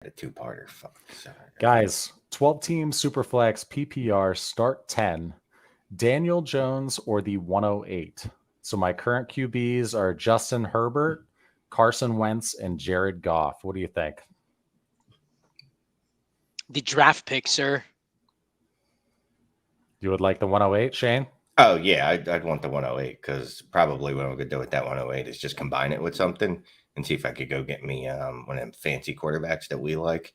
A two-parter. Fuck. Sorry. Guys, 12-team Superflex PPR start 10. Daniel Jones or the 108. So my current QBs are Justin Herbert, Carson Wentz, and Jared Goff. What do you think? The draft pick, sir. You would like the 108, Shane? Oh, yeah, I'd want the 108 because probably what I'm going to do with that 108 is just combine it with something and see if I could go get me one of them fancy quarterbacks that we like.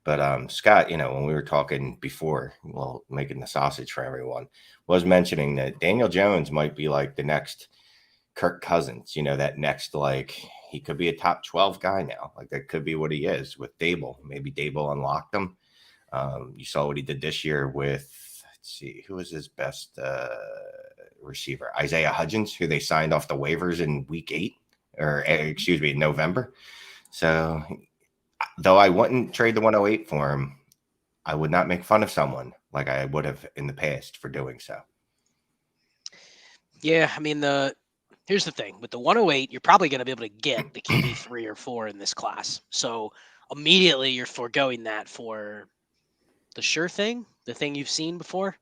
But Scott, when we were talking before, well, making the sausage for everyone, was mentioning that Daniel Jones might be like the next Kirk Cousins, that next, like, he could be a top 12 guy now. Like, that could be what he is with Dable. Maybe Dable unlocked him. You saw what he did this year with, let's see, who was his best receiver? Isaiah Hudgens, who they signed off the waivers in week 8, in November. So, though I wouldn't trade the 108 for him, I would not make fun of someone like I would have in the past for doing so. Yeah, I mean, here's the thing. With the 108, you're probably going to be able to get the QB 3 or 4 in this class. So immediately you're foregoing that for the sure thing, the thing you've seen before.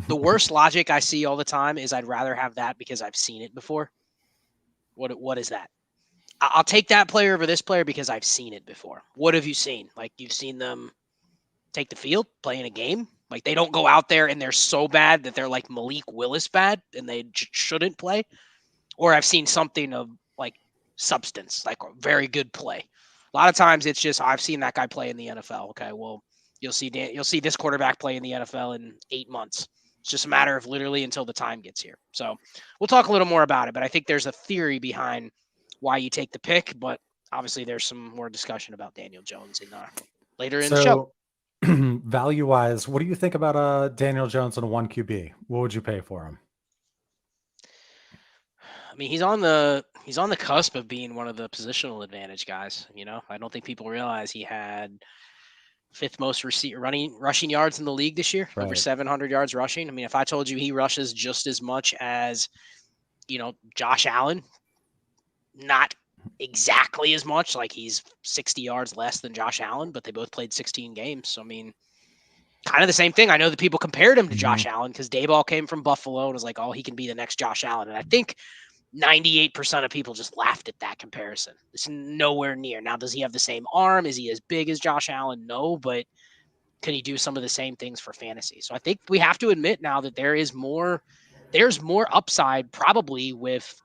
The worst logic I see all the time is I'd rather have that because I've seen it before. What is that? I'll take that player over this player because I've seen it before. What have you seen? Like, you've seen them take the field, play in a game. Like, they don't go out there and they're so bad that they're like Malik Willis bad and they shouldn't play. Or I've seen something of like substance, like a very good play. A lot of times it's just, I've seen that guy play in the NFL. Okay, well, you'll see this quarterback play in the NFL in 8 months. It's just a matter of literally until the time gets here. So we'll talk a little more about it, but I think there's a theory behind why you take the pick, but obviously there's some more discussion about Daniel Jones later in the show. Value-wise, what do you think about Daniel Jones on a 1 QB? What would you pay for him? I mean, he's on the cusp of being one of the positional advantage guys. I don't think people realize he had 5th most rushing yards in the league this year, over 700 yards rushing. I mean, if I told you he rushes just as much as, Josh Allen, not exactly as much, like he's 60 yards less than Josh Allen, but they both played 16 games. So, I mean, kind of the same thing. I know that people compared him to Josh Allen because Dayball came from Buffalo and was like, oh, he can be the next Josh Allen. And I think 98% of people just laughed at that comparison. It's nowhere near. Now, does he have the same arm? Is he as big as Josh Allen? No, but can he do some of the same things for fantasy? So I think we have to admit now that there's more upside probably with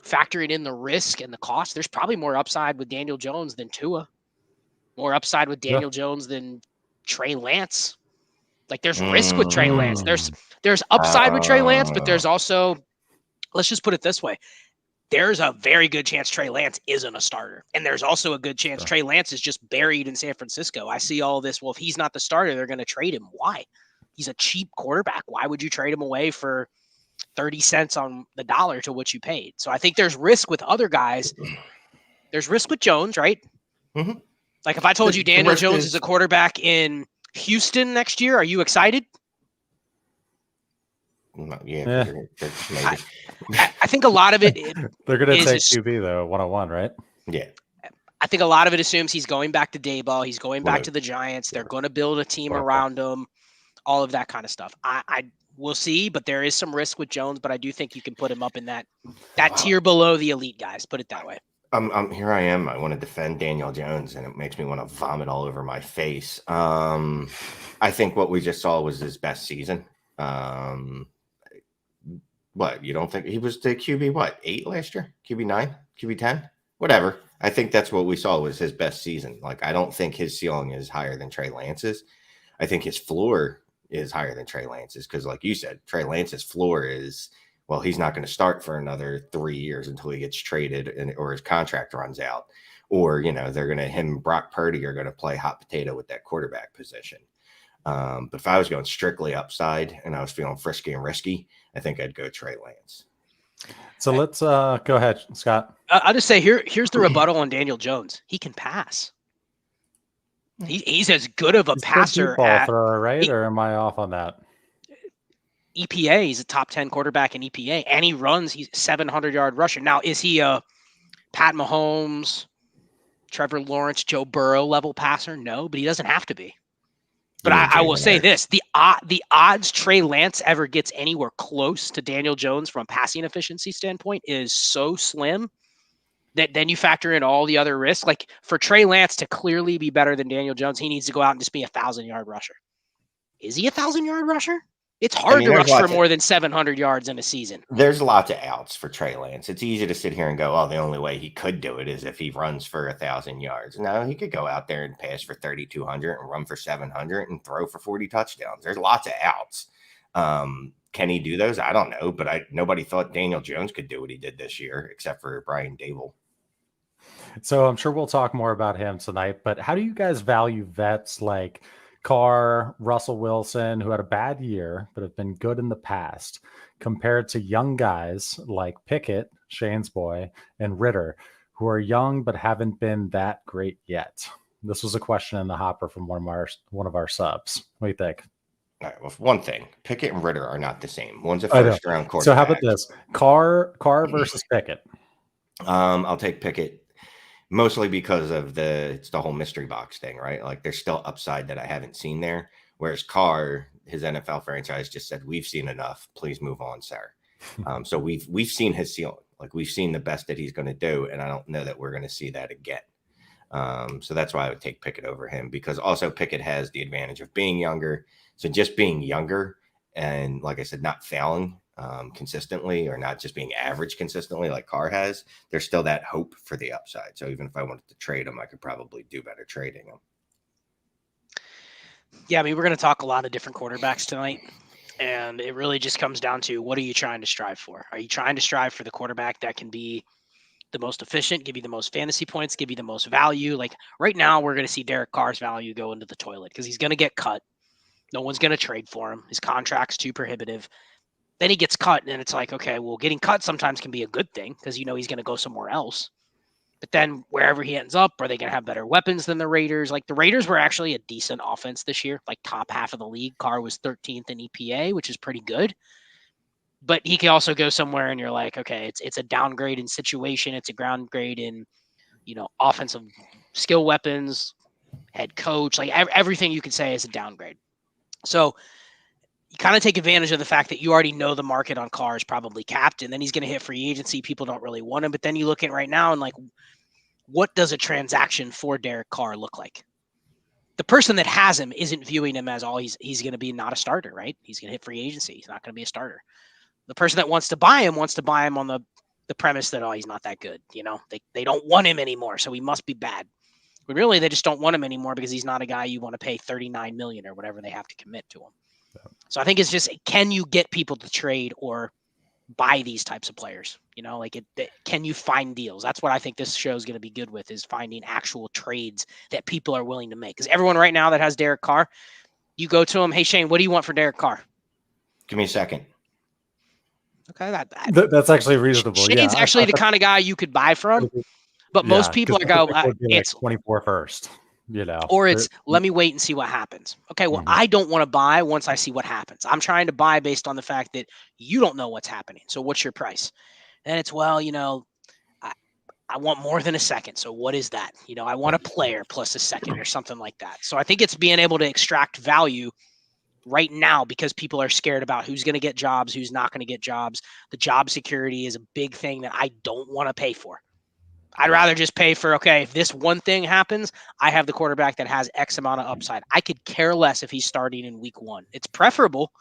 factoring in the risk and the cost. There's probably more upside with Daniel Jones than Tua. More upside with Daniel Jones than Trey Lance. Like, there's risk with Trey Lance. There's upside with Trey Lance, but there's also, let's just put it this way. There's a very good chance Trey Lance isn't a starter. And there's also a good chance Trey Lance is just buried in San Francisco. I see all this. Well, if he's not the starter, they're going to trade him. Why? He's a cheap quarterback. Why would you trade him away for 30 cents on the dollar to what you paid? So I think there's risk with other guys. There's risk with Jones, right? Mm-hmm. Like, if I told you Daniel Jones is a quarterback in Houston next year, are you excited? Yeah. I think a lot of it they're going to take QB though, 101, right? Yeah. I think a lot of it assumes he's going back to Dayball. He's going back to the Giants. They're going to build a team around him, all of that kind of stuff. I will see, but there is some risk with Jones, but I do think you can put him up in that tier below the elite guys. Put it that way. Here I am. I want to defend Daniel Jones, and it makes me want to vomit all over my face. I think what we just saw was his best season. What, you don't think he was the QB, 8 last year? QB 9? QB 10? Whatever. I think that's what we saw was his best season. Like, I don't think his ceiling is higher than Trey Lance's. I think his floor is higher than Trey Lance's because, like you said, Trey Lance's floor is, well, he's not going to start for another 3 years until he gets traded or his contract runs out. Or, they're going to, him and Brock Purdy are going to play hot potato with that quarterback position. But if I was going strictly upside and I was feeling frisky and risky, I think I'd go Trey Lance. So let's go ahead, Scott. I'll just say here's the rebuttal on Daniel Jones. He can pass. He's as good of a passer. Ball thrower, right? Or am I off on that? EPA, he's a top 10 quarterback in EPA, and he's 700-yard rusher. Now, is he a Pat Mahomes, Trevor Lawrence, Joe Burrow level passer? No, but he doesn't have to be. But You mean I will Jalen say Hurts? this: the odds Trey Lance ever gets anywhere close to Daniel Jones from a passing efficiency standpoint is so slim that then you factor in all the other risks. Like for Trey Lance to clearly be better than Daniel Jones, he needs to go out and just be 1,000-yard rusher. Is he 1,000-yard rusher? It's I hard mean, to there's rush for lots of more than 700 yards in a season. there's lots of outs for Trey Lance. It's easy to sit here and go, "Oh, the only way he could do it is if he runs for 1,000 yards." No, he could go out there and pass for 3,200 and run for 700 and throw for 40 touchdowns. There's lots of outs. Can he do those? I don't know, but nobody thought Daniel Jones could do what he did this year, except for Brian Dable. So I'm sure we'll talk more about him tonight, but how do you guys value vets like Carr, Russell Wilson, who had a bad year, but have been good in the past, compared to young guys like Pickett, Shane's boy, and Ritter, who are young, but haven't been that great yet? This was a question in the hopper from one of our subs. What do you think? All right, well, one thing, Pickett and Ritter are not the same. One's a I know. first-round quarterback. So how about this? Carr versus Pickett. I'll take Pickett. Mostly because of it's the whole mystery box thing, right? Like there's still upside that I haven't seen there. Whereas Carr, his NFL franchise just said, "We've seen enough. Please move on, sir." So we've seen his ceiling. Like we've seen the best that he's going to do, and I don't know that we're going to see that again. So that's why I would take Pickett over him, because also Pickett has the advantage of being younger. So just being younger and, like I said, not failing consistently, or not just being average consistently like Carr has, there's still that hope for the upside. So even if I wanted to trade him, I could probably do better trading him. Yeah, I mean, we're going to talk a lot of different quarterbacks tonight, and it really just comes down to, what are you trying to strive for? Are you trying to strive for the quarterback that can be the most efficient, give you the most fantasy points, give you the most value? Like right now, we're going to see Derek Carr's value go into the toilet because he's going to get cut. No one's going to trade for him. His contract's too prohibitive. Then he gets cut, and it's like, okay, well, getting cut sometimes can be a good thing because he's going to go somewhere else. But then wherever he ends up, are they going to have better weapons than the Raiders? Like the Raiders were actually a decent offense this year, like top half of the league. Carr was 13th in EPA, which is pretty good. But he can also go somewhere, and you're like, okay, it's a downgrade in situation. It's a downgrade in, offensive skill weapons, head coach, like everything you could say is a downgrade. So you kind of take advantage of the fact that you already know the market on Carr is probably capped, and then he's going to hit free agency. People don't really want him. But then you look at right now and like, what does a transaction for Derek Carr look like? The person that has him isn't viewing him as he's going to be not a starter, right? He's going to hit free agency. He's not going to be a starter. The person that wants to buy him on the premise that, he's not that good. They don't want him anymore, so he must be bad. But really, they just don't want him anymore because he's not a guy you want to pay $39 million or whatever they have to commit to him. So I think it's just, can you get people to trade or buy these types of players? Can you find deals? That's what I think this show is going to be good with, is finding actual trades that people are willing to make. Because everyone right now that has Derek Carr, you go to him, hey, Shane, what do you want for Derek Carr? Give me a second. Okay, that's actually reasonable. Shane's actually the kind of guy you could buy from. But most people are going, it's 24 first. Or it's, let me wait and see what happens. Okay, well, I don't want to buy once I see what happens. I'm trying to buy based on the fact that you don't know what's happening. So what's your price? And it's, well, I want more than a second. So what is that? I want a player plus a second or something like that. So I think it's being able to extract value right now because people are scared about who's going to get jobs, who's not going to get jobs. The job security is a big thing that I don't want to pay for. I'd rather just pay for, okay, if this one thing happens, I have the quarterback that has X amount of upside. I could care less if he's starting in week 1. It's preferable,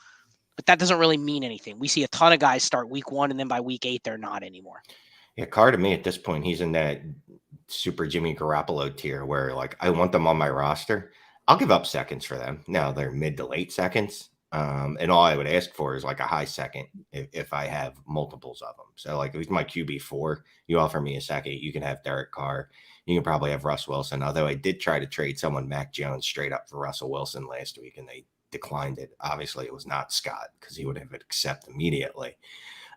but that doesn't really mean anything. We see a ton of guys start week 1, and then by week 8, they're not anymore. Yeah, Carr, to me at this point, he's in that super Jimmy Garoppolo tier where, like, I want them on my roster. I'll give up seconds for them. Now they're mid to late seconds. And all I would ask for is like a high second if I have multiples of them. So like if he's my QB4, you offer me a second, you can have Derek Carr. You can probably have Russ Wilson. Although I did try to trade someone, Mac Jones, straight up for Russell Wilson last week, and they declined it. Obviously, it was not Scott because he would have accepted immediately.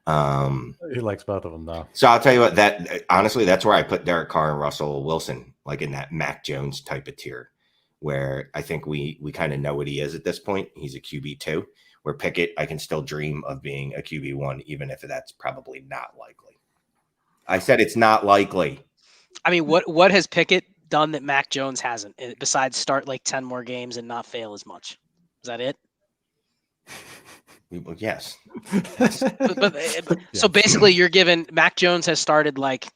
He likes both of them though. So I'll tell you what, that honestly, that's where I put Derek Carr and Russell Wilson, like in that Mac Jones type of tier, where I think we kind of know what he is at this point. He's a QB2, where Pickett, I can still dream of being a QB1, even if that's probably not likely. I said it's not likely. I mean, what has Pickett done that Mac Jones hasn't, besides start like 10 more games and not fail as much? Is that it? Well, yes. So basically, you're given Mac Jones has started like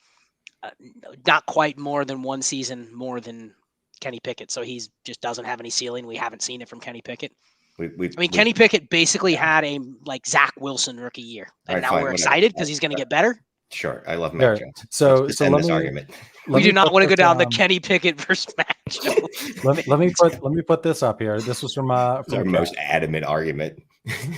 not quite more than one season more than Kenny Pickett, so he's just doesn't have any ceiling. We haven't seen it from Kenny Pickett. Kenny Pickett basically had a like Zach Wilson rookie year, and now we're excited because he's going to get better. Sure, I love Mac Jones. So end this argument. We do not want to go down the Kenny Pickett versus Mac Jones. let me put this up here. This was from our most adamant argument.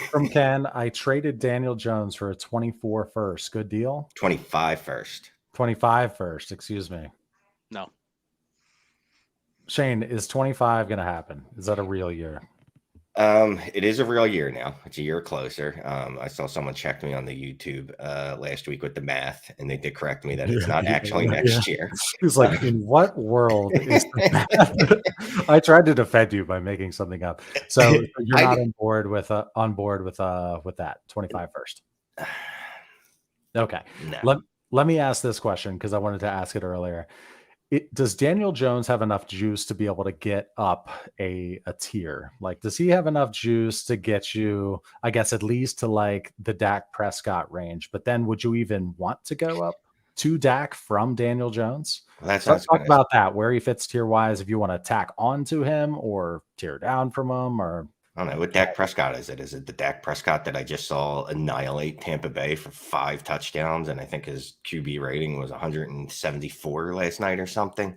From Ken. I traded Daniel Jones for a 24 first. Good deal. 25 first. 25 first. Excuse me. No. Shane, is 25 going to happen? Is that a real year? It is a real year now. It's a year closer. I saw someone checked me on the YouTube last week with the math, and they did correct me that it's not actually next year. He was like, "In what world is that?" I tried to defend you by making something up. So you're not on board with that 25 first. Okay. No. Let me ask this question because I wanted to ask it earlier. Does Daniel Jones have enough juice to be able to get up a tier? Like, does he have enough juice to get you, I guess, at least to like the Dak Prescott range? But then would you even want to go up to Dak from Daniel Jones? Let's talk about that, where he fits tier wise, if you want to tack on to him or tier down from him, or I don't know what Dak Prescott is. Is it the Dak Prescott that I just saw annihilate Tampa Bay for 5 touchdowns? And I think his QB rating was 174 last night or something.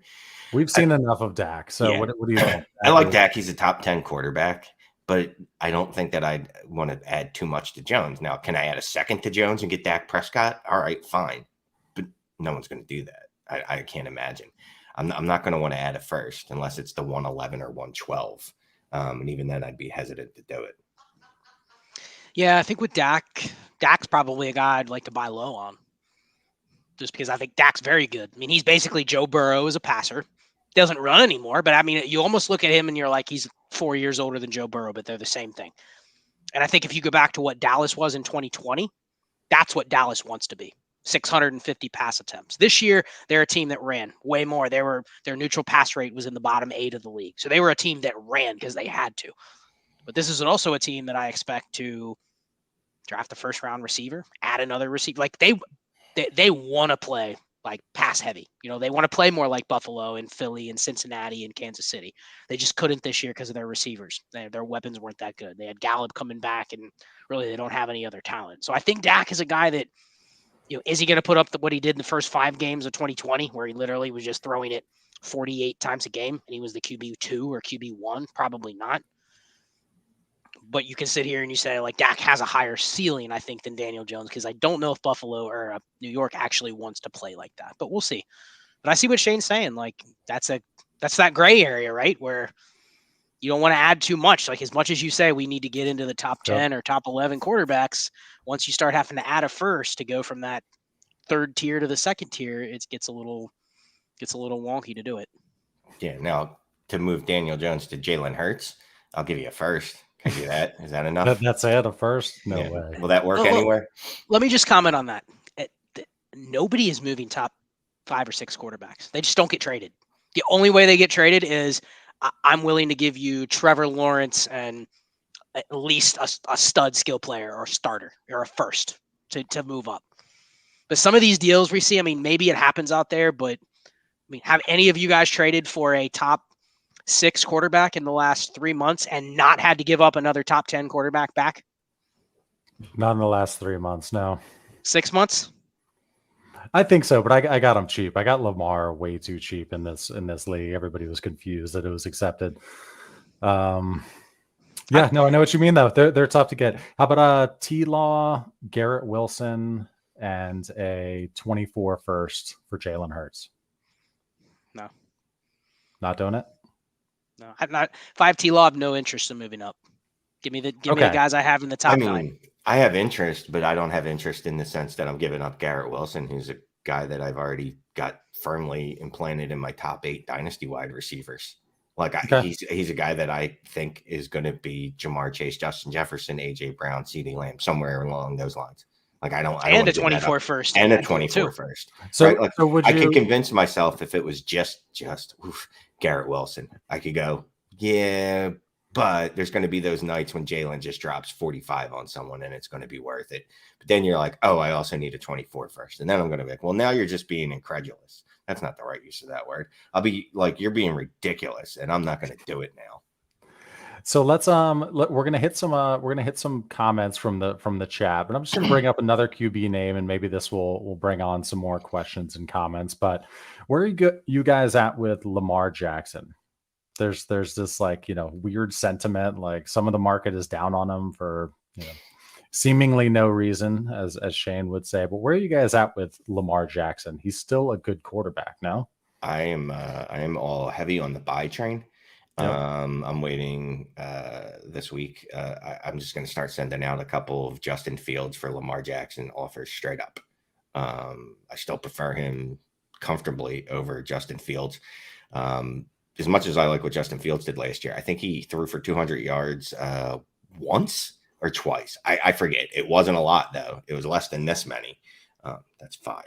We've seen enough of Dak. So what do you think? I like Dak. He's a top 10 quarterback, but I don't think that I'd want to add too much to Jones. Now, can I add a second to Jones and get Dak Prescott? All right, fine. But no one's going to do that. I can't imagine. I'm not going to want to add a first unless it's the 111 or 112. And even then, I'd be hesitant to do it. Yeah, I think with Dak's probably a guy I'd like to buy low on. Just because I think Dak's very good. I mean, he's basically Joe Burrow as a passer. Doesn't run anymore, but I mean, you almost look at him and you're like, he's 4 years older than Joe Burrow, but they're the same thing. And I think if you go back to what Dallas was in 2020, that's what Dallas wants to be. 650 pass attempts. This year, they're a team that ran way more. Their neutral pass rate was in the bottom 8 of the league. So they were a team that ran because they had to. But this is also a team that I expect to draft a first-round receiver, add another receiver. Like they want to play like pass heavy. You know, they want to play more like Buffalo and Philly and Cincinnati and Kansas City. They just couldn't this year because of their receivers. Their weapons weren't that good. They had Gallup coming back, and really they don't have any other talent. So I think Dak is a guy that, you know, is he going to put up what he did in the first 5 games of 2020, where he literally was just throwing it 48 times a game and he was the QB2 or QB1? Probably not. But you can sit here and you say, like, Dak has a higher ceiling, I think, than Daniel Jones, because I don't know if Buffalo or New York actually wants to play like that. But we'll see. But I see what Shane's saying. Like, that's that gray area, right, where you don't want to add too much. Like, as much as you say we need to get into the top 10 or top 11 quarterbacks, once you start having to add a first to go from that 3rd tier to the 2nd tier, it gets a little wonky to do it. Yeah. Now, to move Daniel Jones to Jalen Hurts, I'll give you a first. Can I do that? Is that enough? That's it, a first? No way. Will that work anywhere? Let me just comment on that. Nobody is moving top 5 or 6 quarterbacks. They just don't get traded. The only way they get traded is I'm willing to give you Trevor Lawrence and at least a stud skill player or starter or a first to move up. But some of these deals we see, I mean, maybe it happens out there, but I mean, have any of you guys traded for a top 6 quarterback in the last 3 months and not had to give up another top 10 quarterback back? Not in the last 3 months, no. 6 months? I think so, but I got him cheap. I got Lamar way too cheap in this league. Everybody was confused that it was accepted. Yeah, no, I know what you mean though. They're tough to get. How about T-Law, Garrett Wilson, and a 24 first for Jalen Hurts? No. Not doing it? No. I'm not 5 T-Law, I have no interest in moving up. Give me the guys I have in the top 9. I have interest, but I don't have interest in the sense that I'm giving up Garrett Wilson, who's a guy that I've already got firmly implanted in my top 8 dynasty wide receivers. Like he's a guy that I think is going to be Jamar Chase, Justin Jefferson, AJ Brown, CeeDee Lamb, somewhere along those lines. Like I don't And wanna a give that up. 24 first. And a too. 24 first. So, Right? Like so would I you? could convince myself if it was just Garrett Wilson, I could go, yeah, but there's going to be those nights when Jalen just drops 45 on someone and it's going to be worth it. But then you're like, oh, I also need a 24 first. And then I'm going to be like, well, now you're just being incredulous. That's not the right use of that word. I'll be like, you're being ridiculous and I'm not going to do it now. So let's we're gonna hit some comments from the chat, but I'm just gonna bring up another QB name, and maybe this will bring on some more questions and comments. But where are you guys at with Lamar Jackson? There's this like weird sentiment, like some of the market is down on him for seemingly no reason, as Shane would say. But where are you guys at with Lamar Jackson? He's still a good quarterback, no? I am all heavy on the buy train. Yep. I'm waiting this week. I'm just going to start sending out a couple of Justin Fields for Lamar Jackson offers straight up. I still prefer him comfortably over Justin Fields. As much as I like what Justin Fields did last year, I think he threw for 200 yards once or twice. I forget. It wasn't a lot, though. It was less than this many. That's 5.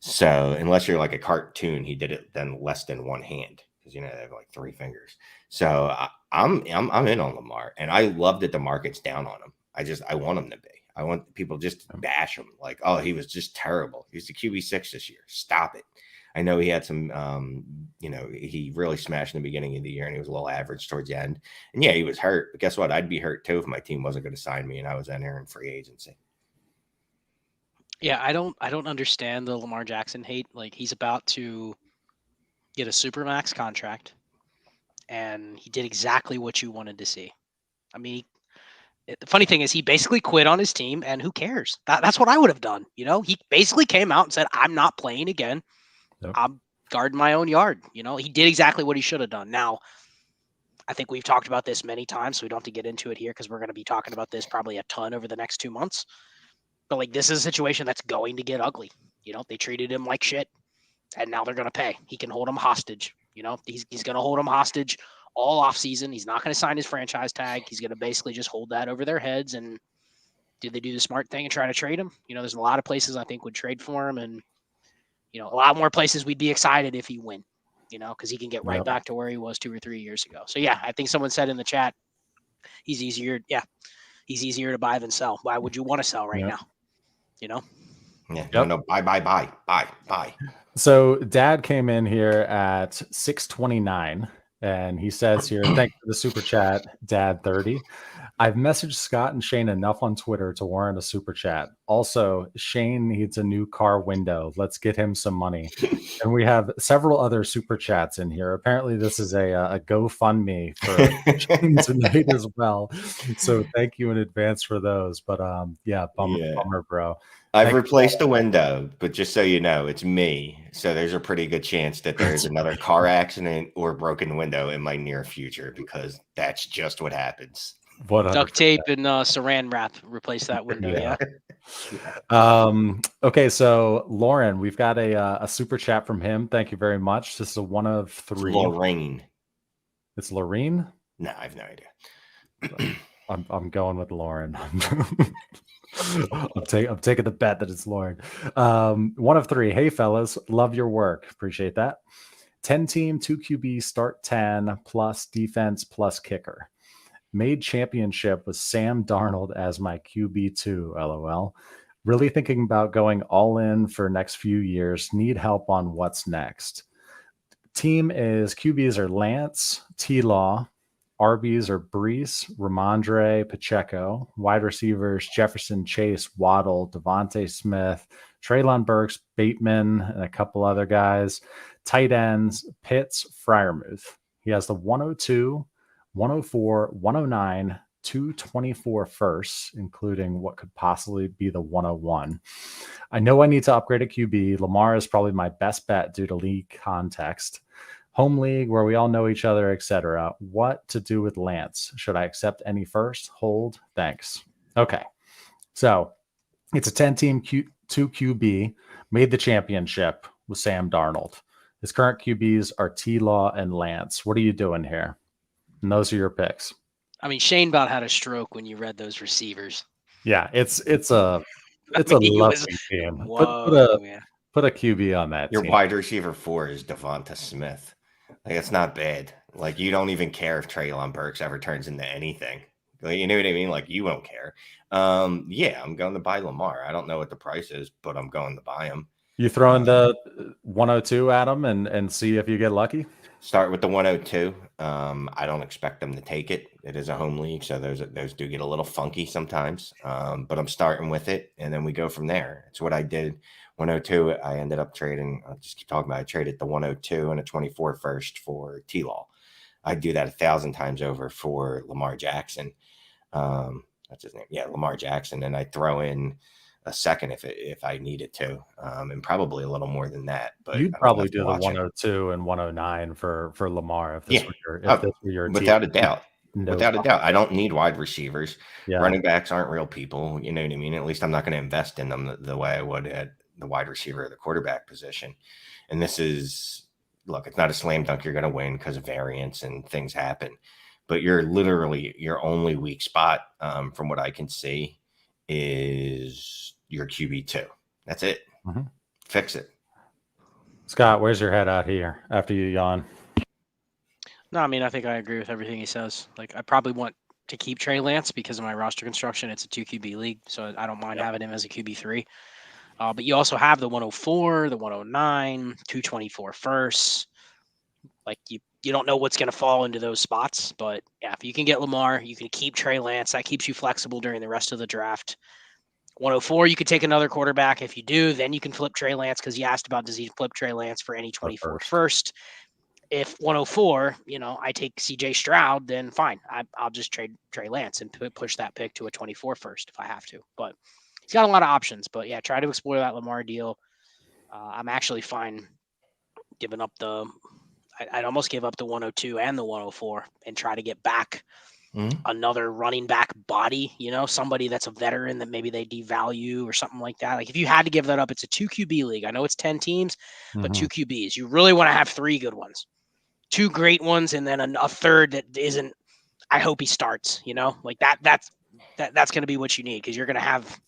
So unless you're like a cartoon, he did it then less than one hand because they have like 3 fingers. So I'm in on Lamar, and I love that the market's down on him. I want him to be. I want people just to bash him like, oh, he was just terrible. He's the QB6 this year. Stop it. I know he had some, he really smashed in the beginning of the year, and he was a little average towards the end. And yeah, he was hurt. But guess what? I'd be hurt too if my team wasn't going to sign me and I was entering free agency. Yeah, I don't understand the Lamar Jackson hate. Like, he's about to get a supermax contract, and he did exactly what you wanted to see. I mean, the funny thing is he basically quit on his team, and who cares? That's what I would have done. He basically came out and said, I'm not playing again. Yep. I'm guarding my own yard. He did exactly what he should have done. Now, I think we've talked about this many times, so we don't have to get into it here because we're going to be talking about this probably a ton over the next 2 months. But like, this is a situation that's going to get ugly. They treated him like shit, and now they're going to pay. He can hold him hostage. He's going to hold him hostage all offseason. He's not going to sign his franchise tag. He's going to basically just hold that over their heads. And did they do the smart thing and try to trade him? There's a lot of places I think would trade for him, and a lot more places we'd be excited if he win. Because he can get right back to where he was 2 or 3 years ago. So yeah, I think someone said in the chat, he's easier. Yeah, he's easier to buy than sell. Why would you want to sell right now? Yeah. Yep. No. Buy. So Dad came in here at 6:29, and he says here, thank you for the super chat, Dad 30. I've messaged Scott and Shane enough on Twitter to warrant a super chat. Also, Shane needs a new car window. Let's get him some money. And we have several other super chats in here. Apparently, this is a GoFundMe for Shane tonight as well. So thank you in advance for those. But bummer, bro. I've replaced the window, but just so you know, it's me. So there's a pretty good chance that there's another car accident or broken window in my near future because that's just what happens. 100%. Duct tape and saran wrap replace that window. Yeah. Okay, so Lauren, we've got a super chat from him. Thank you very much. This is a 1 of 3. Lorraine. It's Lorraine? No, I have no idea. I'm going with Lauren. I'm taking the bet that it's Lauren. 1 of 3. Hey fellas, love your work. Appreciate that. 10 team, 2 QB, start 10 plus defense plus kicker. Made championship with Sam Darnold as my QB2. LOL. Really thinking about going all in for next few years. Need help on what's next. Team is QBs are Lance, T-Law. RBs are Brees, Ramondre, Pacheco. Wide receivers, Jefferson, Chase, Waddle, Devontae Smith, Treylon Burks, Bateman, and a couple other guys. Tight ends, Pitts, Freiermuth. He has the 102, 104, 109, 224 firsts, including what could possibly be the 101. I know I need to upgrade a QB. Lamar is probably my best bet due to league context. Home league where we all know each other, etc. What to do with Lance? Should I accept any first? Hold. Thanks. Okay. So it's a 10-team 2 QB, made the championship with Sam Darnold. His current QBs are T-Law and Lance. What are you doing here? And those are your picks. I mean, Shane about had a stroke when you read those receivers. Yeah, it's a He was, lovely team. whoa, yeah. Put a QB on that Your team. wide receiver 4 is Devonta Smith. Like, it's not bad. Like, you don't even care if Treylon Burks ever turns into anything. Like, you know what I mean? Like, you won't care. Yeah, I'm going to buy Lamar. I don't know what the price is, but I'm going to buy him. You throwing the 102 at him and see if you get lucky? Start with the 102. I don't expect them to take it. It is a home league, so those do get a little funky sometimes. But I'm starting with it, and then we go from there. It's what I did. 102, I ended up trading. I'll just keep talking about it. I traded the 102 and a 24 first for T-Law. I'd do that 1,000 times over for Lamar Jackson. That's his name. Yeah, Lamar Jackson. And I throw in a second if I needed to, and probably a little more than that. But you'd probably do the 102 and 109 for Lamar if this were your without team. A doubt. Without a doubt. I don't need wide receivers. Yeah. Running backs aren't real people. You know what I mean? At least I'm not going to invest in them the way I would at the wide receiver or the quarterback position. And this is, look, it's not a slam dunk. You're going to win because of variance and things happen. But you're literally, your only weak spot, from what I can see, is your QB2. That's it. Mm-hmm. Fix it. Scott, where's your head out here after you yawn? No, I mean, I think I agree with everything he says. Like, I probably want to keep Trey Lance because of my roster construction. It's a 2 QB league, so I don't mind having him as a QB3. But you also have the 104, the 109, 224 first. Like, you don't know what's going to fall into those spots. But, yeah, if you can get Lamar, you can keep Trey Lance. That keeps you flexible during the rest of the draft. 104, you could take another quarterback. If you do, then you can flip Trey Lance because you asked about does he flip Trey Lance for any 24 first. If 104, I take CJ Stroud, then fine. I'll just trade Trey Lance and push that pick to a 24 first if I have to. But he's got a lot of options. But, yeah, try to explore that Lamar deal. I'm actually fine giving up I'd almost give up the 102 and the 104 and try to get back another running back body, somebody that's a veteran that maybe they devalue or something like that. Like, if you had to give that up, it's a 2 QB league. I know it's 10 teams, but 2 QBs. You really want to have 3 good ones, 2 great ones, and then a third that isn't. I hope he starts. Like that's going to be what you need because you're going to have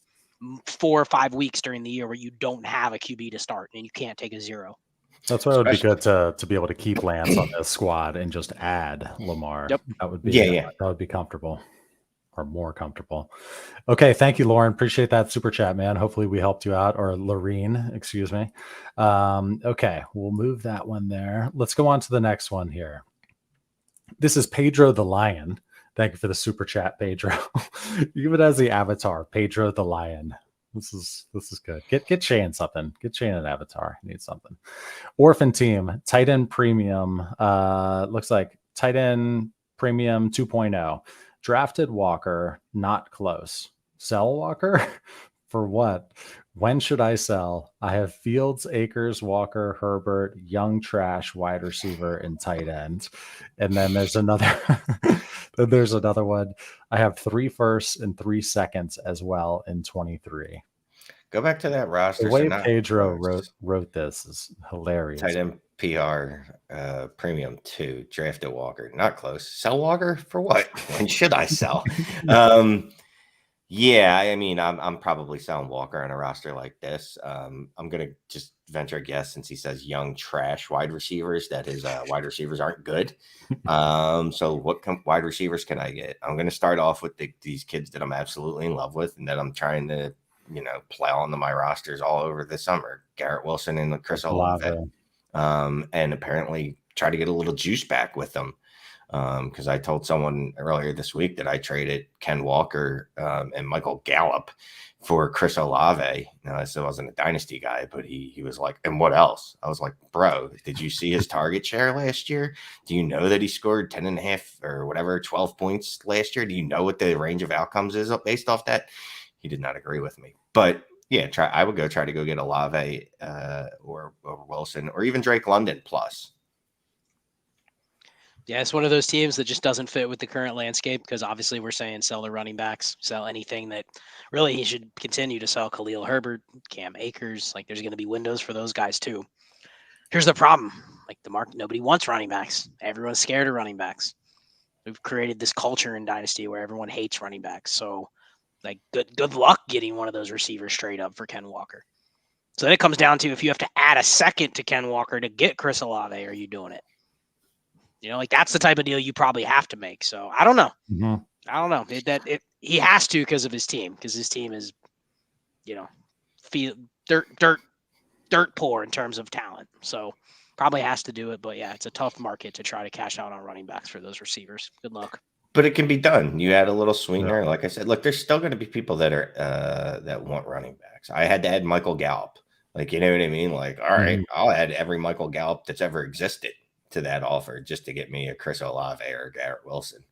4 or 5 weeks during the year where you don't have a QB to start and you can't take a 0. That's why it would be good to be able to keep Lance on this squad and just add Lamar. Yep. That would be that would be comfortable or more comfortable. Okay, thank you, Lauren. Appreciate that super chat, man. Hopefully we helped you out, or Lorene, excuse me. Okay, we'll move that one there. Let's go on to the next one here. This is Pedro the Lion. Thank you for the super chat, Pedro. Even as the avatar, Pedro the Lion. This is good. Get Shane something. Get Shane an avatar. He needs something. Orphan team, tight end premium. Looks like tight end premium 2.0. Drafted Walker, not close. Sell Walker? For what? When should I sell? I have Fields, Akers, Walker, Herbert, young trash, wide receiver, and tight end. And then there's another one. I have 3 firsts and 3 seconds as well in 23. Go back to that roster. The way Pedro wrote this is hilarious. Tight end PR premium 2, drafted Walker, not close. Sell Walker for what? When should I sell? Yeah, I mean, I'm probably selling Walker on a roster like this. I'm gonna just venture a guess since he says young trash wide receivers that his wide receivers aren't good. So what wide receivers can I get? I'm gonna start off with these kids that I'm absolutely in love with and that I'm trying to plow onto my rosters all over the summer. Garrett Wilson and Chris Olave. And apparently try to get a little juice back with them. Because I told someone earlier this week that I traded Ken Walker and Michael Gallup for Chris Olave. Now, I still wasn't a dynasty guy, but he was like, and what else? I was like, bro, did you see his target share last year? Do you know that he scored 10.5 or whatever, 12 points last year? Do you know what the range of outcomes is based off that? He did not agree with me. But yeah, I would try to go get Olave or Wilson or even Drake London plus. Yeah, it's one of those teams that just doesn't fit with the current landscape because obviously we're saying sell the running backs, sell anything that really he should continue to sell. Khalil Herbert, Cam Akers, like there's going to be windows for those guys too. Here's the problem. Like the market, nobody wants running backs. Everyone's scared of running backs. We've created this culture in Dynasty where everyone hates running backs. So, like, good luck getting one of those receivers straight up for Ken Walker. So then it comes down to if you have to add a second to Ken Walker to get Chris Olave, are you doing it? You know, like that's the type of deal you probably have to make. So I don't know. Mm-hmm. I don't know. He has to because of his team, because his team is, you know, dirt poor in terms of talent. So probably has to do it. But yeah, it's a tough market to try to cash out on running backs for those receivers. Good luck. But it can be done. You add a little sweetener. Yeah. Like I said, look, there's still going to be people that are that want running backs. I had to add Michael Gallup. Like, you know what I mean? Like, all right, I'll add every Michael Gallup that's ever existed to that offer just to get me a Chris Olave or Garrett Wilson.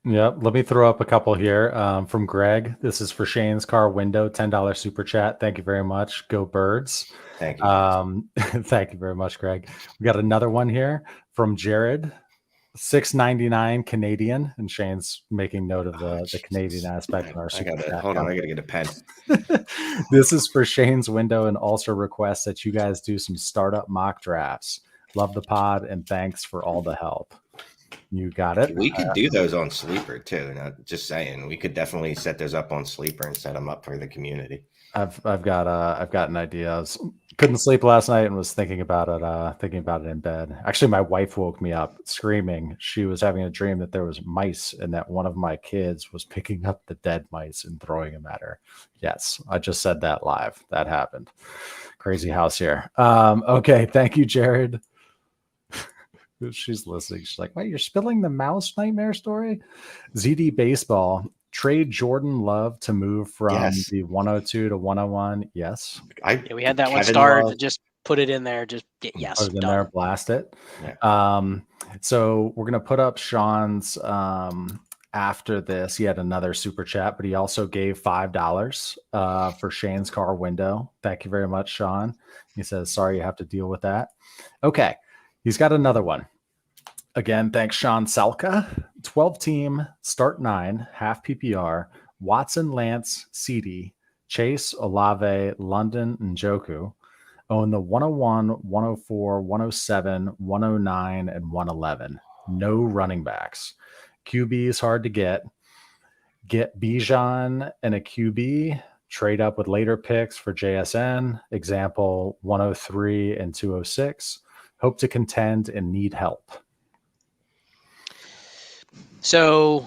Yep. Let me throw up a couple here from Greg. This is for Shane's car window, $10 super chat. Thank you very much. Go Birds. Thank you. Thank you very much, Greg. We got another one here from Jared. $6.99 Canadian, and Shane's making note of the Canadian aspect of our super chat. Hold on, I gotta get a pen. This is for Shane's window and also requests that you guys do some startup mock drafts. Love the pod and thanks for all the help. You got it. We could do those on Sleeper too. Not just saying, we could definitely set those up on Sleeper and set them up for the community. I've got an idea. Couldn't sleep last night and was thinking about it in bed. Actually, my wife woke me up screaming. She was having a dream that there was mice and that one of my kids was picking up the dead mice and throwing them at her. Yes, I just said that live. That happened. Crazy house here. Okay, thank you, Jared. She's listening. She's like, "Wait, you're spilling the mouse nightmare story?" ZD Baseball. Trade Jordan Love to move from the 102 to 101. Yes. We had that one started. Just put it in there. Just yes. Put it in there, blast it. Yeah. So we're going to put up Sean's after this. He had another super chat, but he also gave $5 for Shane's car window. Thank you very much, Sean. He says, sorry you have to deal with that. Okay. He's got another one. Again, thanks, Sean Salka. 12-team, start 9, half PPR, Watson, Lance, CD, Chase, Olave, London, and Njoku. Own the 101, 104, 107, 109, and 111. No running backs. QB is hard to get. Get Bijan and a QB. Trade up with later picks for JSN. Example, 103 and 206. Hope to contend and need help. So,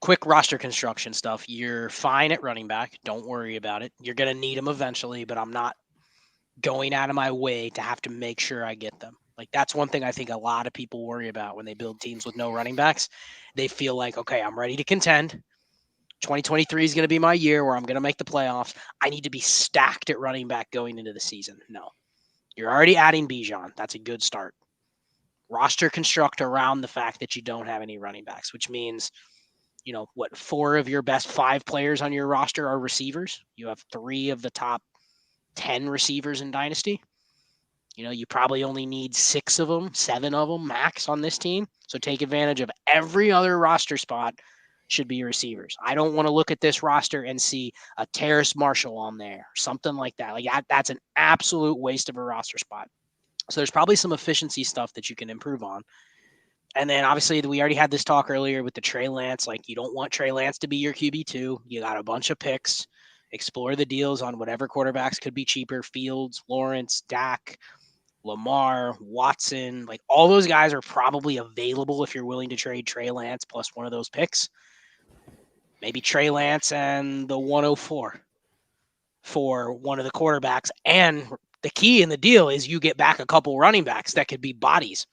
quick roster construction stuff. You're fine at running back. Don't worry about it. You're going to need them eventually, but I'm not going out of my way to have to make sure I get them. Like, that's one thing I think a lot of people worry about when they build teams with no running backs. They feel like, okay, I'm ready to contend. 2023 is going to be my year where I'm going to make the playoffs. I need to be stacked at running back going into the season. No. You're already adding Bijan. That's a good start. Roster construct around the fact that you don't have any running backs, which means, 4 of your best 5 players on your roster are receivers. You have 3 of the top 10 receivers in Dynasty. You probably only need 6 of them, 7 of them max on this team. So take advantage of every other roster spot should be receivers. I don't want to look at this roster and see a Terrace Marshall on there, something like that. Like that's an absolute waste of a roster spot. So there's probably some efficiency stuff that you can improve on. And then obviously we already had this talk earlier with the Trey Lance. Like, you don't want Trey Lance to be your QB2. You got a bunch of picks. Explore the deals on whatever quarterbacks could be cheaper. Fields, Lawrence, Dak, Lamar, Watson. Like, all those guys are probably available if you're willing to trade Trey Lance plus one of those picks. Maybe Trey Lance and the 104 for one of the quarterbacks. And the key in the deal is you get back a couple running backs that could be bodies.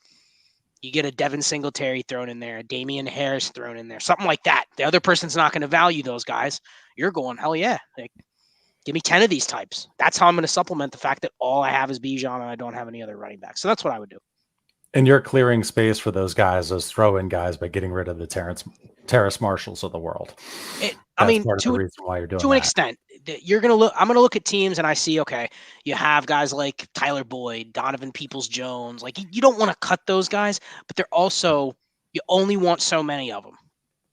You get a Devin Singletary thrown in there, a Damian Harris thrown in there, something like that. The other person's not going to value those guys. You're going, hell yeah. Like, give me 10 of these types. That's how I'm going to supplement the fact that all I have is Bijan and I don't have any other running backs. So that's what I would do. And you're clearing space for those guys, those throw-in guys, by getting rid of the Terrace Marshalls of the world. Part of the reason why you're doing to an extent, you're going to look. I'm going to look at teams and I see, okay, you have guys like Tyler Boyd, Donovan Peoples-Jones. Like, you don't want to cut those guys, but they're also, you only want so many of them.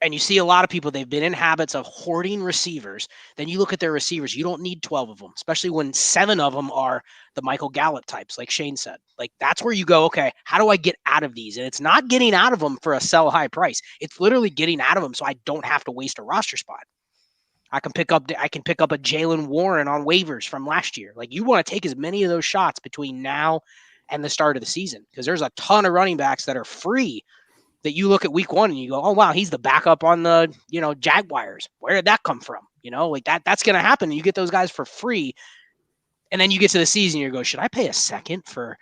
And you see a lot of people, they've been in habits of hoarding receivers. Then you look at their receivers, you don't need 12 of them, especially when 7 of them are the Michael Gallup types, like Shane said. Like, that's where you go, okay, how do I get out of these? And it's not getting out of them for a sell high price. It's literally getting out of them so I don't have to waste a roster spot. I can pick up a Jalen Warren on waivers from last year. Like, you want to take as many of those shots between now and the start of the season, because there's a ton of running backs that are free that you look at week 1 and you go, oh, wow, he's the backup on the, Jaguars. Where did that come from? Like that's going to happen. You get those guys for free. And then you get to the season, you go, should I pay a second for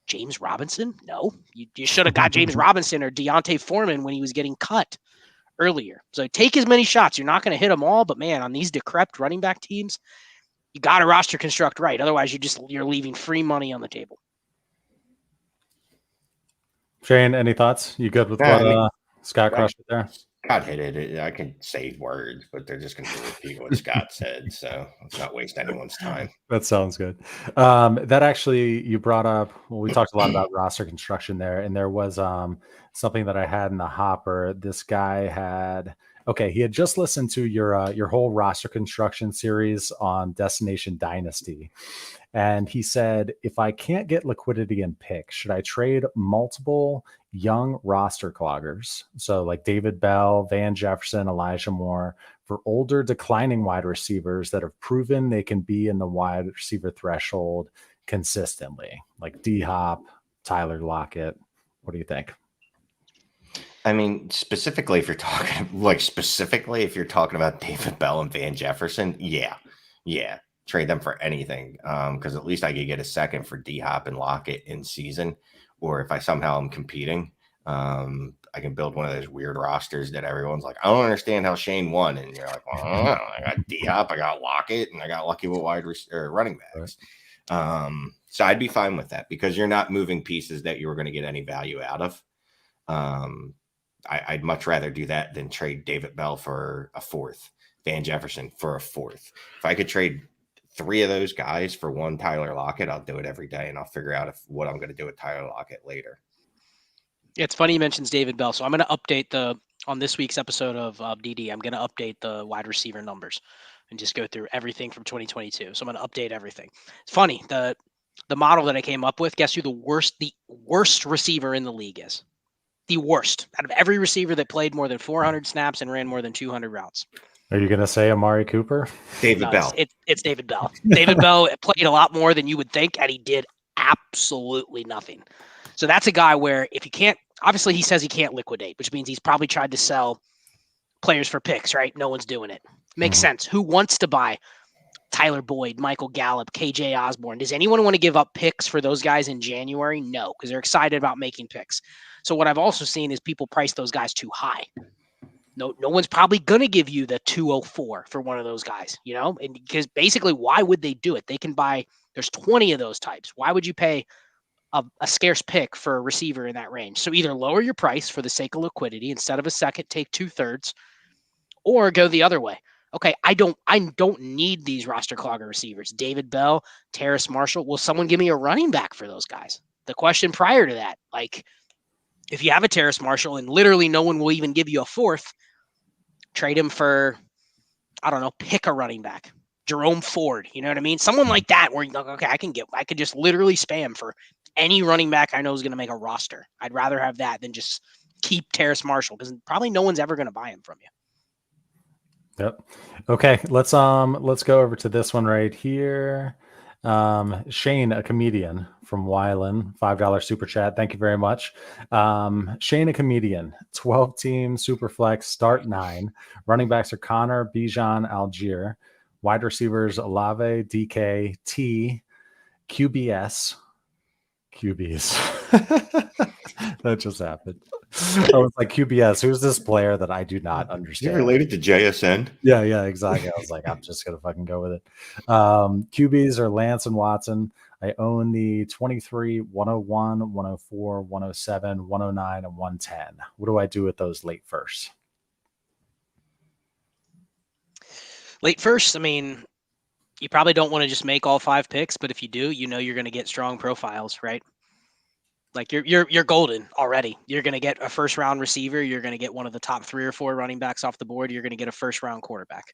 James Robinson? No, you should have got James Robinson or Deontay Foreman when he was getting cut earlier. So take as many shots. You're not going to hit them all, but man, on these decrepit running back teams, you got to roster construct right. Otherwise you're leaving free money on the table. Shane, any thoughts? You good with what Scott crushed it there? Scott hit it. I can say words, but they're just going to repeat what Scott said. So let's not waste anyone's time. That sounds good. That actually, you brought up, we talked a lot about roster construction there, and there was something that I had in the hopper. This guy he had just listened to your whole roster construction series on Destination Dynasty. And he said, if I can't get liquidity in picks, should I trade multiple young roster cloggers? So like David Bell, Van Jefferson, Elijah Moore, for older declining wide receivers that have proven they can be in the wide receiver threshold consistently, like D-Hop, Tyler Lockett. What do you think? I mean, specifically if you're talking about David Bell and Van Jefferson, yeah. Trade them for anything, because at least I could get a second for D-Hop and Lockett in season. Or if I somehow am competing, I can build one of those weird rosters that everyone's like, I don't understand how Shane won. And you're like, well, I don't know. I got D-Hop, I got Lockett, and I got lucky with running backs. So I'd be fine with that, because you're not moving pieces that you were going to get any value out of. I'd much rather do that than trade David Bell for a 4th, Van Jefferson for a 4th. If I could trade 3 of those guys for 1 Tyler Lockett, I'll do it every day, and I'll figure out what I'm going to do with Tyler Lockett later. Yeah, it's funny he mentions David Bell. So I'm going to update on this week's episode of DD, I'm going to update the wide receiver numbers and just go through everything from 2022. So I'm going to update everything. It's funny. The model that I came up with, guess who the worst receiver in the league is? The worst out of every receiver that played more than 400 snaps and ran more than 200 routes. Are you going to say Amari Cooper? David Bell. It's David Bell. David Bell played a lot more than you would think, and he did absolutely nothing. So that's a guy where if you can't, obviously he says he can't liquidate, which means he's probably tried to sell players for picks, right? No one's doing it. Makes sense. Who wants to buy Tyler Boyd, Michael Gallup, KJ Osborne? Does anyone want to give up picks for those guys in January? No, because they're excited about making picks. So what I've also seen is people price those guys too high. No one's probably going to give you the 204 for one of those guys, and because basically why would they do it? They can buy, there's 20 of those types. Why would you pay a scarce pick for a receiver in that range? So either lower your price for the sake of liquidity, instead of a second, take 2/3, or go the other way. Okay, I don't need these roster clogger receivers. David Bell, Terrace Marshall. Will someone give me a running back for those guys? The question prior to that, like, if you have a Terrace Marshall and literally no one will even give you a 4th, trade him for, I don't know, pick a running back. Jerome Ford, you know what I mean? Someone like that where you're like, okay, I could just literally spam for any running back I know is going to make a roster. I'd rather have that than just keep Terrace Marshall, because probably no one's ever going to buy him from you. Yep. Okay, let's go over to this one right here. Shane, a comedian from Wyland, $5 super chat. Thank you very much. Shane, a comedian, 12-team super flex, start 9. Running backs are Connor, Bijan, Algier. Wide receivers, Olave, DK, T, QBs. That just happened. I was like, QBS, who's this player that I do not understand? Is he related to JSN? Yeah, exactly. I was like, I'm just going to fucking go with it. QBs are Lance and Watson. I own the 23, 101, 104, 107, 109, and 110. What do I do with those late firsts? Late first, I mean, you probably don't want to just make all 5 picks, but if you do, you're going to get strong profiles, right? Like you're golden already. You're going to get a first round receiver. You're going to get one of the top 3 or 4 running backs off the board. You're going to get a first round quarterback.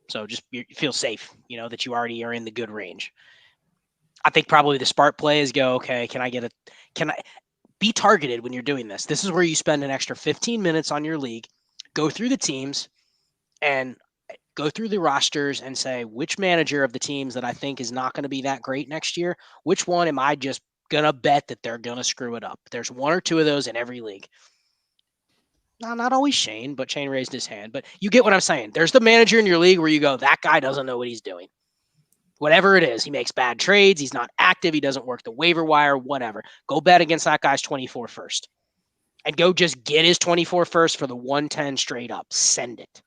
So just you feel safe, that you already are in the good range. I think probably the smart play is go, okay, can I be targeted when you're doing this? This is where you spend an extra 15 minutes on your league, go through the teams and go through the rosters and say, which manager of the teams that I think is not going to be that great next year, which one am I just going to bet that they're going to screw it up? There's 1 or 2 of those in every league. No, not always Shane, but Shane raised his hand. But you get what I'm saying. There's the manager in your league where you go, that guy doesn't know what he's doing. Whatever it is, he makes bad trades. He's not active. He doesn't work the waiver wire, whatever. Go bet against that guy's 24 first. And go just get his 24 first for the 110 straight up. Send it.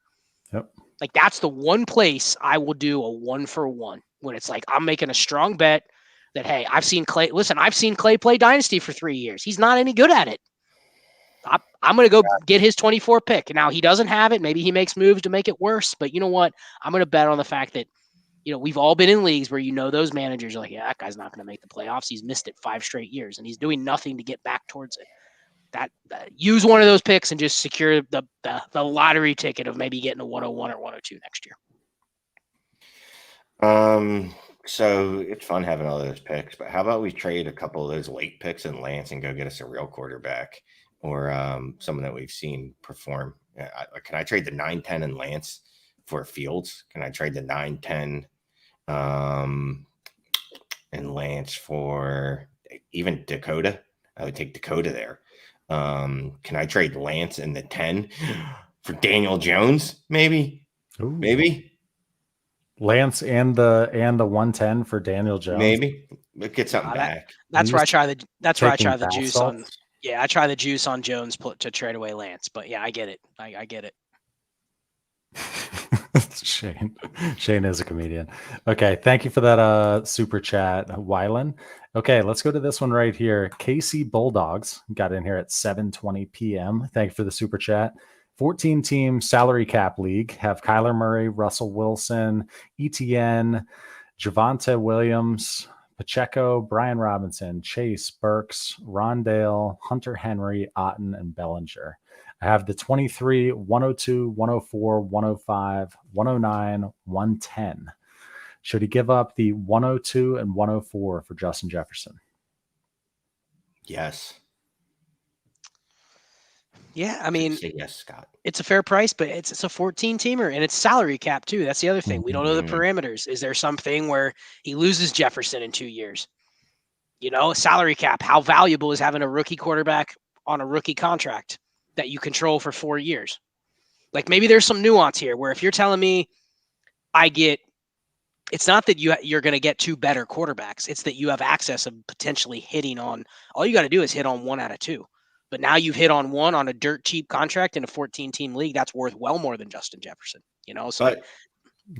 Yep. Like that's the one place I will do a 1-for-1 when it's like I'm making a strong bet that, hey, I've seen Clay play Dynasty for 3 years. He's not any good at it. I'm going to go get his 24 pick. Now he doesn't have it. Maybe he makes moves to make it worse. But you know what? I'm going to bet on the fact that, we've all been in leagues where those managers are like, yeah, that guy's not going to make the playoffs. He's missed it 5 straight years, and he's doing nothing to get back towards it. Use one of those picks and just secure the lottery ticket of maybe getting a 101 or 102 next year. So it's fun having all those picks, but how about we trade a couple of those late picks in Lance and go get us a real quarterback or someone that we've seen perform? Can I trade the 9-10 in Lance for Fields? Can I trade the 9-10 in Lance for even Dakota? I would take Dakota there. Can I trade Lance in the 10 for Daniel Jones? Maybe. Ooh. Maybe. Lance and the 110 for Daniel Jones. Maybe. Let's get something back. That's where I try the juice salts? on. Yeah, I try the juice on Jones to trade away Lance. But yeah, I get it. I get it. Shane is a comedian. Okay, thank you for that super chat, Wylan. Okay, let's go to this one right here. KC Bulldogs got in here at 7:20 p.m. Thank you for the super chat. 14-team salary cap league. Have Kyler Murray, Russell Wilson, ETN, Javonte Williams, Pacheco, Brian Robinson, Chase, Burks, Rondale, Hunter Henry, Otten, and Bellinger. I have the 23, 102, 104, 105, 109, 110. Should he give up the 102 and 104 for Justin Jefferson? Yes. Yeah, I mean, say yes, Scott. It's a fair price, but it's a 14-teamer, and it's salary cap too. That's the other thing. We don't know the parameters. Is there something where he loses Jefferson in 2 years? Salary cap. How valuable is having a rookie quarterback on a rookie contract that you control for 4 years? Like maybe there's some nuance here where if you're telling me it's not that you're going to get 2 better quarterbacks. It's that you have access of potentially hitting on, all you got to do is hit on 1 out of 2. But now you've hit on 1 on a dirt cheap contract in a 14-team league. That's worth well more than Justin Jefferson, So but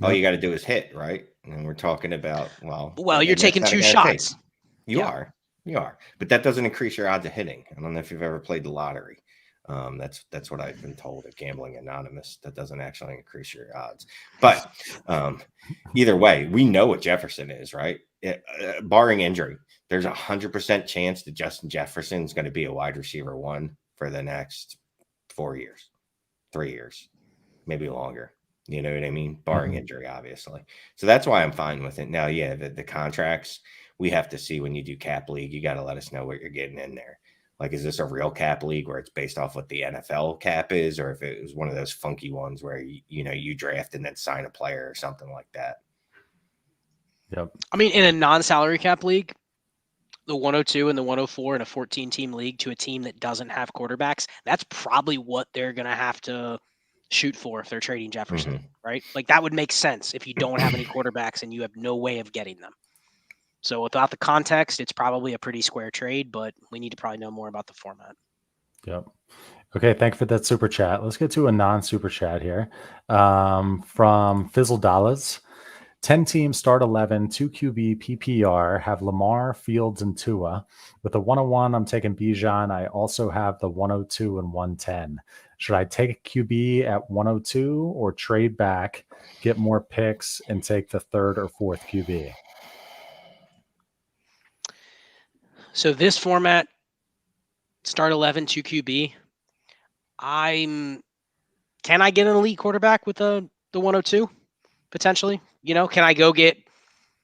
all you got to do is hit, right? And we're talking about, well, you're taking 2 shots. You are, but that doesn't increase your odds of hitting. I don't know if you've ever played the lottery. That's what I've been told at Gambling Anonymous. That doesn't actually increase your odds. But either way, we know what Jefferson is, right? Barring injury, there's 100% chance that Justin Jefferson is going to be a wide receiver 1 for the next 4 years, 3 years, maybe longer. You know what I mean? Barring injury, obviously. So that's why I'm fine with it. Now, yeah, the contracts, we have to see when you do cap league. You got to let us know what you're getting in there. Like, is this a real cap league where it's based off what the NFL cap is, or if it was one of those funky ones where, you draft and then sign a player or something like that? Yep. I mean, in a non-salary cap league, the 102 and the 104 in a 14-team league to a team that doesn't have quarterbacks, that's probably what they're going to have to shoot for if they're trading Jefferson, right? Like that would make sense if you don't have any quarterbacks and you have no way of getting them. So without the context, it's probably a pretty square trade, but we need to probably know more about the format. Yep. Okay, thank you for that super chat. Let's get to a non-super chat here from Fizzle Dollars. 10 teams start 11, 2 QB PPR, have Lamar, Fields, and Tua. With the 101, I'm taking Bijan. I also have the 102 and 110. Should I take a QB at 102 or trade back, get more picks, and take the 3rd or 4th QB? So this format, start 11, 2 QB. Can I get an elite quarterback with the 102 potentially? Can I go get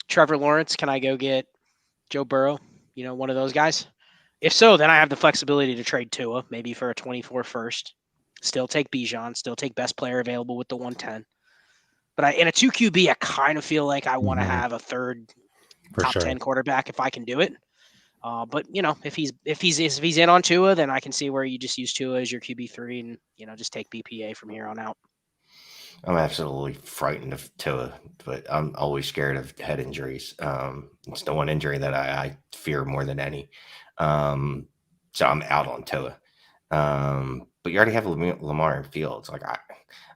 Trevor Lawrence? Can I go get Joe Burrow? One of those guys. If so, then I have the flexibility to trade Tua, maybe for a 24 first. Still take Bijan, still take best player available with the 110. But in a 2 QB, I kind of feel like I want to have a third top 10 quarterback if I can do it. But if he's in on Tua, then I can see where you just use Tua as your QB3 and just take BPA from here on out. I'm absolutely frightened of Tua, but I'm always scared of head injuries. It's the one injury that I fear more than any. So I'm out on Tua. But you already have Lamar and Fields. Like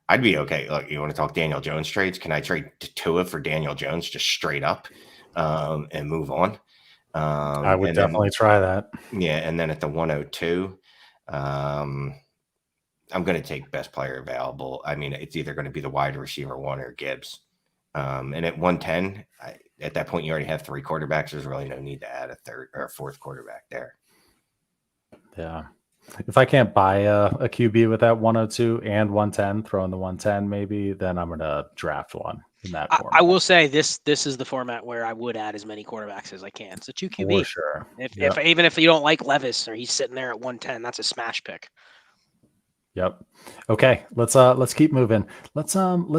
I'd be okay. Look, you want to talk Daniel Jones trades? Can I trade Tua for Daniel Jones just straight up and move on? I would definitely try that. Yeah, and then at the 102, I'm going to take best player available. I mean, it's either going to be the wide receiver 1 or Gibbs. And at 110, at that point, you already have 3 quarterbacks. There's really no need to add a third or a 4th quarterback there. Yeah. If I can't buy a QB with that 102 and 110, throw in the 110 maybe, then I'm going to draft one in that format. I will say this is the format where I would add as many quarterbacks as I can. It's a 2 QB. For sure. If even if you don't like Levis or he's sitting there at 110, that's a smash pick. Yep. Okay. Let's keep moving. Let's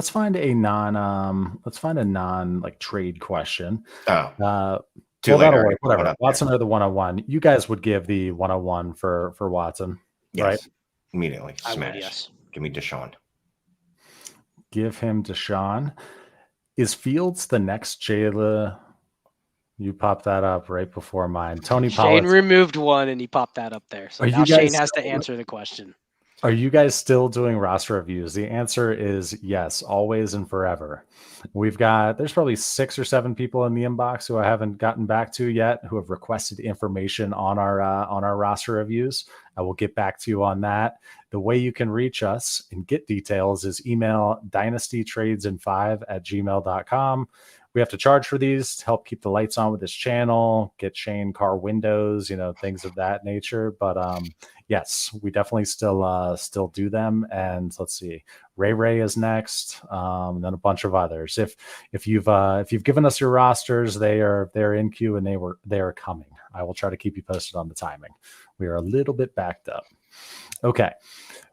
find a non like trade question. That'll work. Whatever. Watson or the 101. You guys would give the 101 for Watson, yes, right? Immediately. Smash. I would, yes. Give me Deshaun. Give him Deshaun. Is Fields the next Jayla? You popped that up right before mine. Tony Pollard. Shane removed one and he popped that up there. So now Shane has to answer the question. Are you guys still doing roster reviews? The answer is yes, always and forever. There's probably 6 or 7 people in the inbox who I haven't gotten back to yet who have requested information on our roster reviews. I will get back to you on that. The way you can reach us and get details is email dynastytradesin5@gmail.com. We have to charge for these to help keep the lights on with this channel, get Shane car windows, things of that nature. But yes, we definitely still do them. And let's see, Ray is next, and then a bunch of others. If you've given us your rosters, they're in queue and they are coming. I will try to keep you posted on the timing. We are a little bit backed up. Okay,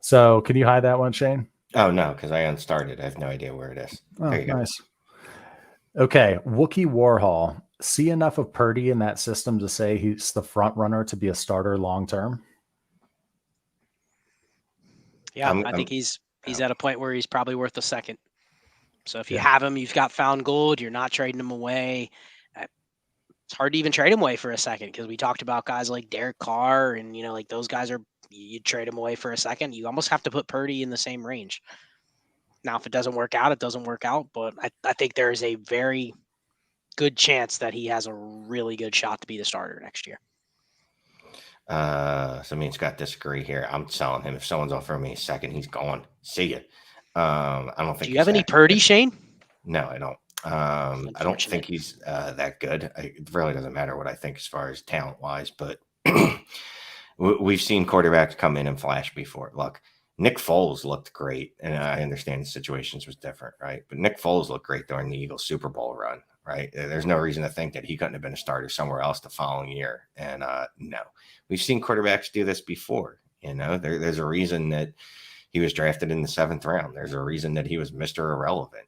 so can you hide that one, Shane? Oh no, because I unstarted. I have no idea where it is. Oh, there you nice. Go. Okay, Wookie Warhol. See enough of Purdy in that system to say he's the front runner to be a starter long term? Yeah, I think he's at a point where he's probably worth a second. So if you have him, you've got found gold. You're not trading him away. It's hard to even trade him away for a second because we talked about guys like Derek Carr and like those guys you trade him away for a second. You almost have to put Purdy in the same range. Now, if it doesn't work out, it doesn't work out. But I think there is a very good chance that he has a really good shot to be the starter next year. So me and Scott disagree here. I'm selling him. If someone's offering me a second, he's gone. See ya. I don't think. Do you have any Purdy, Shane? No, I don't. I don't think he's that good. It really doesn't matter what I think as far as talent wise, but we've seen quarterbacks come in and flash before. Look, Nick Foles looked great, and I understand the situations was different, right? But Nick Foles looked great during the Eagles Super Bowl run, right? There's no reason to think that he couldn't have been a starter somewhere else the following year. And no, we've seen quarterbacks do this before. There's a reason that he was drafted in the 7th round. There's a reason that he was Mr. Irrelevant.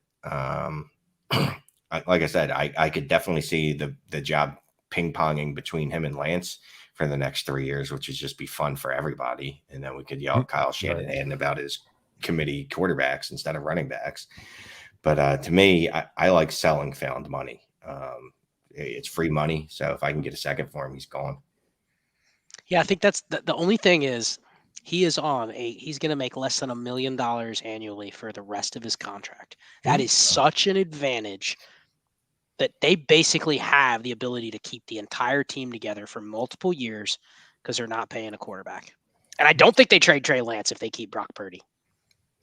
Like I said, I could definitely see the job ping-ponging between him and Lance for the next 3 years, which would just be fun for everybody. And then we could yell at Kyle Shanahan about his committee quarterbacks instead of running backs. But to me, I like selling found money. It's free money. So if I can get a second for him, he's gone. Yeah, I think that's the only thing is he's going to make less than $1 million annually for the rest of his contract. That is such an advantage that they basically have the ability to keep the entire team together for multiple years because they're not paying a quarterback. And I don't think they trade Trey Lance if they keep Brock Purdy.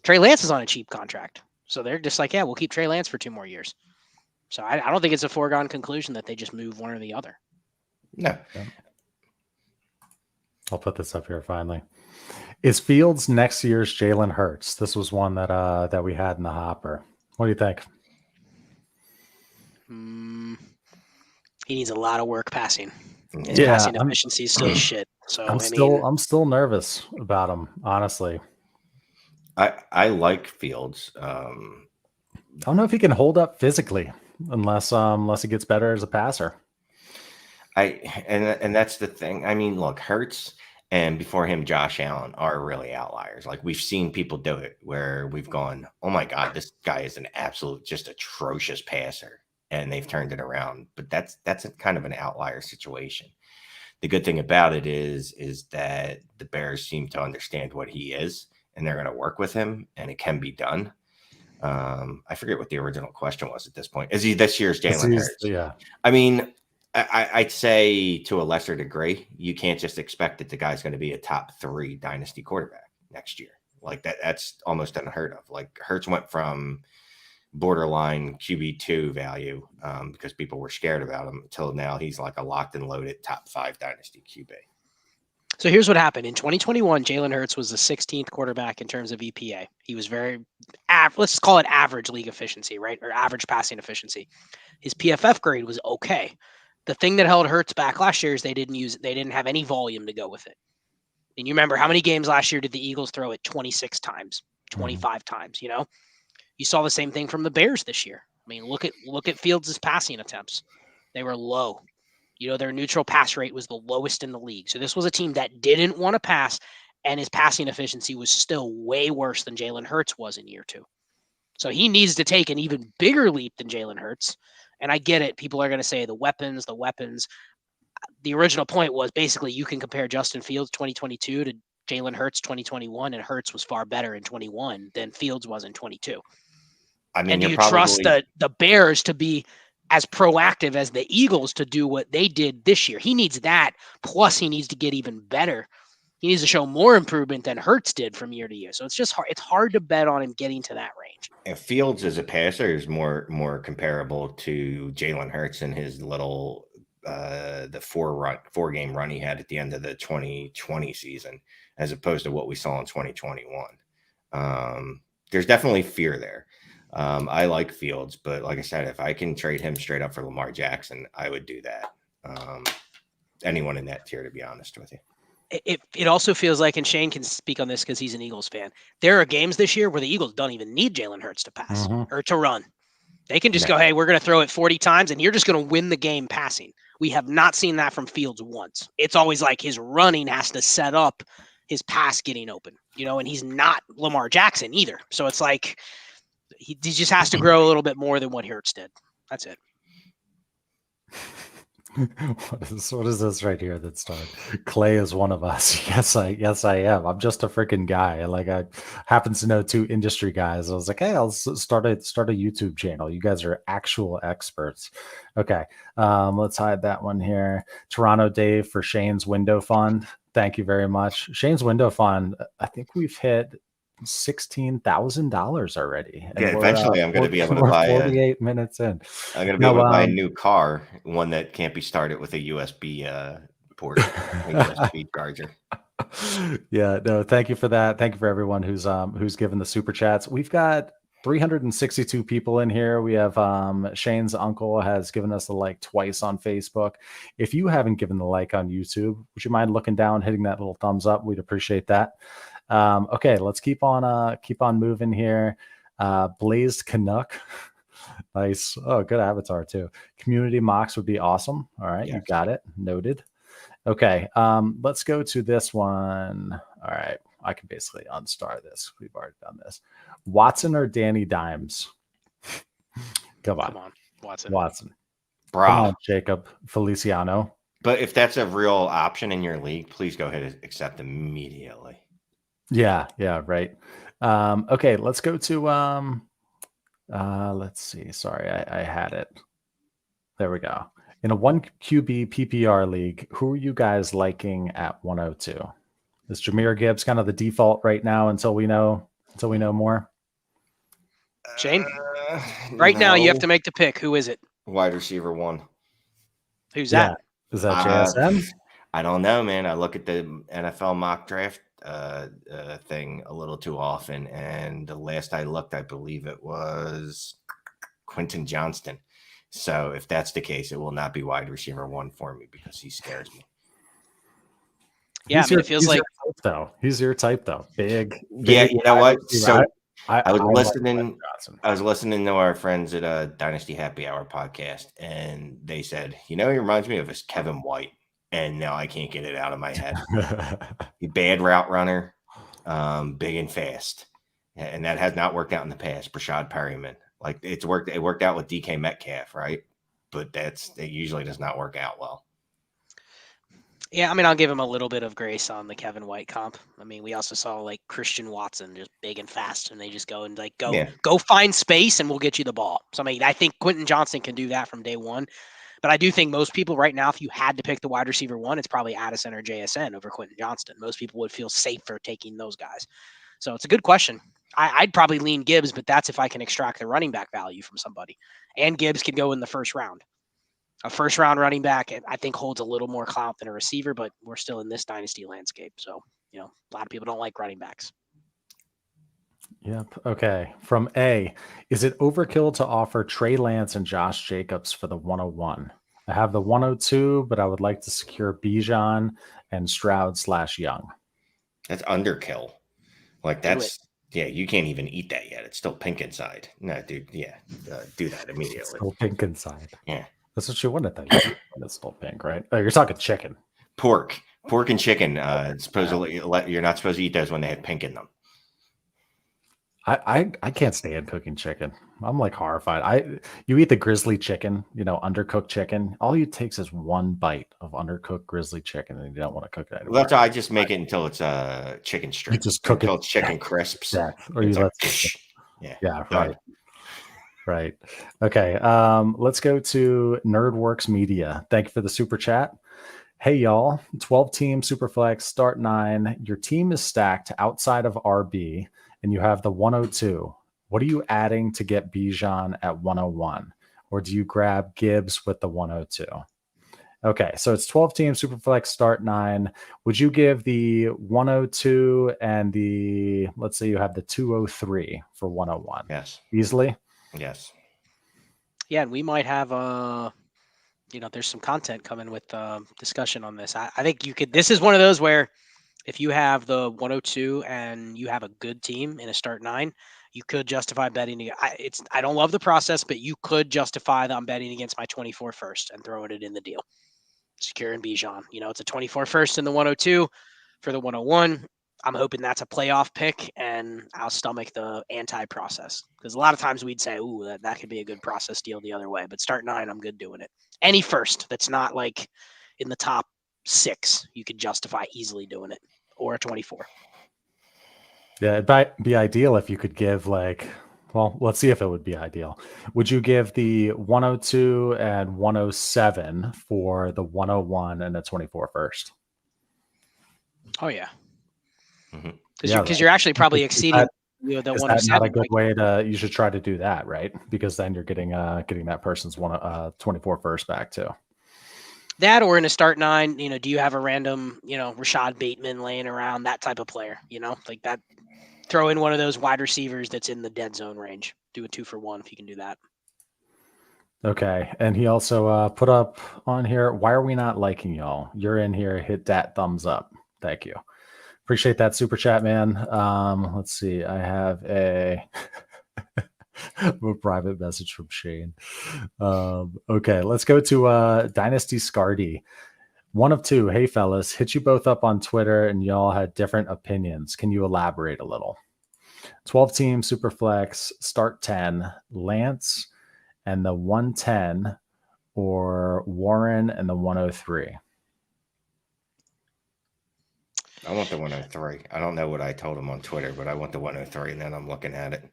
Trey Lance is on a cheap contract. So they're just like, yeah, we'll keep Trey Lance for 2 more years. So I don't think it's a foregone conclusion that they just move one or the other. No. I'll put this up here finally. Is Fields next year's Jalen Hurts? This was one that we had in the hopper. What do you think? He needs a lot of work passing. His Yeah, passing efficiency is still shit. So I'm still nervous about him, honestly. I like Fields. I don't know if he can hold up physically unless he gets better as a passer. And that's the thing. I mean, look, Hurts and before him, Josh Allen are really outliers. Like we've seen people do it where we've gone, oh my God, this guy is an absolute just atrocious passer, and they've turned it around. But that's a kind of an outlier situation. The good thing about it is that the Bears seem to understand what he is, and they're going to work with him, and it can be done. I forget what the original question was at this point. Is he this year's Jalen Hurts? Yeah. I mean, I'd say to a lesser degree, you can't just expect that the guy's going to be a top 3 dynasty quarterback next year. Like that's almost unheard of. Like Hurts went from borderline QB2 value because people were scared about him until now he's like a locked and loaded top 5 dynasty QB. So here's what happened. In 2021, Jalen Hurts was the 16th quarterback in terms of EPA. He was very, let's call it average league efficiency, right? Or average passing efficiency. His PFF grade was okay. The thing that held Hurts back last year is they didn't have any volume to go with it. And you remember how many games last year did the Eagles throw it 26 times, 25 times, you know? You saw the same thing from the Bears this year. I mean, look at Fields' passing attempts. They were low. You know, their neutral pass rate was the lowest in the league. So this was a team that didn't want to pass, and his passing efficiency was still way worse than Jalen Hurts was in year 2. So he needs to take an even bigger leap than Jalen Hurts. And I get it. People are going to say the weapons. The original point was basically you can compare Justin Fields 2022 to Jalen Hurts 2021, and Hurts was far better in 21 than Fields was in 22. I mean, and do you trust the Bears to be as proactive as the Eagles to do what they did this year? He needs that. Plus, he needs to get even better. He needs to show more improvement than Hurts did from year to year. So it's just hard. It's hard to bet on him getting to that range. And Fields as a passer is more comparable to Jalen Hurts and his little the 4 game run he had at the end of the 2020 season, as opposed to what we saw in 2021. There's definitely fear there. I like Fields, but like I said, if I can trade him straight up for Lamar Jackson, I would do that. Anyone in that tier, to be honest with you. It also feels like, and Shane can speak on this because he's an Eagles fan, there are games this year where the Eagles don't even need Jalen Hurts to pass or to run. They can just go, hey, we're going to throw it 40 times, and you're just going to win the game passing. We have not seen that from Fields once. It's always like his running has to set up his pass getting open, you know, and he's not Lamar Jackson either. So it's like he just has to grow a little bit more than what Hurts did. That's it. What is this right here that started? Clay is one of us. Yes, I am. I'm just a freaking guy. Like I happens to know 2 industry guys. I was like, hey, I'll start a YouTube channel. You guys are actual experts. Okay. Let's hide that one here. Toronto Dave for Shane's window fund. Thank you very much. Shane's window fund. I think we've hit $16,000 already. And eventually I'm going to be able to buy 48 minutes in. I'm going to be able to buy a new car, one that can't be started with a USB port, a USB charger. Yeah, no, thank you for that. Thank you for everyone who's given the super chats. We've got 362 people in here. We have Shane's uncle has given us the like twice on Facebook. If you haven't given the like on YouTube, would you mind looking down, hitting that little thumbs up? We'd appreciate that. Okay, let's keep on moving here. Blazed Canuck. Nice. Oh, good avatar too. Community mocks would be awesome. All right, yes. You got it. Noted. Okay, let's go to this one. All right, I can basically unstar this. We've already done this. Watson or Danny Dimes? Come on, Watson. Bro. Come on, Jacob Feliciano. But if that's a real option in your league, please go ahead and accept immediately. Yeah, right. Okay, let's go to let's see. Sorry, I had it. There we go. In a 1 QB PPR league, who are you guys liking at 102? Is Jahmyr Gibbs kind of the default right now until we know more? Shane? Right now you have to make the pick. Who is it? Wide receiver 1. Who's that? Is that JSN? I don't know, man. I look at the NFL mock draft thing a little too often, and the last I looked, I believe it was Quentin Johnston. So if that's the case, it will not be wide receiver 1 for me because he scares me. Yeah, I mean, it feels like he's your type though. Big yeah, you know what? So I was listening. I was listening to our friends at a Dynasty Happy Hour podcast, and they said, he reminds me of this Kevin White, and now I can't get it out of my head. Bad route runner, big and fast, and that has not worked out in the past. Brashad Perryman, like it worked out with DK Metcalf, right? But it usually does not work out well. Yeah, I mean, I'll give him a little bit of grace on the Kevin White comp. I mean, we also saw like Christian Watson, just big and fast, and they just go and like go find space and we'll get you the ball. So I mean, I think Quentin Johnston can do that from day one. But I do think most people right now, if you had to pick the wide receiver 1, it's probably Addison or JSN over Quentin Johnston. Most people would feel safer taking those guys. So it's a good question. I'd probably lean Gibbs, but that's if I can extract the running back value from somebody. And Gibbs could go in the first round. A first-round running back, I think, holds a little more clout than a receiver, but we're still in this dynasty landscape. So, a lot of people don't like running backs. Yep. Okay. From A, is it overkill to offer Trey Lance and Josh Jacobs for the 101? I have the 102, but I would like to secure Bijan and Stroud/Young. That's underkill. Like you can't even eat that yet. It's still pink inside. No, dude. Yeah. Do that immediately. It's still pink inside. Yeah. That's what you wanted, though. It's still pink, right? Oh, you're talking chicken. Pork and chicken. Supposedly, you're not supposed to eat those when they have pink in them. I can't stand cooking chicken. I'm like horrified. You eat the grizzly chicken, undercooked chicken. All it takes is one bite of undercooked grizzly chicken, and you don't want to cook it anymore. Well, that's why I just make it until it's chicken strip. You just cook until it's chicken crisps. Yeah, or you let yeah, right. Right. Okay. Let's go to NerdWorks Media. Thank you for the super chat. Hey, y'all. 12-team Superflex, start 9. Your team is stacked outside of RB, and you have the 102. What are you adding to get Bijan at 101? Or do you grab Gibbs with the 102? Okay, so it's 12-team Superflex, start 9. Would you give the 102 and let's say you have the 203 for 101? Yes. Easily? Yes. Yeah, and we might have there's some content coming with discussion on this. I think you could. This is one of those where if you have the 102 and you have a good team in a start 9, you could justify betting. I don't love the process, but you could justify that I'm betting against my 24 first and throwing it in the deal. Securing Bijan. It's a 24 first in the 102 for the 101. I'm hoping that's a playoff pick, and I'll stomach the anti-process. Because a lot of times we'd say, ooh, that could be a good process deal the other way. But start 9, I'm good doing it. Any first that's not like in the top 6, you could justify easily doing it. Or a 24. Yeah, it'd be ideal if you could give let's see if it would be ideal. Would you give the 102 and 107 for the 101 and the 24 first? Oh, yeah. Because you're actually probably exceeding the 107. That's not a good way you should try to do that, right? Because then you're getting that person's 24 first back too. That, or in a start 9, do you have a random, Rashad Bateman laying around, that type of player, like that? Throw in one of those wide receivers that's in the dead zone range. Do a 2-for-1 if you can do that. Okay. And he also put up on here, why are we not liking y'all? You're in here. Hit that thumbs up. Thank you. Appreciate that super chat, man. Let's see. I have a private message from Shane. Okay, let's go to Dynasty Scardy. 1 of 2. Hey, fellas, hit you both up on Twitter, and y'all had different opinions. Can you elaborate a little? 12-team Superflex, start 10, Lance and the 110, or Warren and the 103? I want the 103. I don't know what I told him on Twitter, but I want the 103, and then I'm looking at it.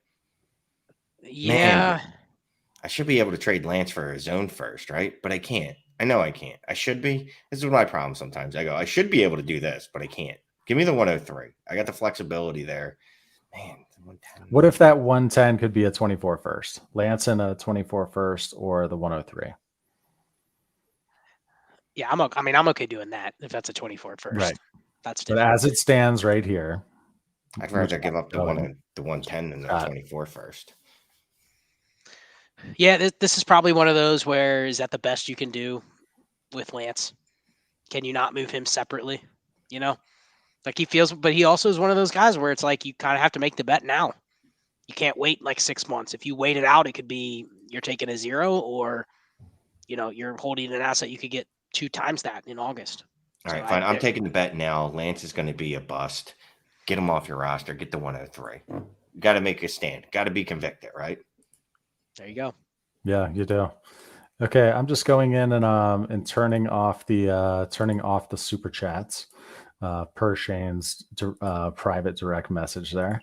Yeah. Man, I should be able to trade Lance for his own first, right? But I can't. I know I can't. I should be. This is my problem sometimes. I go, I should be able to do this, but I can't. Give me the 103. I got the flexibility there. Man, the 110. What if that 110 could be a 24 first? Lance and a 24 first, or the 103? Yeah, I'm okay doing that if that's a 24 first. Right. That's But different. as it stands right here, I'd rather give up the 110 than the 24 first. Yeah, this is probably one of those where is that the best you can do with Lance? Can you not move him separately? You know, like he feels, but he also is one of those guys where it's like you kind of have to make the bet now. You can't wait like 6 months. If you wait it out, it could be you're taking a 0 or, you're holding an asset you could get 2 times that in August. All right, fine. I'm taking the bet now. Lance is going to be a bust. Get him off your roster. Get the 103. Got to make a stand. Got to be convicted, right? There you go. Yeah, you do. Okay, I'm just going in and turning off the super chats per Shane's private direct message there.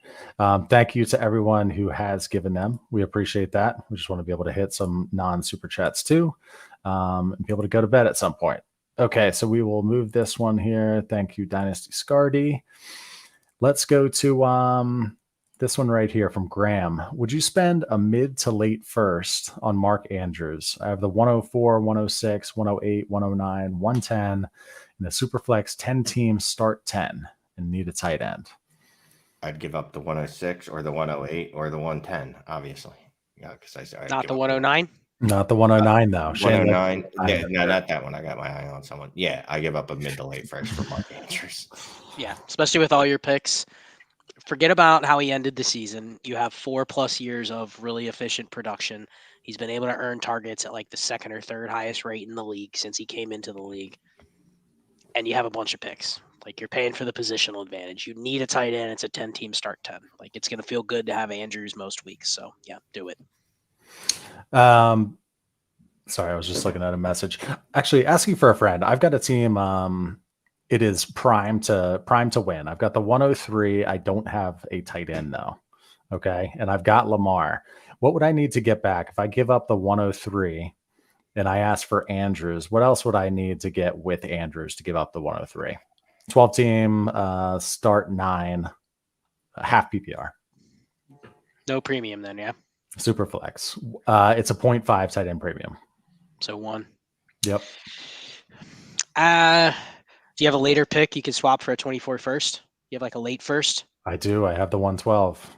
Thank you to everyone who has given them. We appreciate that. We just want to be able to hit some non-super chats too, and be able to go to bed at some point. Okay, so we will move this one here. Thank you, Dynasty Scardy. Let's go to this one right here from Graham. Would you spend a mid to late first on Mark Andrews? I have the 104, 106, 108, 109, 110, and the Superflex 10-team start 10 and need a tight end. I'd give up the 106 or the 108 or the 110, obviously. Yeah, because I not the 109. Not the 109 though. 109. Yeah, no, not that one. I got my eye on someone. Yeah, I give up a mid to late first for Mark Andrews. Yeah, especially with all your picks. Forget about how he ended the season. You have 4+ years of really efficient production. He's been able to earn targets at like the second or third highest rate in the league since he came into the league. And you have a bunch of picks. Like you're paying for the positional advantage. You need a tight end. It's a 10-team start 10. Like it's going to feel good to have Andrews most weeks. So yeah, do it. Sorry, I was just looking at a message. Actually, asking for a friend. I've got a team. It is prime to win. I've got the 103. I don't have a tight end though. Okay, and I've got Lamar. What would I need to get back if I give up the 103 and I ask for Andrews? What else would I need to get with Andrews to give up the 103? 12-team start 9, half PPR. No premium then, yeah. Super flex. It's a 0.5 tight end premium. So 1. Yep. Do you have a later pick you can swap for a 24 first? You have like a late first? I do. I have the 112.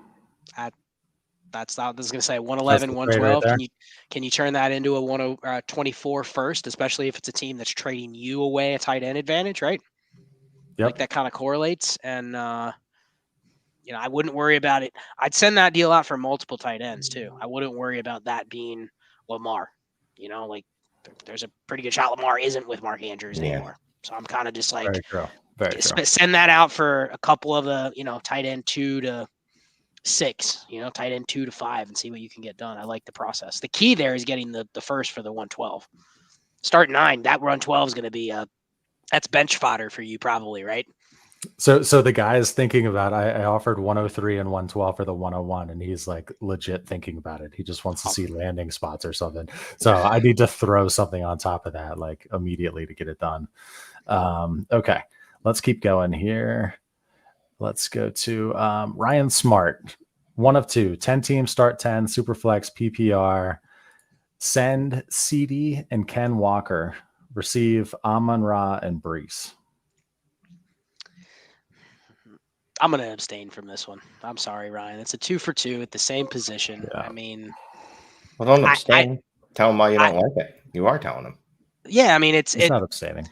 That's not. This is going to say 111, 112. Right can you turn that into a 24 first, especially if it's a team that's trading you away a tight end advantage, right? Yep. Like that kind of correlates. And I wouldn't worry about it. I'd send that deal out for multiple tight ends too. I wouldn't worry about that being Lamar. Like there's a pretty good shot Lamar isn't with Mark Andrews anymore. So I'm kind of just like, Very true. Send that out for a couple of the, tight end 2 to 6, tight end 2 to 5 and see what you can get done. I like the process. The key there is getting the first for the 112. Start 9. That 112 is going to be that's bench fodder for you probably, right? So the guy is thinking about, I offered 103 and 112 for the 101 and he's like legit thinking about it. He just wants to see landing spots or something. So I need to throw something on top of that like immediately to get it done. Okay, let's keep going here. Let's go to Ryan Smart. 1 of 2, 10-team start 10, Superflex PPR. Send CD and Ken Walker. Receive Amon-Ra and Brees. I'm going to abstain from this one. I'm sorry, Ryan. It's a 2 for 2 at the same position. Yeah. I mean, well, don't abstain. Tell him why you don't like it. You are telling him. Yeah, I mean, it's not abstaining.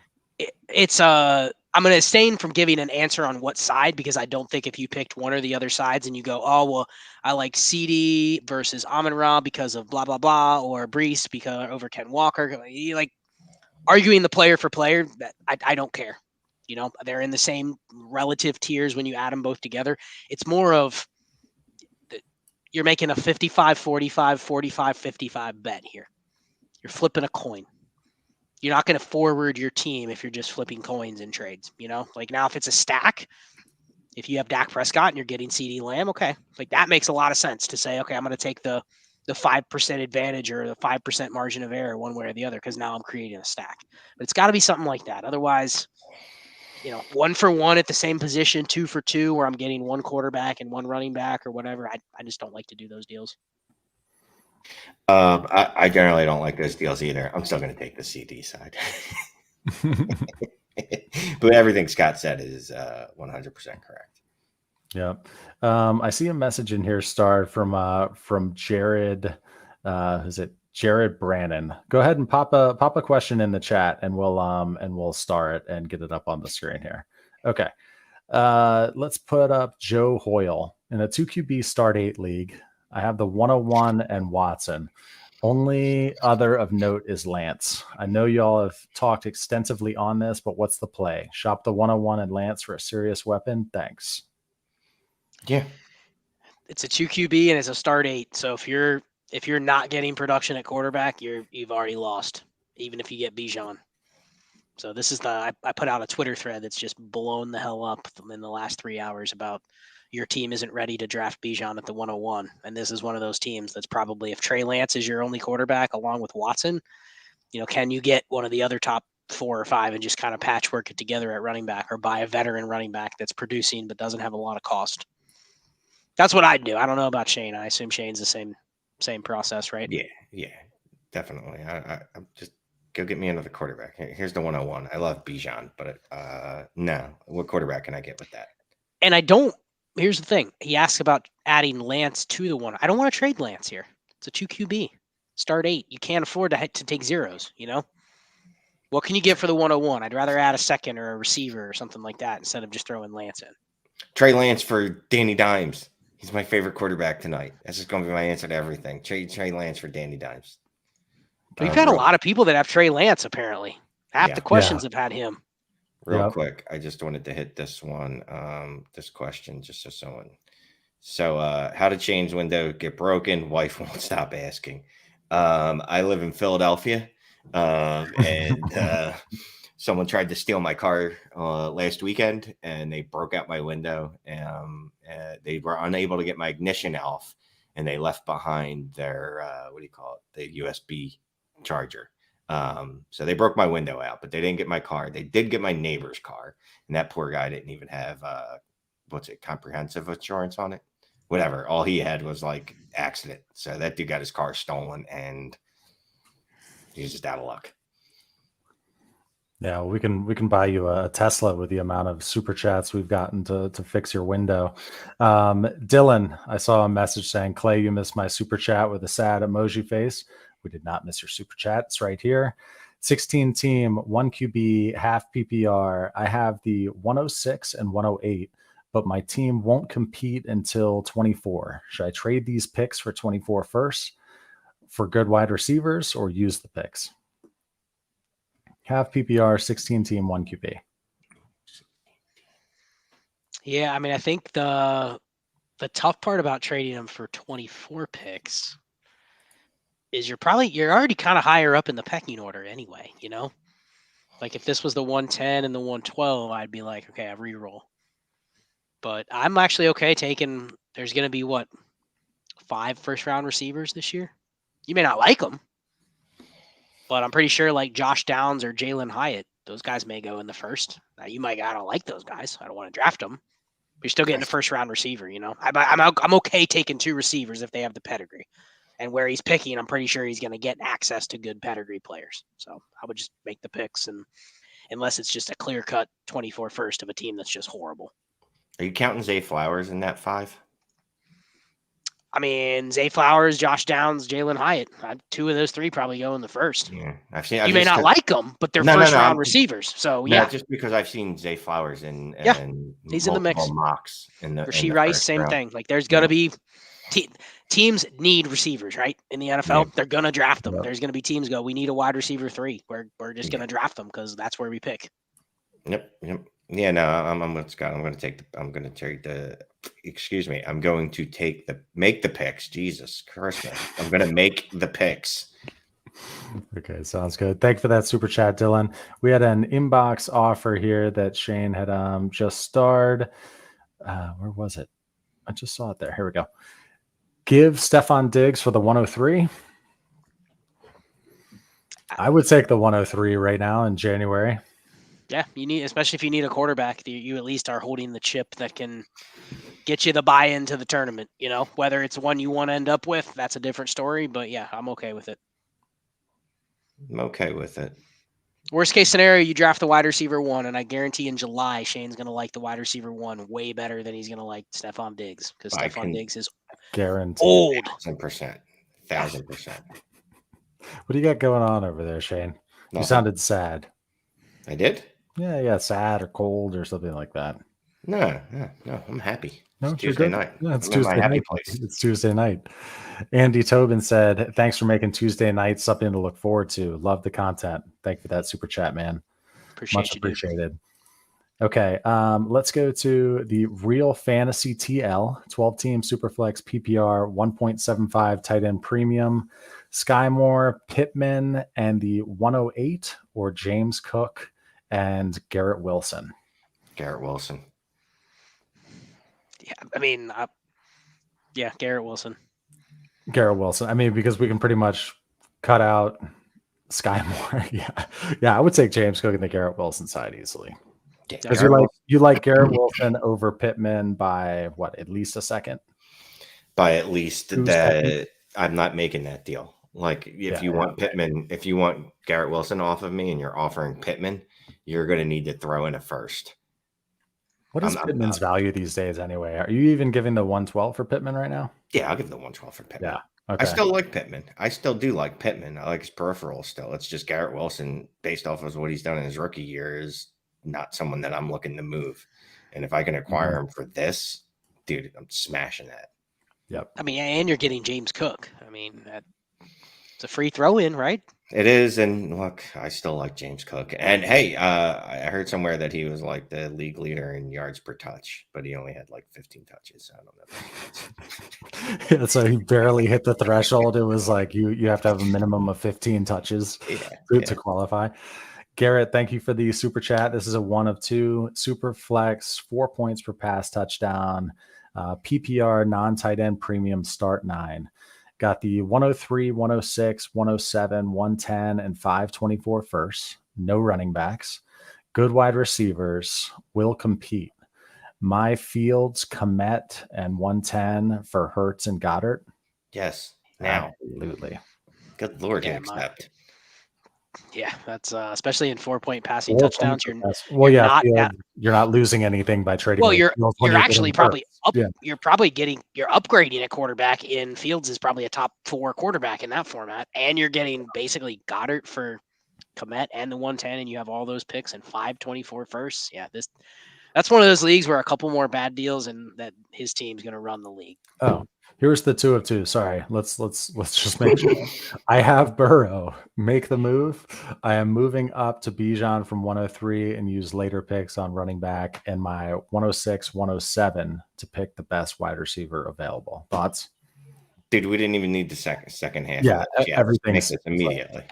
I'm going to abstain from giving an answer on what side because I don't think if you picked one or the other sides and you go, oh, well, I like CD versus Amon-Ra because of blah, blah, blah, or Brees because over Ken Walker, you like arguing the player for player, that I don't care. They're in the same relative tiers when you add them both together. It's more of you're making a 55-45, 45-55 bet here. You're flipping a coin. You're not going to forward your team if you're just flipping coins in trades, Like now if it's a stack, if you have Dak Prescott and you're getting CD Lamb, okay. Like that makes a lot of sense to say, okay, I'm going to take the 5% advantage or the 5% margin of error one way or the other because now I'm creating a stack. But it's got to be something like that. Otherwise, 1 for 1 at the same position, 2 for 2 where I'm getting 1 quarterback and 1 running back or whatever. I just don't like to do those deals. I generally don't like those deals either. I'm still going to take the CD side. But everything Scott said is 100% correct. Yeah. I see a message in here, Star, from Jared. Is it Jared Brannon? Go ahead and pop a question in the chat, and we'll star it and get it up on the screen here. Okay. Let's put up Joe Hoyle in a 2QB start 8 league. I have the 101 and Watson. Only other of note is Lance. I know y'all have talked extensively on this, but what's the play? Shop the 101 and Lance for a serious weapon? Thanks. Yeah. It's a 2QB and it's a start 8. So if you're not getting production at quarterback, you've already lost, even if you get Bijan. So this is I put out a Twitter thread that's just blown the hell up in the last 3 hours about your team isn't ready to draft Bijan at the 101. And this is one of those teams that's probably, if Trey Lance is your only quarterback along with Watson, can you get one of the other top 4 or 5 and just kind of patchwork it together at running back, or buy a veteran running back that's producing but doesn't have a lot of cost? That's what I'd do. I don't know about Shane. I assume Shane's the same process, right? Yeah, definitely. I'm just go get me another quarterback. Here's the 101. I love Bijan, but no. What quarterback can I get with that? And I don't. Here's the thing. He asks about adding Lance to the 1. I don't want to trade Lance here. It's a 2QB. Start 8. You can't afford to take zeros, What can you get for the 101? I'd rather add a second or a receiver or something like that instead of just throwing Lance in. Trey Lance for Danny Dimes. He's my favorite quarterback tonight. That's just going to be my answer to everything. Trey Lance for Danny Dimes. We've had a lot of people that have Trey Lance, apparently. Half the questions have had him. Real quick, I just wanted to hit this one, this question, just so someone. So, how did Shane's window get broken? Wife won't stop asking. I live in Philadelphia, and someone tried to steal my car last weekend, and they broke out my window. They were unable to get my ignition off, and they left behind their the USB charger. So they broke my window out, but they didn't get my car. They did get my neighbor's car, and that poor guy didn't even have comprehensive insurance on it. Whatever. All he had was like accident. So that dude got his car stolen, and he's just out of luck. Yeah, we can buy you a Tesla with the amount of super chats we've gotten to fix your window. Dylan, I saw a message saying, Clay, you missed my super chat with a sad emoji face. We did not miss your super chat. It's right here. 16 team, 1 QB, half PPR. I have the 106 and 108, but my team won't compete until 24. Should I trade these picks for 24 first for good wide receivers, or use the picks? Half PPR, 16 team, 1 QB. Yeah, I mean, I think the tough part about trading them for 24 picks is you're already kind of higher up in the pecking order anyway, Like if this was the 110 and the 112, I'd be like, okay, I re-roll. But I'm actually okay taking, there's going to be 5 first-round receivers this year? You may not like them, but I'm pretty sure like Josh Downs or Jalen Hyatt, those guys may go in the first. Now you might, I don't like those guys. I don't want to draft them. But you're still getting a first-round receiver, I'm okay taking 2 receivers if they have the pedigree. And where he's picking, I'm pretty sure he's going to get access to good pedigree players. So I would just make the picks, and unless it's just a clear-cut 24 first of a team that's just horrible. Are you counting Zay Flowers in that 5? I mean, Zay Flowers, Josh Downs, Jalen Hyatt. 2 of those 3 probably go in the first. Yeah, you may not like them, but they're first-round receivers. So yeah, just because I've seen Zay Flowers and he's in the mix. Mocks Rasheed Rice, same thing. Like there's gonna be teams need receivers, right? In the NFL, they're gonna draft them. There's gonna be teams go, we need a wide receiver 3. We're just gonna draft them because that's where we pick. Yep. Yeah, no, I'm with Scott. I'm going to make the picks. Jesus Christ, I'm going to make the picks. Okay, sounds good. Thank you for that super chat, Dylan. We had an inbox offer here that Shane had just starred. Where was it? I just saw it there. Here we go. Give Stefon Diggs for the 103. I would take the 103 right now in January. Yeah, you need, especially if you need a quarterback, you at least are holding the chip that can get you the buy-in to the tournament. Whether it's one you want to end up with, that's a different story. But yeah, I'm okay with it. I'm okay with it. Worst case scenario, you draft the wide receiver 1, and I guarantee in July Shane's going to like the wide receiver 1 way better than he's going to like Stefon Diggs, because Stefon Diggs is guaranteed old. 1,000%. 1,000%. What do you got going on over there, Shane? Nothing. You sounded sad. I did? Yeah, sad or cold or something like that. No, I'm happy. No, It's Tuesday night. Yeah, it's I'm Tuesday in my happy night. place. It's Tuesday night. Andy Tobin said, "Thanks for making Tuesday night something to look forward to. Love the content. Thank you for that super chat, man. Much appreciated." Okay, let's go to the Real Fantasy TL 12-team Superflex PPR 1.75 tight end premium. Sky Moore, Pitman, and the 108, or James Cook and Garrett Wilson. Garrett Wilson. Yeah, I mean, Garrett Wilson. Garrett Wilson. I mean, because we can pretty much cut out Sky Moore. Yeah, I would take James Cook and the Garrett Wilson side easily. Because you like Garrett Wilson over Pittman by what? At least a second. By at least that, I'm not making that deal. Like if you want Pittman, if you want Garrett Wilson off of me, and you're offering Pittman, you're going to need to throw in a first. What is Pittman's value these days anyway? Are you even giving the 112 for Pittman right now? Yeah, I'll give the 112 for Pittman. Yeah. Okay. I still like Pittman. I still do like Pittman. I like his peripheral still. It's just Garrett Wilson, based off of what he's done in his rookie year, is not someone that I'm looking to move. And if I can acquire him for this, dude, I'm smashing that. Yep. I mean, and you're getting James Cook. I mean, it's a free throw in, right? It is. And look, I still like James Cook. And hey, I heard somewhere that he was like the league leader in yards per touch, but he only had like 15 touches. So I don't know. Yeah, so he barely hit the threshold. It was like you have to have a minimum of 15 touches to qualify. Garrett, thank you for the super chat. This is a 1 of 2 super flex, 4 points per pass touchdown, PPR non-tight end premium start 9. Got the 103, 106, 107, 110, and 524 firsts. No running backs. Good wide receivers. Will compete. My Fields, Komet, and 110 for Hurts and Goddard. Yes. Now. Absolutely. Good Lord, you accept. Yeah, that's especially in 4-point passing touchdowns. You're not losing anything by trading. Well, you're actually probably you're upgrading a quarterback in Fields is probably a top 4 quarterback in that format, and you're getting basically Goddard for Komet and the 110, and you have all those picks and 524 firsts. Yeah, that's one of those leagues where a couple more bad deals and that his team's going to run the league. Oh, here's the 2 of 2. Sorry, let's just make sure. I have Burrow. Make the move. I am moving up to Bijan from 103 and use later picks on running back and my 106, 107 to pick the best wide receiver available. Thoughts? Dude, we didn't even need the second half. Yeah, everything immediately.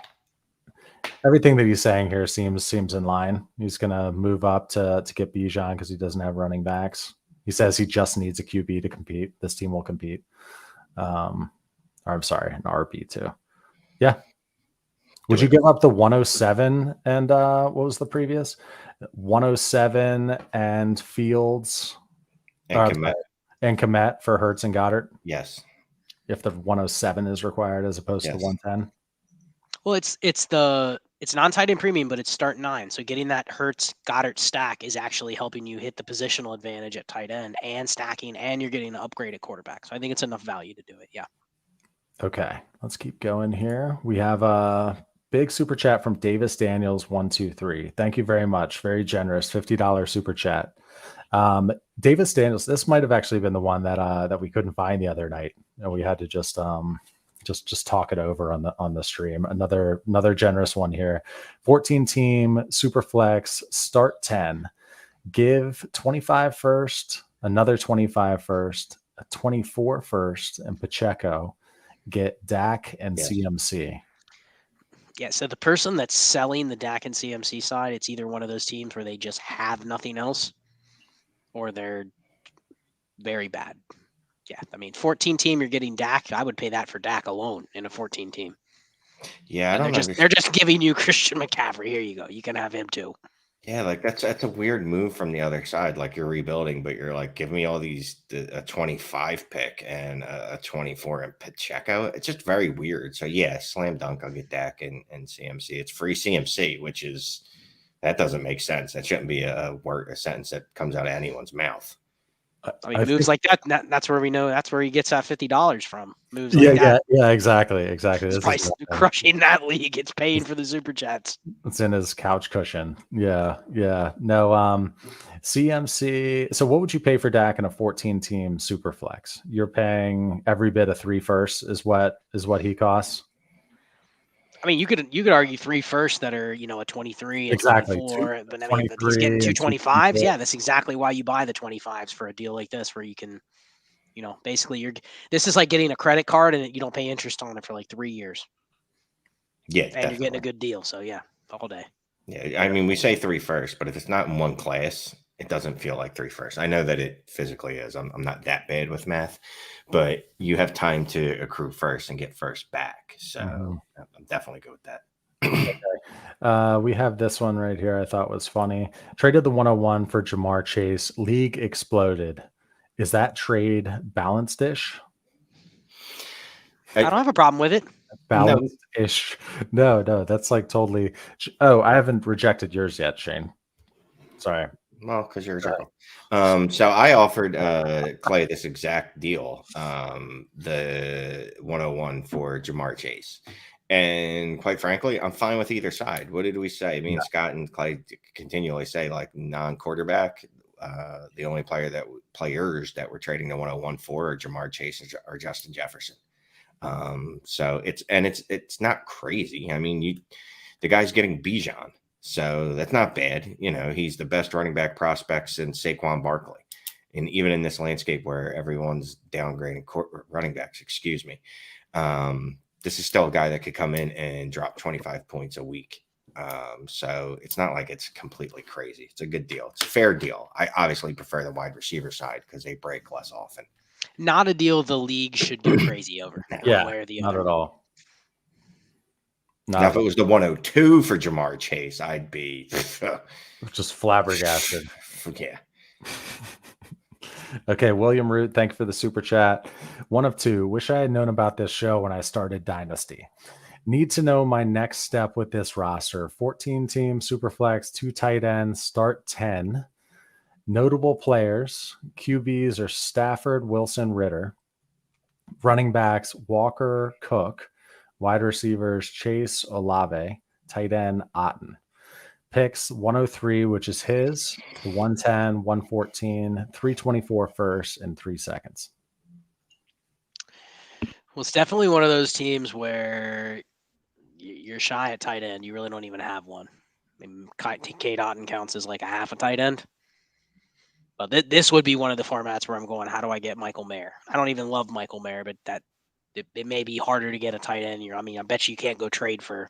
Everything that he's saying here seems in line. He's going to move up to get Bijan because he doesn't have running backs. He says he just needs a QB to compete. This team will compete. Or I'm sorry, an RB too. Yeah. Would you give up the 107 and what was the previous? 107 and Fields and Komet for Hurts and Goddard? Yes. If the 107 is required as opposed to 110? Well, it's non-tight end premium, but it's start 9. So getting that Hurts Goddard stack is actually helping you hit the positional advantage at tight end and stacking, and you're getting an upgrade at quarterback. So I think it's enough value to do it. Yeah. Okay, let's keep going here. We have a big super chat from Davis Daniels 123. Thank you very much. Very generous. $50 super chat. Davis Daniels, this might have actually been the one that we couldn't find the other night, and we had to just talk it over on the stream. Another generous one here. 14-team super flex, start 10. Give 25 first, another 25 first, a 24 first, and Pacheco. Get Dak and CMC. Yeah, so the person that's selling the Dak and CMC side, it's either one of those teams where they just have nothing else, or they're very bad. Yeah, I mean, 14-team, you're getting Dak. I would pay that for Dak alone in a 14-team. Yeah, they're just giving you Christian McCaffrey. Here you go. You can have him too. Yeah, like that's a weird move from the other side. Like you're rebuilding, but you're like, give me all these a 25 pick and a 24 and Pacheco. It's just very weird. So yeah, slam dunk. I'll get Dak and CMC. It's free CMC, which is that doesn't make sense. That shouldn't be a sentence that comes out of anyone's mouth. I mean, moves like that's where we know that's where he gets that $50 from. Moves like that. Yeah, exactly. It's probably crushing that league. It's paying for the super chats. It's in his couch cushion. Yeah. No, CMC. So what would you pay for Dak in a 14-team super flex? You're paying every bit of 3 firsts is what he costs. I mean, you could argue 3 firsts that are, a 23 and 24, but I mean, he's getting 2 25s. Yeah, that's exactly why you buy the 25s for a deal like this, where you can, basically this is like getting a credit card and you don't pay interest on it for like 3 years. Yeah, and definitely. You're getting a good deal. So yeah, all day. Yeah, I mean, we say 3 firsts, but if it's not in one class, it doesn't feel like 3 firsts. I know that it physically is. I'm not that bad with math, but you have time to accrue first and get first back. So I'm definitely good with that. Okay. We have this one right here I thought was funny. Traded the 101 for Jamar Chase. League exploded. Is that trade balanced-ish? I don't have a problem with it. Balanced-ish. No, that's like totally. Oh, I haven't rejected yours yet, Shane. Sorry. Well, because yours are. So I offered Clay this exact deal, the 101 for Jamar Chase. And quite frankly, I'm fine with either side. What did we say? Me and Scott and Clay continually say, like, non-quarterback, the only players that we're trading the 101 for are Jamar Chase or Justin Jefferson. So it's not crazy. I mean, the guy's getting Bijan. So that's not bad. He's the best running back prospect since Saquon Barkley. And even in this landscape where everyone's downgrading running backs, this is still a guy that could come in and drop 25 points a week. So it's not like it's completely crazy. It's a good deal. It's a fair deal. I obviously prefer the wide receiver side because they break less often. Not a deal the league should go crazy over. Yeah, one way or the not other. At all. Now, if it was the 102 for Jamar Chase, I'd be just flabbergasted. Yeah. Okay, William Root, thank you for the super chat. 1 of 2. Wish I had known about this show when I started Dynasty. Need to know my next step with this roster. 14-team Superflex, 2 tight ends, start 10. Notable players, QBs are Stafford, Wilson, Ritter. Running backs, Walker, Cook. Wide receivers, Chase, Olave. Tight end, Otten. Picks 103, which is his, 110, 114, 324 first, and 3 seconds. Well, it's definitely one of those teams where you're shy at tight end. You really don't even have one. I mean, Cade Otten counts as like a half a tight end. But this would be one of the formats where I'm going, how do I get Michael Mayer? I don't even love Michael Mayer, but it may be harder to get a tight end. I bet you can't go trade for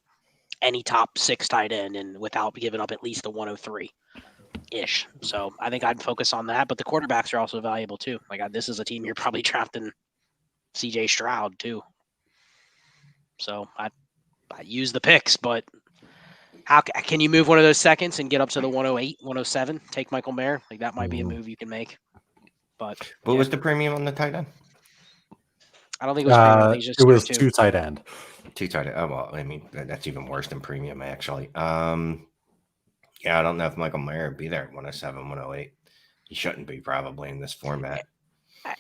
any top 6 tight end and without giving up at least a 103-ish. So I think I'd focus on that. But the quarterbacks are also valuable too. Like this is a team you're probably drafting CJ Stroud too. So I use the picks, but how can you move one of those seconds and get up to the 108, 107? Take Michael Mayer. Like that might be a move you can make. But what was the premium on the tight end? I don't think it was premium. I think it was 2 tight end. 2 tight end. Oh, well, I mean, that's even worse than premium, actually. Yeah, I don't know if Michael Mayer would be there at 107, 108. He shouldn't be probably in this format.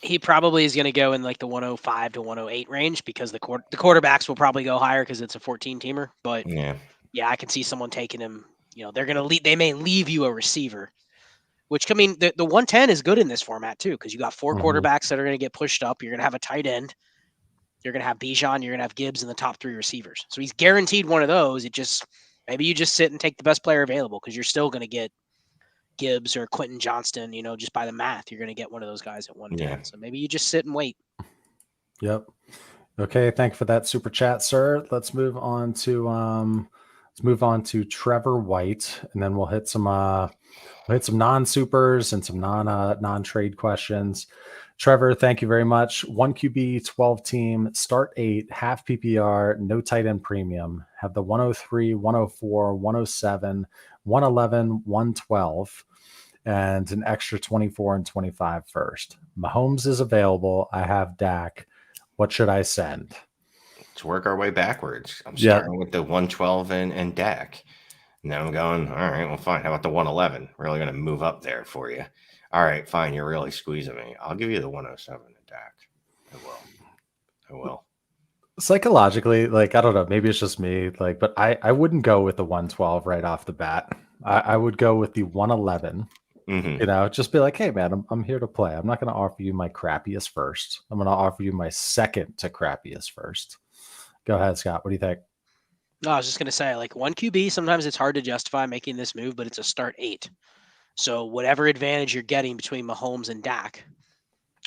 He probably is going to go in like the 105 to 108 range because the quarterbacks will probably go higher because it's a 14-teamer. But yeah, I can see someone taking him. They're going to they may leave you a receiver, which, I mean, the 110 is good in this format too because you got 4 quarterbacks that are going to get pushed up. You're going to have a tight end. You're going to have Bijan. You're going to have Gibbs in the top 3 receivers. So he's guaranteed one of those. Maybe you just sit and take the best player available because you're still going to get Gibbs or Quentin Johnston, just by the math, you're going to get one of those guys at 110. Yeah. So maybe you just sit and wait. Yep. Okay. Thank you for that super chat, sir. Let's move on to Trevor White, and then we'll hit some non-supers and some non-trade questions. Trevor, thank you very much. 1 QB, 12 team, start 8, half PPR, no tight end premium. Have the 103, 104, 107, 111, 112, and an extra 24 and 25 first. Mahomes is available. I have Dak. What should I send? Let's work our way backwards. I'm starting with the 112 and Dak. And then I'm going, all right, well, fine. How about the 111? Really going to move up there for you. All right, fine. You're really squeezing me. I'll give you the 107 and Dak. I will. Psychologically, like, I don't know, maybe it's just me, like, but I wouldn't go with the 112 right off the bat. I would go with the 111. Mm-hmm. You know, just be like, hey, man, I'm here to play. I'm not going to offer you my crappiest first. I'm going to offer you my second to crappiest first. Go ahead, Scott. What do you think? No, I was just going to say, like, 1 QB, sometimes it's hard to justify making this move, but it's a start 8. So whatever advantage you're getting between Mahomes and Dak,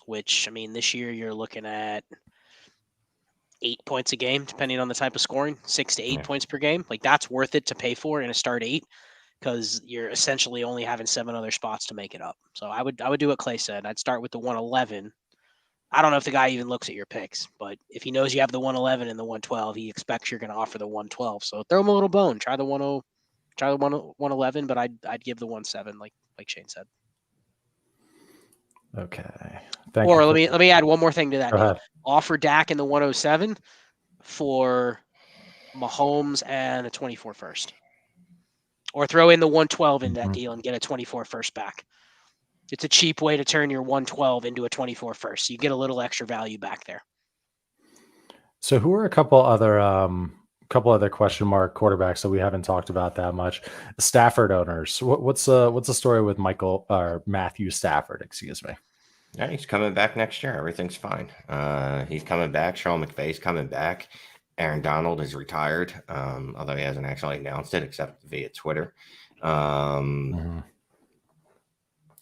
which, I mean, this year you're looking at 8 points a game, depending on the type of scoring, 6 to 8 points per game. Like, that's worth it to pay for in a start 8, because you're essentially only having 7 other spots to make it up. So I would do what Clay said. I'd start with the 111. I don't know if the guy even looks at your picks, but if he knows you have the 111 and the 112, he expects you're going to offer the 112. So throw him a little bone. Try the 111, but I'd give the 17, like Shane said. Okay. Or let me add one more thing to that. Go ahead. Offer Dak in the 107 for Mahomes and a 24 first. Or throw in the 112 in that deal and get a 24 first back. It's a cheap way to turn your 112 into a 24 first. You get a little extra value back there. So who are a couple other question mark quarterbacks that we haven't talked about that much? Stafford owners. What's the story with Matthew Stafford? Excuse me. Yeah, he's coming back next year. Everything's fine. He's coming back. Sean McVay's coming back. Aaron Donald is retired, although he hasn't actually announced it except via Twitter.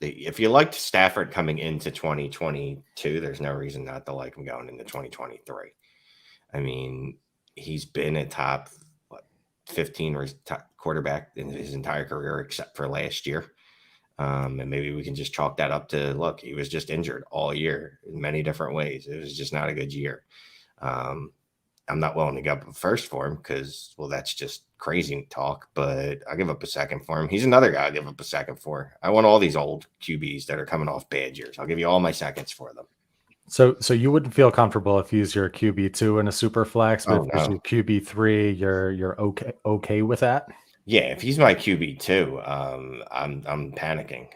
If you liked Stafford coming into 2022, there's no reason not to like him going into 2023. I mean, he's been a top 15 quarterback in his entire career except for last year. And maybe we can just chalk that up to, look, he was just injured all year in many different ways. It was just not a good year. I'm not willing to give up a first for him because, well, that's just crazy talk, but I'll give up a second for him. He's another guy I'll give up a second for. I want all these old QBs that are coming off bad years. I'll give you all my seconds for them. So you wouldn't feel comfortable if he's your QB2 in a super flex, but if he's your QB3, you're okay with that? Yeah, if he's my QB2, I'm panicking.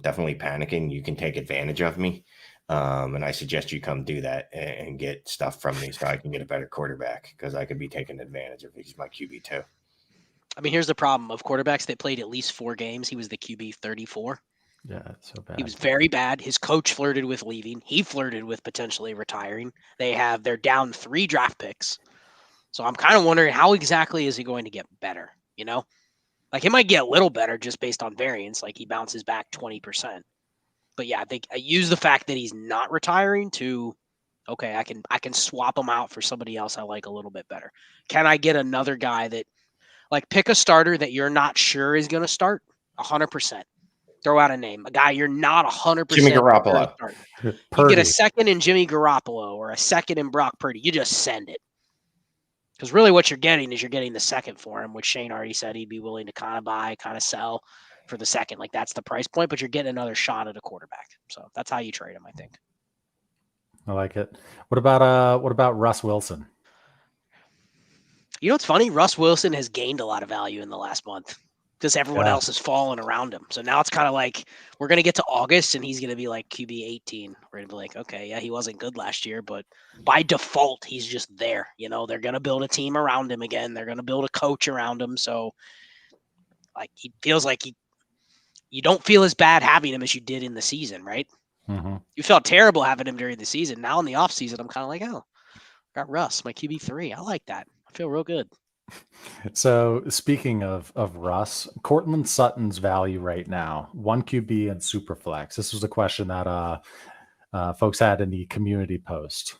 Definitely panicking. You can take advantage of me. And I suggest you come do that and get stuff from me so I can get a better quarterback, because I could be taking advantage of he's my QB2. I mean, here's the problem of quarterbacks that played at least 4 games. He was the QB 34. Yeah, it's so bad. He was very bad. His coach flirted with leaving. He flirted with potentially retiring. They're down 3 draft picks. So I'm kind of wondering, how exactly is he going to get better? You know, like, he might get a little better just based on variance. Like, he bounces back 20%. But yeah, I think I use the fact that he's not retiring to, okay, I can swap him out for somebody else I like a little bit better. Can I get another guy that, like, pick a starter that you're not sure is going to start 100%. Throw out a name, a guy you're not 100%. Jimmy Garoppolo. You get a second in Jimmy Garoppolo or a second in Brock Purdy. You just send it. Because really what you're getting is you're getting the second for him, which Shane already said he'd be willing to kind of buy, kind of sell for the second. Like, that's the price point, but you're getting another shot at a quarterback. So that's how you trade him, I think. I like it. What about Russ Wilson? You know what's funny? Russ Wilson has gained a lot of value in the last month because everyone else has fallen around him. So now it's kind of like we're going to get to August and he's going to be like QB 18. We're going to be like, okay, yeah, he wasn't good last year, but by default, he's just there. You know, they're going to build a team around him again. They're going to build a coach around him. So, like, he feels like you don't feel as bad having him as you did in the season, right? Mm-hmm. You felt terrible having him during the season. Now in the offseason, I'm kind of like, oh, got Russ, my QB3. I like that. I feel real good. So speaking of Russ, Cortland Sutton's value right now, 1 QB and Superflex. This was a question that folks had in the community post.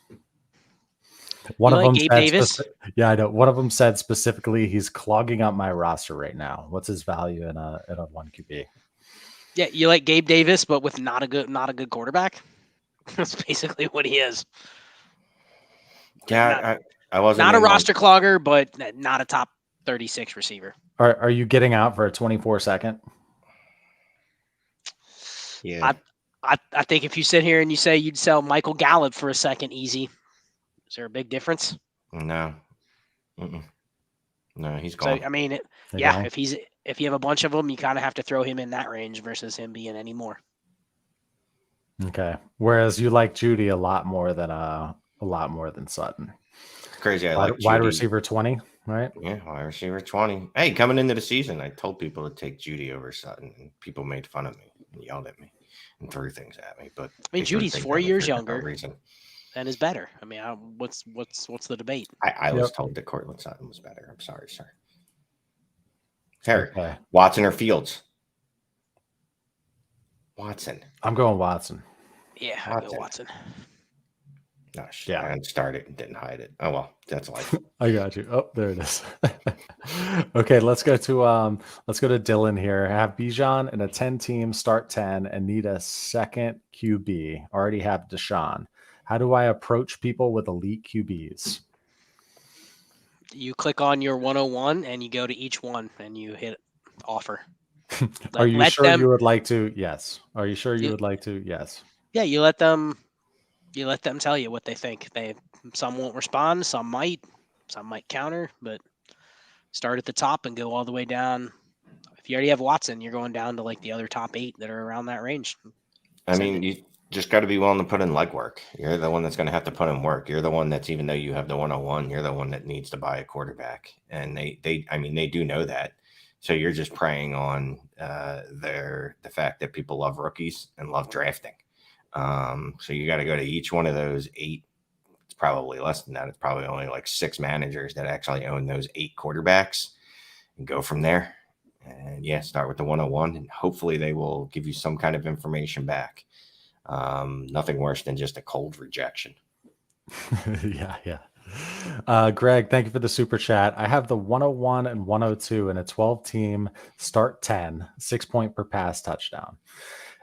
One of them Gabe Davis? Yeah, I know. One of them said specifically, he's clogging up my roster right now. What's his value in a 1 QB? Yeah, you like Gabe Davis, but with not a good quarterback? That's basically what he is. Yeah, I wasn't not a in on- roster clogger, but not a top 36 receiver. Are you getting out for a 24-second? Yeah. I think if you sit here and you say you'd sell Michael Gallup for a second, easy. Is there a big difference? No. Mm-mm. No, he's gone. So I mean, Gone? if you have a bunch of them, you kind of have to throw him in that range versus him being any more. Okay. Whereas you like Judy a lot more than Sutton. It's crazy. I like Wide Judy. receiver 20, right? Yeah, wide receiver 20. Hey, coming into the season, I told people to take Judy over Sutton, and people made fun of me and yelled at me and threw things at me. But I mean, they Judy's think 4 that was years for no younger reason. and is better. I mean, what's the debate? I was told that Cortland Sutton was better. I'm sorry, sir. Harry, Okay. Watson or Fields? Watson. I'm going Watson. Yeah, I go Watson. Gosh, Yeah. I started and didn't hide it. Oh well, that's life. I got you. Oh, there it is. Okay, let's go to Dylan here. Have Bijan in a 10-team start 10 and need a second QB. Already have Deshaun. How do I approach people with elite QBs? You click on your 101 and you go to each one and you hit offer. Are you sure you would like to? Yes. Are you sure you would like to? Yes. Yeah, you let them tell you what they think. Some won't respond, some might counter, but start at the top and go all the way down. If you already have Watson, you're going down to like the other top 8 that are around that range. I mean, you just got to be willing to put in legwork. You're the one that's going to have to put in work. You're the one that's, even though you have the 101, you're the one that needs to buy a quarterback. And they do know that. So you're just preying on the fact that people love rookies and love drafting. So you got to go to each one of those 8. It's probably less than that. It's probably only like 6 managers that actually own those 8 quarterbacks and go from there. And yeah, start with the 101 and hopefully they will give you some kind of information back. Nothing worse than just a cold rejection. Yeah. Greg, thank you for the super chat. I have the 101 and 102 in a 12-team start 10, 6 point per pass touchdown.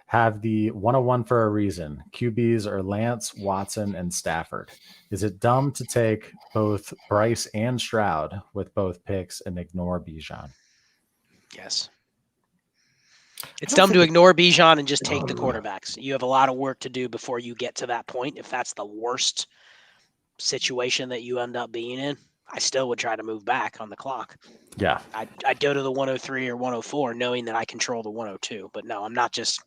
Have the 101 for a reason. QBs are Lance, Watson, and Stafford. Is it dumb to take both Bryce and Stroud with both picks and ignore Bijan? Yes. It's dumb to ignore Bijan and just take the quarterbacks. You have a lot of work to do before you get to that point. If that's the worst situation that you end up being in, I still would try to move back on the clock. Yeah. I'd go to the 103 or 104 knowing that I control the 102. But no, I'm not just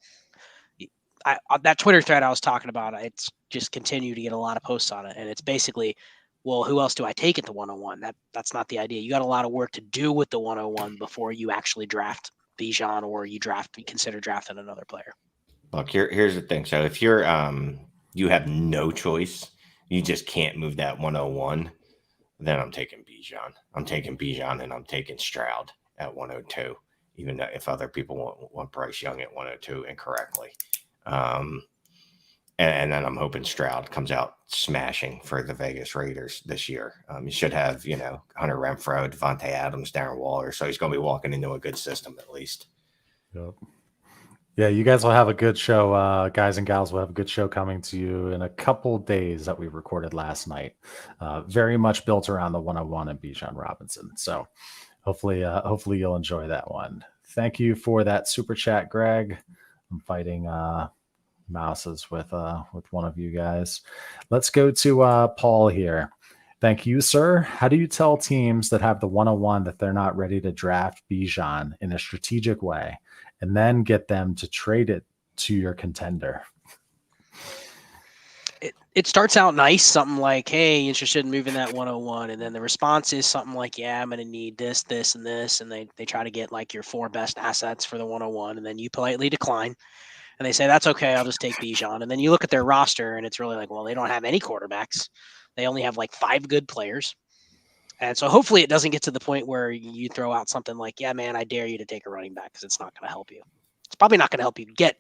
that Twitter thread I was talking about, it's just continue to get a lot of posts on it. And it's basically, well, who else do I take at the 101? That's not the idea. You got a lot of work to do with the 101 before you actually draft Bijan or you consider drafting another player. Look, here's the thing. So if you're you have no choice, you just can't move that 101, then I'm taking Bijan. I'm taking Bijan and I'm taking Stroud at 102, even though if other people want Bryce Young at 102 incorrectly. And then I'm hoping Stroud comes out smashing for the Vegas Raiders this year. You should have, Hunter Renfrow, Devontae Adams, Darren Waller. So he's going to be walking into a good system at least. Yep. Yeah, you guys will have a good show. Guys and gals will have a good show coming to you in a couple days that we recorded last night. Very much built around the 101 and Bijan Robinson. So hopefully you'll enjoy that one. Thank you for that super chat, Greg. I'm fighting mouses with one of you guys. Let's go to Paul here. Thank you, sir. How do you tell teams that have the 101 that they're not ready to draft Bijan in a strategic way and then get them to trade it to your contender? It starts out nice, something like, hey, interested in moving that 101, and then the response is something like, yeah, I'm going to need this, this, and this, and they try to get like your 4 best assets for the 101, and then you politely decline. And they say, that's okay, I'll just take Bijan. And then you look at their roster, and it's really like, well, they don't have any quarterbacks. They only have like 5 good players. And so hopefully it doesn't get to the point where you throw out something like, yeah, man, I dare you to take a running back because it's not going to help you. It's probably not going to help you get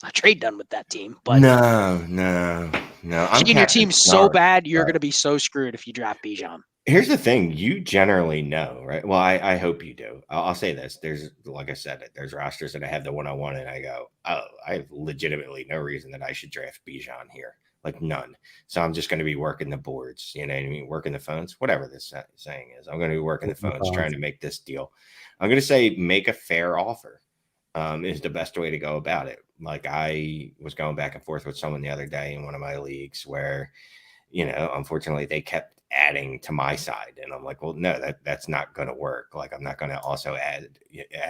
a trade done with that team. But no. your team's so bad, you're going to be so screwed if you draft Bijan. Here's the thing. You generally know, right? Well, I hope you do. I'll say this. There's, like I said, there's rosters that I have the 101 and I go, oh, I have legitimately no reason that I should draft Bijan here. Like none. So I'm just going to be working the boards, you know what I mean? Working the phones, whatever this saying is. I'm going to be working the phones, trying to make this deal. I'm going to say make a fair offer is the best way to go about it. Like I was going back and forth with someone the other day in one of my leagues where, you know, unfortunately they kept adding to my side. And I'm like, well, no, that's not going to work. Like I'm not going to also add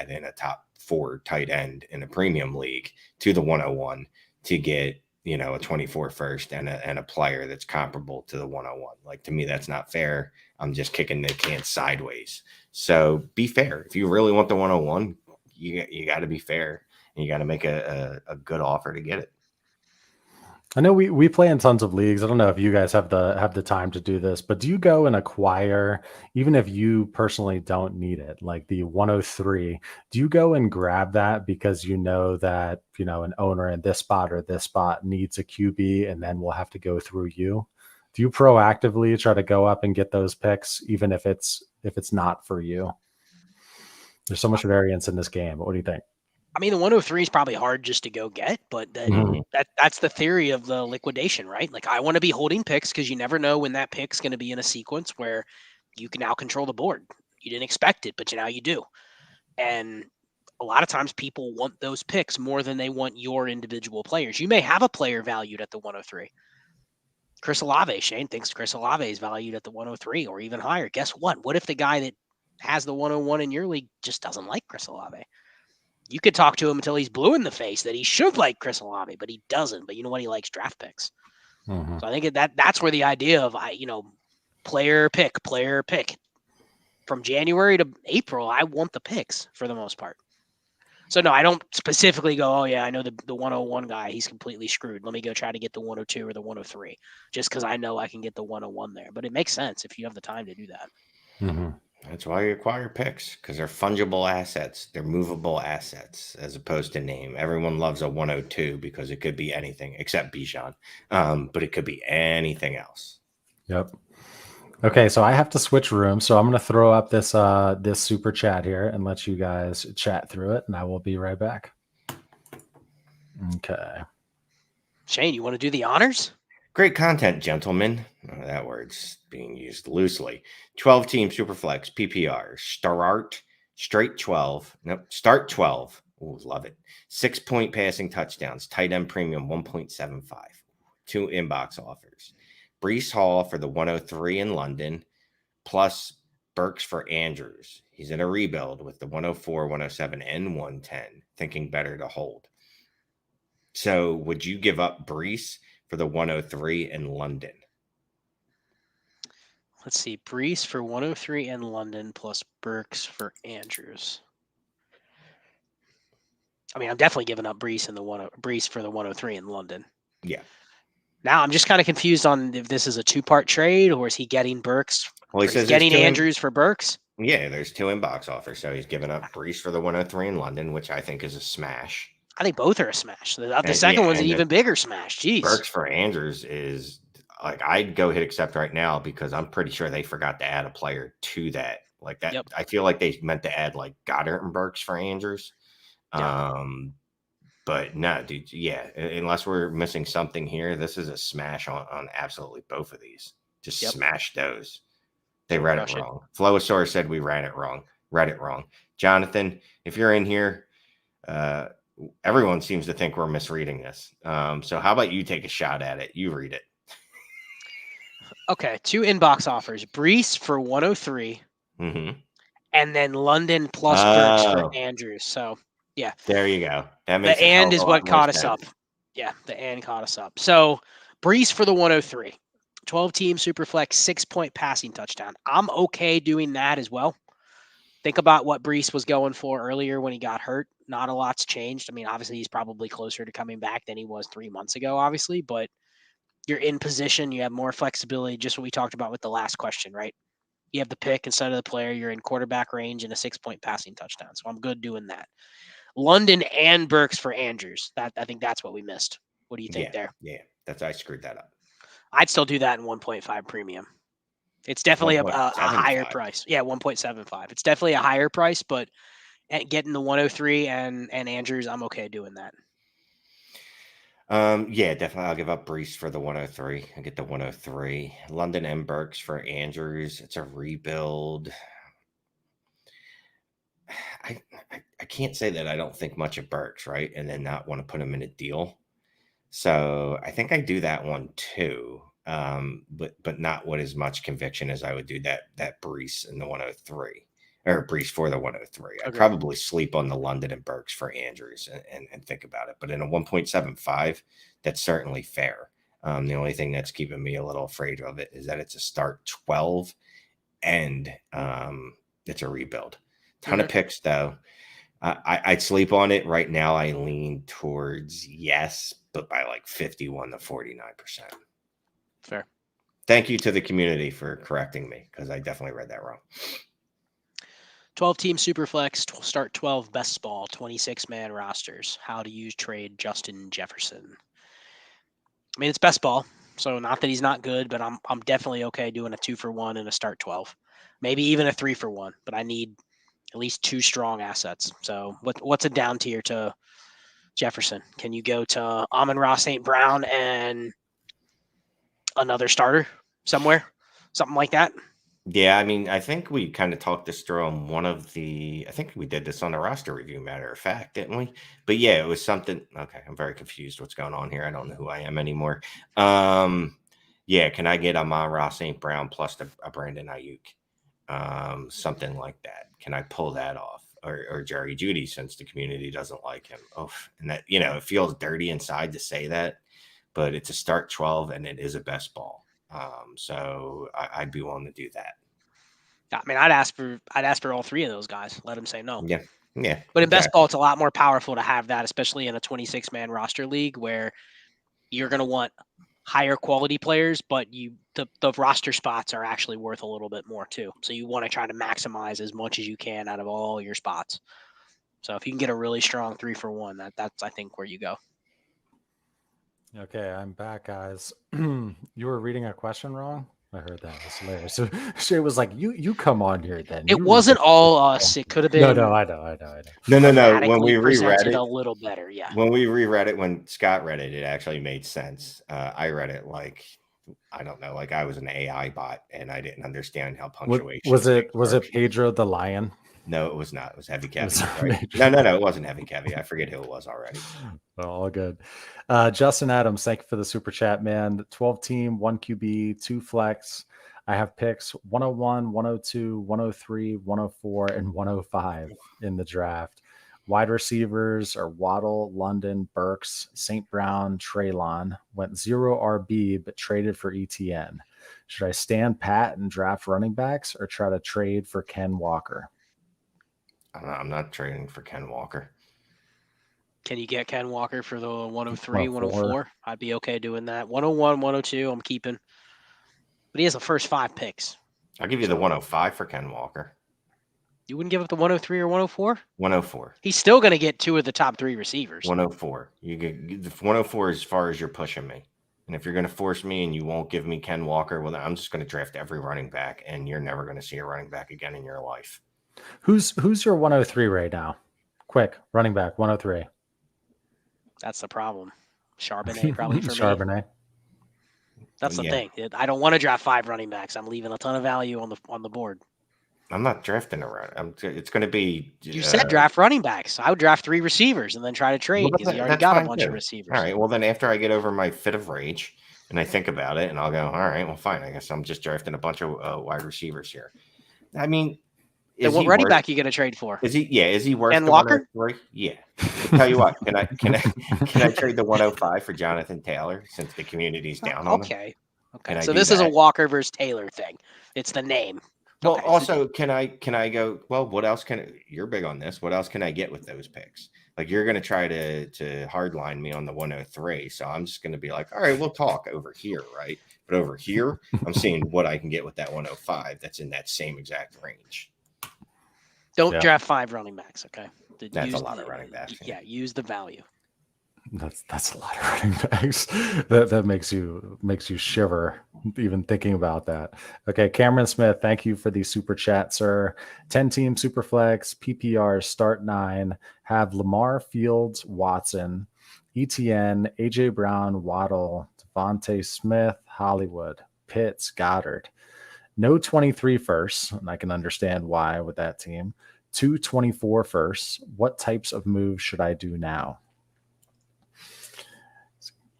in a top 4 tight end in a premium league to the 101 to get, you know, a 24 first and a player that's comparable to the 101. Like to me, that's not fair. I'm just kicking the can sideways. So be fair. If you really want the 101, you got to be fair and you got to make a good offer to get it. I know we play in tons of leagues. I don't know if you guys have the time to do this, but do you go and acquire, even if you personally don't need it, like the 103, do you go and grab that because you know that, you know, an owner in this spot or this spot needs a QB and then we'll have to go through you? Do you proactively try to go up and get those picks, even if it's not for you? There's so much variance in this game. What do you think? I mean, the 103 is probably hard just to go get, but then that's the theory of the liquidation, right? Like I want to be holding picks because you never know when that pick's going to be in a sequence where you can now control the board. You didn't expect it, but now you do. And a lot of times people want those picks more than they want your individual players. You may have a player valued at the 103. Chris Olave, Shane thinks Chris Olave is valued at the 103 or even higher. Guess what? What if the guy that has the 101 in your league just doesn't like Chris Olave? You could talk to him until he's blue in the face that he should like Chris Olave, but he doesn't. But you know what? He likes draft picks. So I think that's where the idea of, player pick from January to April, I want the picks for the most part. So no, I don't specifically go, oh yeah, I know the 101 guy, he's completely screwed. Let me go try to get the 102 or the 103 just because I know I can get the 101 there. But it makes sense if you have the time to do that. That's why you acquire picks, because they're fungible assets. They're movable assets as opposed to name. Everyone loves a 102 because it could be anything except Bijan, but it could be anything else. Yep. Okay, so I have to switch rooms, so I'm going to throw up this this super chat here and let you guys chat through it, and I will be right back. Okay. Shane, you want to do the honors? Great content, gentlemen. That word's being used loosely. 12-team Superflex PPR. Start 12. Ooh, love it. 6-point passing touchdowns. Tight end premium 1.75. 2 inbox offers. Breece Hall for the 103 in London, plus Burks for Andrews. He's in a rebuild with the 104, 107, and 110. Thinking better to hold. So would you give up Breece for the 103 in London? Let's see. Breece for 103 in London plus Burks for Andrews. I mean, I'm definitely giving up Breece for the 103 in London. Yeah. Now I'm just kind of confused on if this is a 2-part trade or is he getting Burks? Well, he's getting Andrews for Burks. Yeah, there's 2 inbox offers. So he's giving up Breece for the 103 in London, which I think is a smash. I think both are a smash. The second one's an even bigger smash. Jeez. Burks for Andrews is like, I'd go hit accept right now because I'm pretty sure they forgot to add a player to that. Like that, I feel like they meant to add like Goddard and Burks for Andrews. But no, dude, yeah, unless we're missing something here, this is a smash on absolutely both of these. Just smash those. They read it wrong. Flowosaurus said we read it wrong. Jonathan, if you're in here, everyone seems to think we're misreading this. So how about you take a shot at it? You read it. Okay, 2 inbox offers. Breece for 103. And then London plus Burks for Andrews. So yeah. There you go. That makes the and is what caught us up. Yeah, the and caught us up. So Breece for the 103. 12-team Superflex, 6-point passing touchdown. I'm okay doing that as well. Think about what Breece was going for earlier when he got hurt. Not a lot's changed. I mean, obviously, he's probably closer to coming back than he was 3 months ago, obviously. But you're in position. You have more flexibility, just what we talked about with the last question, right? You have the pick instead of the player. You're in quarterback range and a 6-point passing touchdown. So I'm good doing that. London and Burks for Andrews. I think that's what we missed. What do you think there? Yeah, I screwed that up. I'd still do that in 1.5 premium It's definitely a 1.75. higher price. Yeah, 1.75. It's definitely a higher price, but getting the 103 and Andrews, I'm okay doing that. Yeah, definitely. I'll give up Brees for the 103. I get the 103. London and Burks for Andrews. It's a rebuild. I can't say that I don't think much of Burks, right? And then not want to put him in a deal. So I think I do that one too. But not with as much conviction as I would do that Brees in the 103 or Brees for the 103. I'd probably sleep on the London and Burks for Andrews and think about it. But in a 1.75, that's certainly fair. The only thing that's keeping me a little afraid of it is that it's a start 12 and it's a rebuild. Ton of picks though. I'd sleep on it right now. I lean towards yes, but by like 51 to 49%. Fair. Thank you to the community for correcting me because I definitely read that wrong. 12-team Superflex, start 12 best ball, 26-man rosters. How to use trade Justin Jefferson. I mean, it's best ball, so not that he's not good, but I'm definitely okay doing a 2-for-1 and a start 12. Maybe even a 3-for-1, but I need at least 2 strong assets. So what's a down tier to Jefferson? Can you go to Amon-Ra St. Brown and another starter somewhere? Something like that? Yeah, I mean, I think we kind of talked this through on I think we did this on the roster review, matter of fact, didn't we? But yeah, it was something. Okay, I'm very confused what's going on here. I don't know who I am anymore. Yeah, can I get Amon-Ra St. Brown plus a Brandon Ayuk? Something like that. Can I pull that off? Or Jerry Judy, since the community doesn't like him. Oh, and that, it feels dirty inside to say that, but it's a start 12 and it is a best ball. So I'd be willing to do that. I mean, I'd ask for all 3 of those guys. Let them say no. Yeah. Yeah. But in best ball, it's a lot more powerful to have that, especially in a 26-man roster league where you're going to want higher quality players, but the roster spots are actually worth a little bit more too. So you want to try to maximize as much as you can out of all your spots. So if you can get a really strong 3-for-1, that's I think where you go. Okay, I'm back, guys. You were reading a question wrong? I heard that. It's hilarious. So Shay was like, you come on here then. It wasn't all us. It could have been. No, I know. No. When we reread it a little better, yeah. When we reread it, when Scott read it, it actually made sense. I read it like, I don't know, like I was an AI bot and I didn't understand how punctuation was it Pedro the Lion? No, it was not. It was Heavy Kevy. Right? No, it wasn't Heavy Kevy. I forget who it was already. Well, all good. Justin Adams, thank you for the super chat, man. 12-team, 1 QB, 2 flex. I have picks 101, 102, 103, 104, and 105 in the draft. Wide receivers are Waddle, London, Burks, St. Brown, Treylon. Went 0 RB, but traded for ETN. Should I stand pat and draft running backs or try to trade for Ken Walker? I'm not trading for Ken Walker. Can you get Ken Walker for the 103, 104? I'd be okay doing that. 101, 102, I'm keeping. But he has the first 5 picks. I'll give you the 105 for Ken Walker. You wouldn't give up the 103 or 104? 104. He's still going to get 2 of the top 3 receivers. 104. You get the 104 as far as you're pushing me. And if you're going to force me and you won't give me Ken Walker, well, then I'm just going to draft every running back, and you're never going to see a running back again in your life. Who's your 103 right now? Quick, running back, 103. That's the problem. Charbonnet probably for Charbonnet. me. That's the thing. I don't want to draft 5 running backs. I'm leaving a ton of value on the board. I'm not drafting around. It's going to be. You said draft running backs. I would draft 3 receivers and then try to trade because you already got a bunch of receivers. All right. Well, then after I get over my fit of rage and I think about it, and I'll go, all right, well, fine. I guess I'm just drafting a bunch of wide receivers here. I mean, and what running back you going to trade for? Is he worth Ken Walker? Yeah. Tell you what, can I trade the 105 for Jonathan Taylor since the community's down on him? Okay. So this is a Walker versus Taylor thing. It's the name. Well, also, can I go? Well, what else you're big on this? What else can I get with those picks? Like you're going to try to hardline me on the 103, so I'm just going to be like, all right, we'll talk over here, right? But over here, I'm seeing what I can get with that 105. That's in that same exact range. Don't draft 5 running backs, okay? That's a lot of running backs. Yeah, use the value. That's a lot of running backs. That makes you shiver even thinking about that. Okay, Cameron Smith, thank you for the super chat, sir. 10-team superflex, PPR, start 9. Have Lamar, Fields, Watson, ETN, AJ Brown, Waddle, Devontae Smith, Hollywood, Pitts, Goddard. No 23 firsts, and I can understand why with that team. 2 24 firsts. What types of moves should I do now?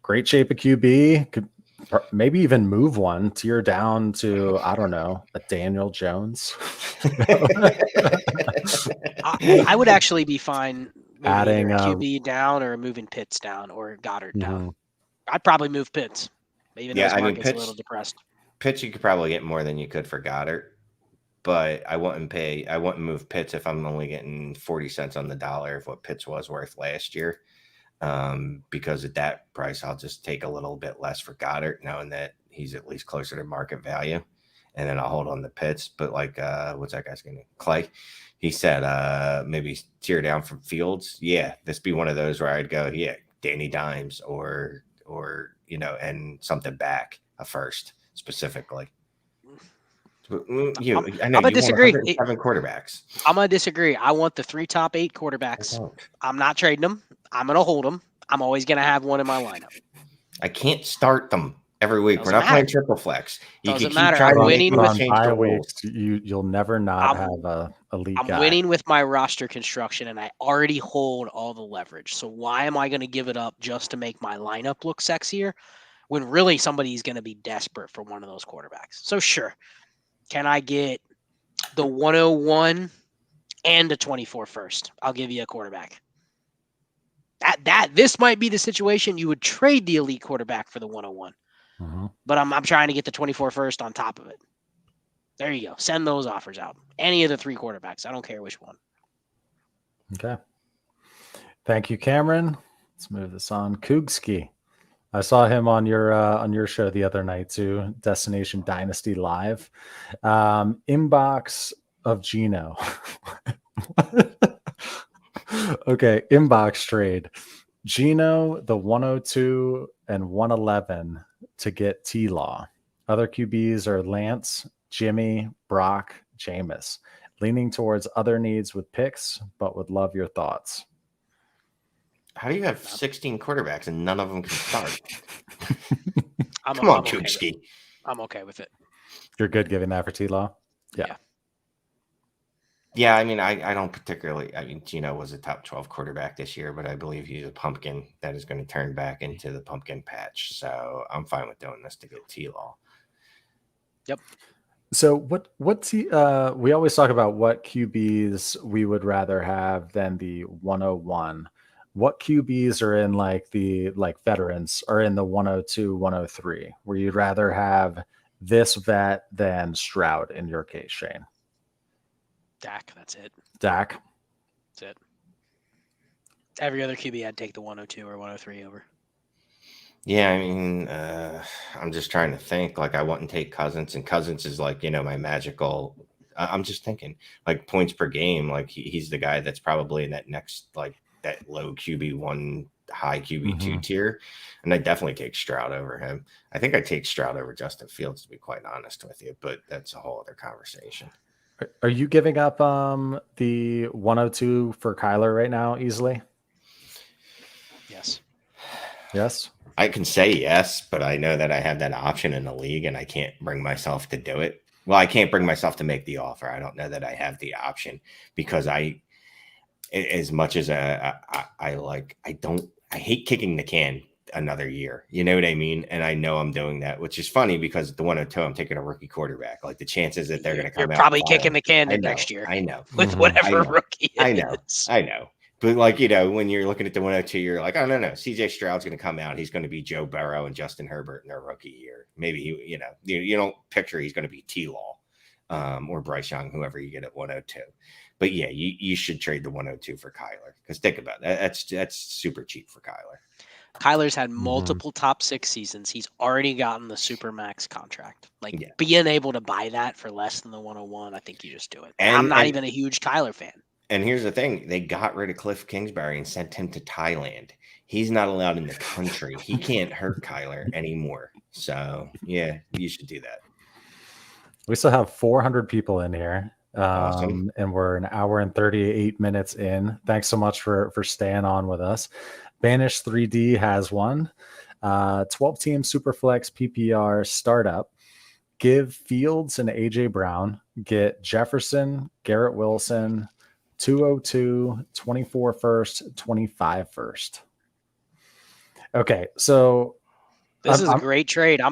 Great shape of QB. Could maybe even move one, tier down to, I don't know, a Daniel Jones. I would actually be fine Adding either QB down or moving Pitts down or Goddard down. I'd probably move Pitts, even though his market's a little depressed. Pitts, you could probably get more than you could for Goddard, but I wouldn't move Pitts if I'm only getting 40 cents on the dollar of what Pitts was worth last year. Because at that price, I'll just take a little bit less for Goddard, knowing that he's at least closer to market value, and then I'll hold on the Pitts. But like, what's that guy's name? Clay. He said maybe tear down from Fields. Yeah, this be one of those where I'd go, yeah, Danny Dimes or and something back a first specifically. I'm gonna disagree. 7 quarterbacks. I'm gonna disagree. I want the 3 top 8 quarterbacks. I'm not trading them. I'm gonna hold them. I'm always gonna have one in my lineup. I can't start them every week. We're not playing triple flex. Doesn't matter. I'm winning with bye weeks. You'll never not have a elite guy. I'm winning with my roster construction, and I already hold all the leverage. So why am I going to give it up just to make my lineup look sexier when really somebody's going to be desperate for one of those quarterbacks? So sure, can I get the 101 and a 24 first? I'll give you a quarterback. This might be the situation you would trade the elite quarterback for the 101. But I'm trying to get the 24 first on top of it. There you go. Send those offers out. Any of the 3 quarterbacks. I don't care which one. Okay. Thank you, Cameron. Let's move this on. Koogski. I saw him on your show the other night too. Destination Dynasty Live. Inbox of Gino. Okay, inbox trade. Gino, the 102 and 111 to get T-Law. Other QBs are Lance, Jimmy, Brock, Jameis. Leaning towards other needs with picks, but would love your thoughts. How do you have 16 quarterbacks and none of them can start? Come on, Koogski. I'm okay with it. You're good giving that for T-Law? Yeah. Yeah, I mean, I don't particularly. I mean, Gino was a top 12 quarterback this year, but I believe he's a pumpkin that is going to turn back into the pumpkin patch. So I'm fine with doing this to get T-Law. Yep. So we always talk about what QBs we would rather have than the 101. What QBs are in like veterans are in the 102, 103, where you'd rather have this vet than Stroud in your case, Shane? Dak, that's it. Dak. That's it. Every other QB, I'd take the 102 or 103 over. Yeah, I mean, I'm just trying to think. Like, I wouldn't take Cousins, and Cousins is like, my magical. I'm just thinking, like, points per game. Like, he's the guy that's probably in that next, like, that low QB1, high QB2 tier. And I definitely take Stroud over him. I think I take Stroud over Justin Fields, to be quite honest with you, but that's a whole other conversation. Are you giving up the 102 for Kyler right now easily? Yes. Yes? I can say yes, but I know that I have that option in the league and I can't bring myself to do it. Well, I can't bring myself to make the offer. I don't know that I have the option because as much as I hate kicking the can another year. You know what I mean? And I know I'm doing that, which is funny because at the 102, I'm taking a rookie quarterback. Like the chances that they're going to come out. You're probably kicking the can next year. I know. With whatever rookie I know. But like, when you're looking at the 102, you're like, oh, no. CJ Stroud's going to come out. He's going to be Joe Burrow and Justin Herbert in their rookie year. Maybe, you don't picture he's going to be T-Law or Bryce Young, whoever you get at 102. But yeah, you should trade the 102 for Kyler because think about it. That's super cheap for Kyler. Kyler's had multiple top 6 seasons. He's already gotten the Supermax contract. Being able to buy that for less than the 101, I think you just do it. And I'm not even a huge Kyler fan. And here's the thing. They got rid of Cliff Kingsbury and sent him to Thailand. He's not allowed in the country. He can't hurt Kyler anymore. So, yeah, you should do that. We still have 400 people in here. Awesome. And we're an hour and 38 minutes in. Thanks so much for staying on with us. Banish 3D has one. 12-team Superflex PPR startup. Give Fields and AJ Brown. Get Jefferson, Garrett Wilson, 202, 24 first, 25 first. Okay, so this is a great trade. I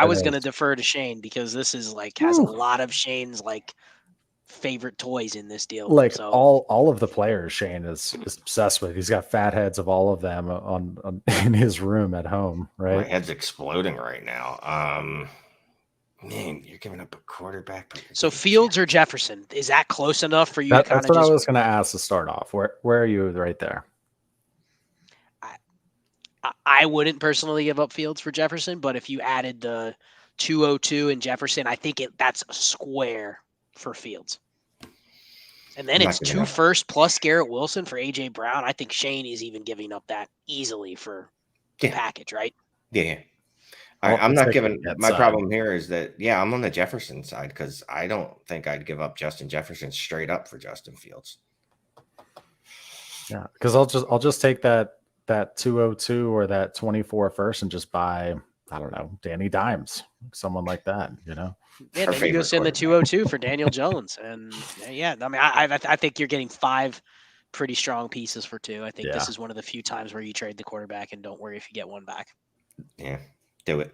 was going to is. defer to Shane because this is like has a lot of Shane's like favorite toys in this deal. Like so all of the players Shane is obsessed with. He's got fat heads of all of them on in his room at home, right? My head's exploding right now. Man, you're giving up a quarterback. So Fields or Jefferson, is that close enough for you to kind of That's what I was going to ask to start off. Where are you right there? I wouldn't personally give up Fields for Jefferson, but if you added the 202 and Jefferson, I think that's a square for Fields. And then it's 2 first plus Garrett Wilson for AJ Brown. I think Shane is even giving up that easily for the package, right? Yeah. I'm not giving. My problem here is that I'm on the Jefferson side because I don't think I'd give up Justin Jefferson straight up for Justin Fields. Yeah, because I'll just take that 202 or that 24 first and just buy, I don't know, Danny Dimes, someone like that, you know. Yeah, maybe go send the 202 for Daniel Jones, and I mean, I think you're getting 5 pretty strong pieces for 2. I think this is one of the few times where you trade the quarterback and don't worry if you get one back. Yeah, do it.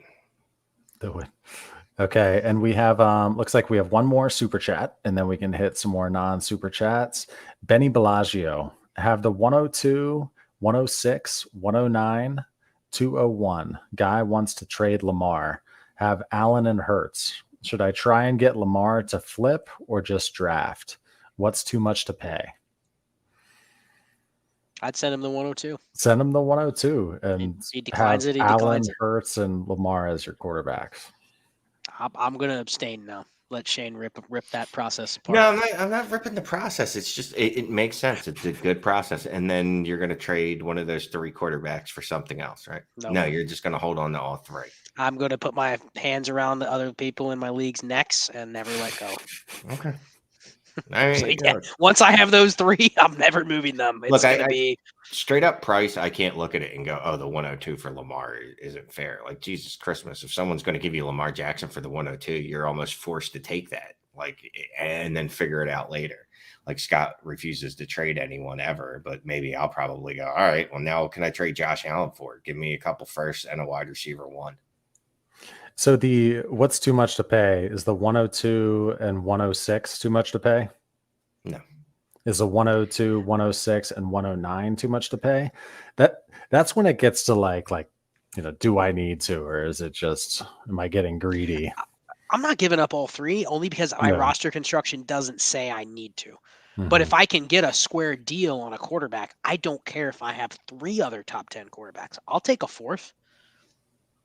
Okay, and we have looks like we have one more super chat, and then we can hit some more non-super chats. Benny Bellagio have the 102, 106, 109, 201. Guy wants to trade Lamar. Have Allen and Hurts. Should I try and get Lamar to flip or just draft? What's too much to pay? I'd send him the 102. Send him the 102 and he declines have it. Allen, Hurts, and Lamar as your quarterbacks. I'm going to abstain now. Let Shane rip that process apart. No, I'm not ripping the process. It's just it makes sense. It's a good process, and then you're going to trade one of those 3 quarterbacks for something else, right? No, you're just going to hold on to all 3. I'm going to put my hands around the other people in my league's necks and never let go. Okay. Once I have those 3, I'm never moving them. It's going to be straight up price. I can't look at it and go, oh, the 102 for Lamar isn't fair. Like Jesus Christmas. If someone's going to give you Lamar Jackson for the 102, you're almost forced to take that, and then figure it out later. Like Scott refuses to trade anyone ever, but maybe I'll probably go, all right, well, now can I trade Josh Allen for it? Give me a couple firsts and a wide receiver 1. So what's too much to pay? Is the 102 and 106 too much to pay? No. Is the 102, 106, and 109 too much to pay? That's when it gets to like, do I need to, or is it just, am I getting greedy? I'm not giving up all 3 only because my roster construction doesn't say I need to. Mm-hmm. But if I can get a square deal on a quarterback, I don't care if I have 3 other top 10 quarterbacks. I'll take a 4th.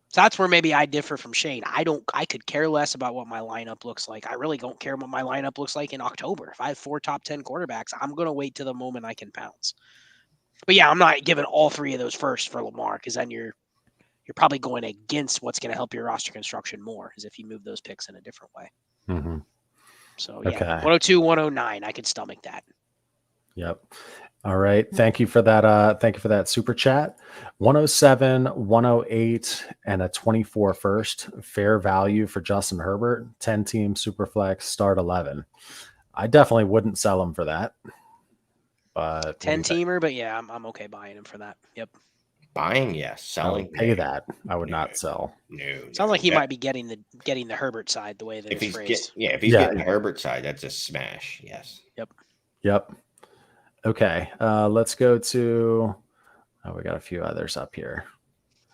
So that's where maybe I differ from Shane. I could care less about what my lineup looks like. I really don't care what my lineup looks like in October. If I have 4 top 10 quarterbacks, I'm going to wait to the moment I can pounce. But yeah, I'm not giving all 3 of those first for Lamar because then you're probably going against what's going to help your roster construction more is if you move those picks in a different way. Mm-hmm. So yeah, 102, 109, I could stomach that. Yep. All right. Thank you for that. Thank you for that super chat. 107, 108, and a 24 first. Fair value for Justin Herbert. 10-team Superflex, start 11. I definitely wouldn't sell him for that. But 10-teamer, but yeah, I'm okay buying him for that. Yep. Buying, yes. Selling, I would pay that. I would not sell. No. Sounds like he might be getting the Herbert side the way that it's phrased. If he's getting the Herbert side, that's a smash. Yes. Yep. Okay, let's go to, we got a few others up here.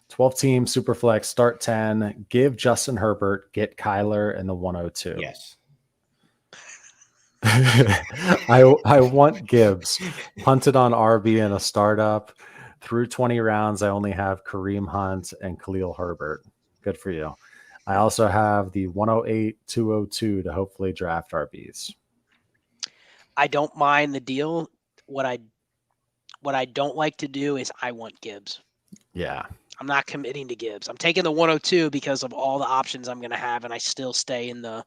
12-team Superflex, start 10, give Justin Herbert, get Kyler and the 102. Yes. I want Gibbs. Punted on RB in a startup. Through 20 rounds, I only have Kareem Hunt and Khalil Herbert. Good for you. I also have the 108, 202 to hopefully draft RBs. I don't mind the deal. What I don't like to do is I want Gibbs. Yeah. I'm not committing to Gibbs. I'm taking the 102 because of all the options I'm going to have, and I still stay in the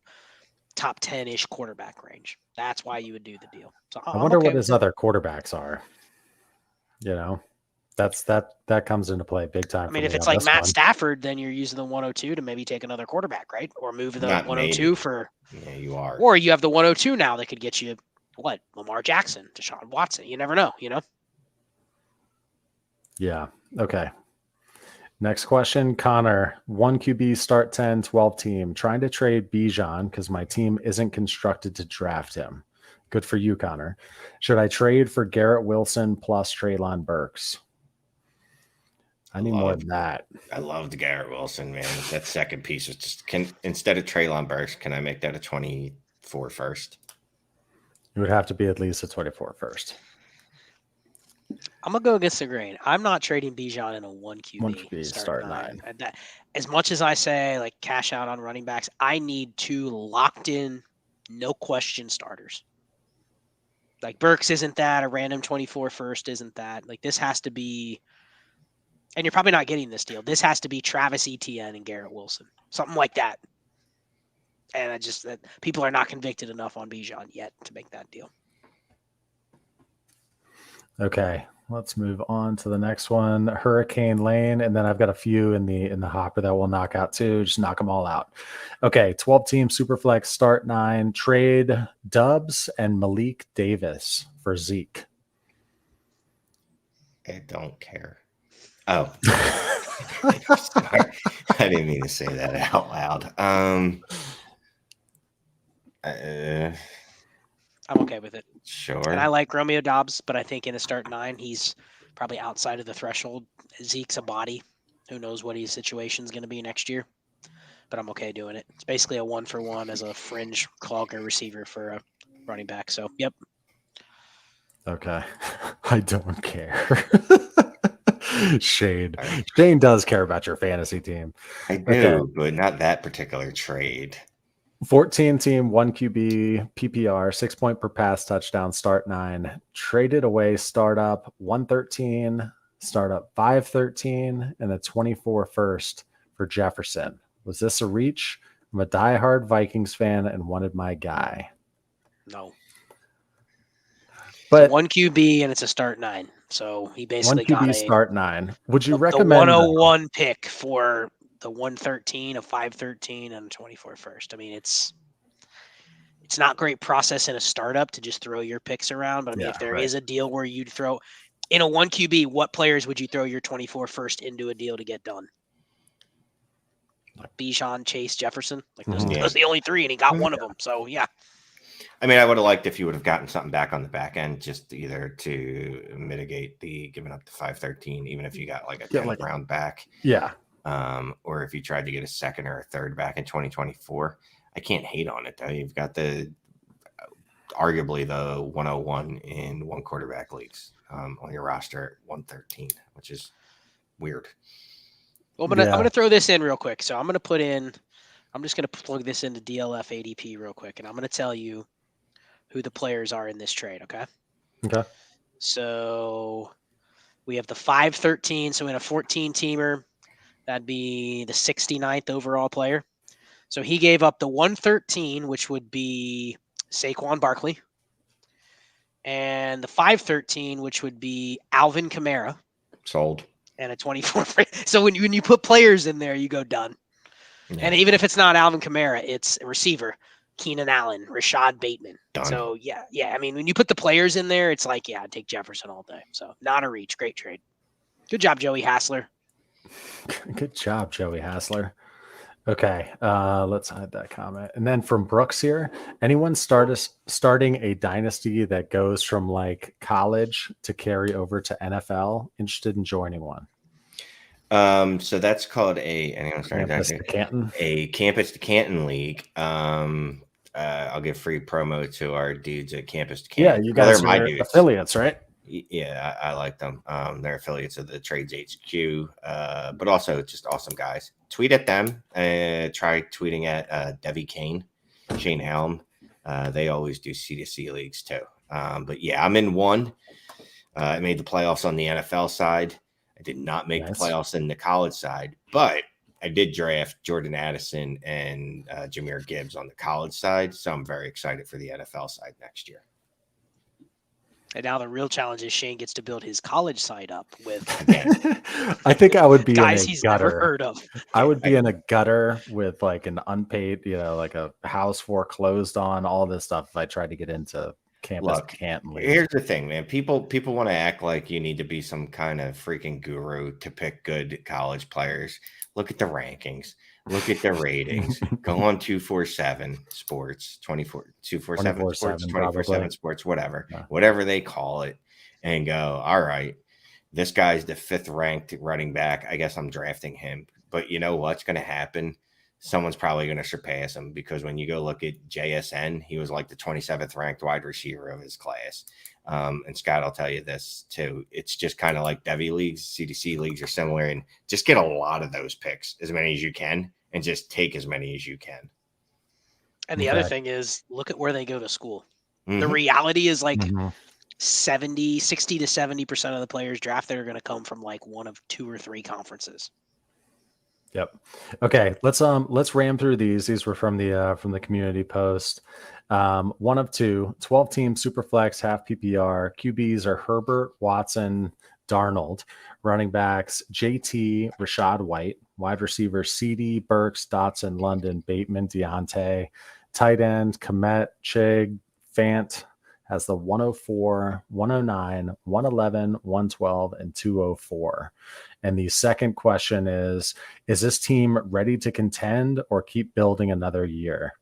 top 10-ish quarterback range. That's why you would do the deal. So I I'm wonder okay what with his it. other quarterbacks are. You know, that comes into play big time. I mean, for if me it's on like this Matt one. Stafford, then you're using the 102 to maybe take another quarterback, right? Or move the Not 102 maybe. for. Yeah, you are. Or you have the 102 now that could get you what? Lamar Jackson, Deshaun Watson. You never know, you know? Yeah. Okay. Next question, Connor. 1 QB start 10, 12 team. Trying to trade Bijan because my team isn't constructed to draft him. Good for you, Connor. Should I trade for Garrett Wilson plus Treylon Burks? I need more than that. I loved Garrett Wilson, man. That second piece was just instead of Treylon Burks, can I make that a 24 first? It would have to be at least a 24 first. I'm gonna go against the grain. I'm not trading Bijan in a 1 QB, 1 QB start 9. And that, as much as I say like cash out on running backs, I need 2 locked in, no question starters. Like Burks isn't that, a random 24 first isn't that. Like this has to be, and you're probably not getting this deal. This has to be Travis Etienne and Garrett Wilson, something like that. And I just that people are not convicted enough on Bijan yet to make that deal. Okay, let's move on to the next one. Hurricane Lane, and then I've got a few in the hopper that we'll knock out too. Just knock them all out. Okay, 12 team Superflex start 9. Trade Dubs and Malik Davis for Zeke. I don't care. Oh, sorry. I didn't mean to say that out loud. I'm okay with it. Sure. And I like Romeo Dobbs, but I think in a start 9, he's probably outside of the threshold. Zeke's a body. Who knows what his situation is going to be next year. But I'm okay doing it. It's basically a 1-for-1 as a fringe clogger receiver for a running back. So, yep. Okay. I don't care. Shane does care about your fantasy team. I do, but not that particular trade. 14 team, 1 QB, PPR, 6 point per pass touchdown, start 9. Traded away startup 113, startup 513, and a 24 first for Jefferson. Was this a reach? I'm a diehard Vikings fan and wanted my guy. No. But 1 QB and it's a start 9. So he basically 1 QB got start 9. Would you the recommend 101 pick for the 113, a 513, and a 24 first? I mean, it's not great process in a startup to just throw your picks around. But I mean, if there is a deal where you'd throw in a 1 QB, what players would you throw your 24 first into a deal to get done? Like Bijan, Chase, Jefferson. Like those are the only 3, and he got one of them. So yeah. I mean, I would have liked if you would have gotten something back on the back end, just either to mitigate the giving up the 513, even if you got like a 10th round back. Yeah. Or if you tried to get a second or a third back in 2024. I can't hate on it though. You've got arguably the 101 in 1 quarterback leagues on your roster at 113, which is weird. Well, I'm gonna throw this in real quick. So I'm just gonna plug this into DLF ADP real quick, and I'm gonna tell you who the players are in this trade. Okay. Okay. So we have the 513. So in a 14 teamer, that'd be the 69th overall player. So he gave up the 113, which would be Saquon Barkley, and the 513, which would be Alvin Kamara. Sold. And a 24. So when you put players in there, you go done. Yeah. And even if it's not Alvin Kamara, it's a receiver, Keenan Allen, Rashad Bateman. Done. So yeah. I mean, when you put the players in there, it's like, yeah, I'd take Jefferson all day. So not a reach. Great trade. Good job, Joey Hassler. Good job, Joey Hassler. Okay, let's hide that comment. And then from Brooks here, anyone starting a dynasty that goes from like college to carry over to NFL? Interested in joining one? So that's called a Campus to Canton. A Campus to Canton league. I'll give free promo to our dudes at Campus to Canton. Yeah, you guys are affiliates, right? Yeah, I like them. They're affiliates of the Trades HQ, but also just awesome guys. Tweet at them. Try tweeting at Debbie Kane, Shane Helm. They always do C2C leagues too. But yeah, I'm in one. I made the playoffs on the NFL side. I did not make the playoffs in the college side, but I did draft Jordan Addison and Jahmyr Gibbs on the college side. So I'm very excited for the NFL side next year. And now the real challenge is Shane gets to build his college side up with I think I would be guys in a he's gutter. never heard of. I would be in a gutter with like an unpaid, like a house foreclosed on, all this stuff if I tried to get into campus. Look, Canton league. Here's the thing, man. People want to act like you need to be some kind of freaking guru to pick good college players. Look at the rankings. Look at the ratings. Go on 247 Sports, 247 Sports, 24/7 Sports, whatever, whatever they call it, and go, all right, this guy's the 5th ranked running back. I guess I'm drafting him. But you know what's going to happen? Someone's probably going to surpass him, because when you go look at JSN, he was like the 27th ranked wide receiver of his class. And Scott, I'll tell you this too. It's just kind of like Devy leagues, CDC leagues are similar, and just get a lot of those picks, as many as you can, and just take as many as you can. And the other thing is, look at where they go to school. The reality is like 60 to 70% of the players drafted are going to come from like one of 2 or 3 conferences. Yep. Okay. Let's ram through these. These were from the community post. 1 of 2, 12 team Superflex half PPR. QBs are Herbert, Watson, Darnold. Running backs JT, Rashad White. Wide receivers CD, Burks, Dotson, London, Bateman, Deontay. Tight end Komet, Chig, Fant has the 104, 109, 111, 112, and 204. And the second question is this team ready to contend or keep building another year?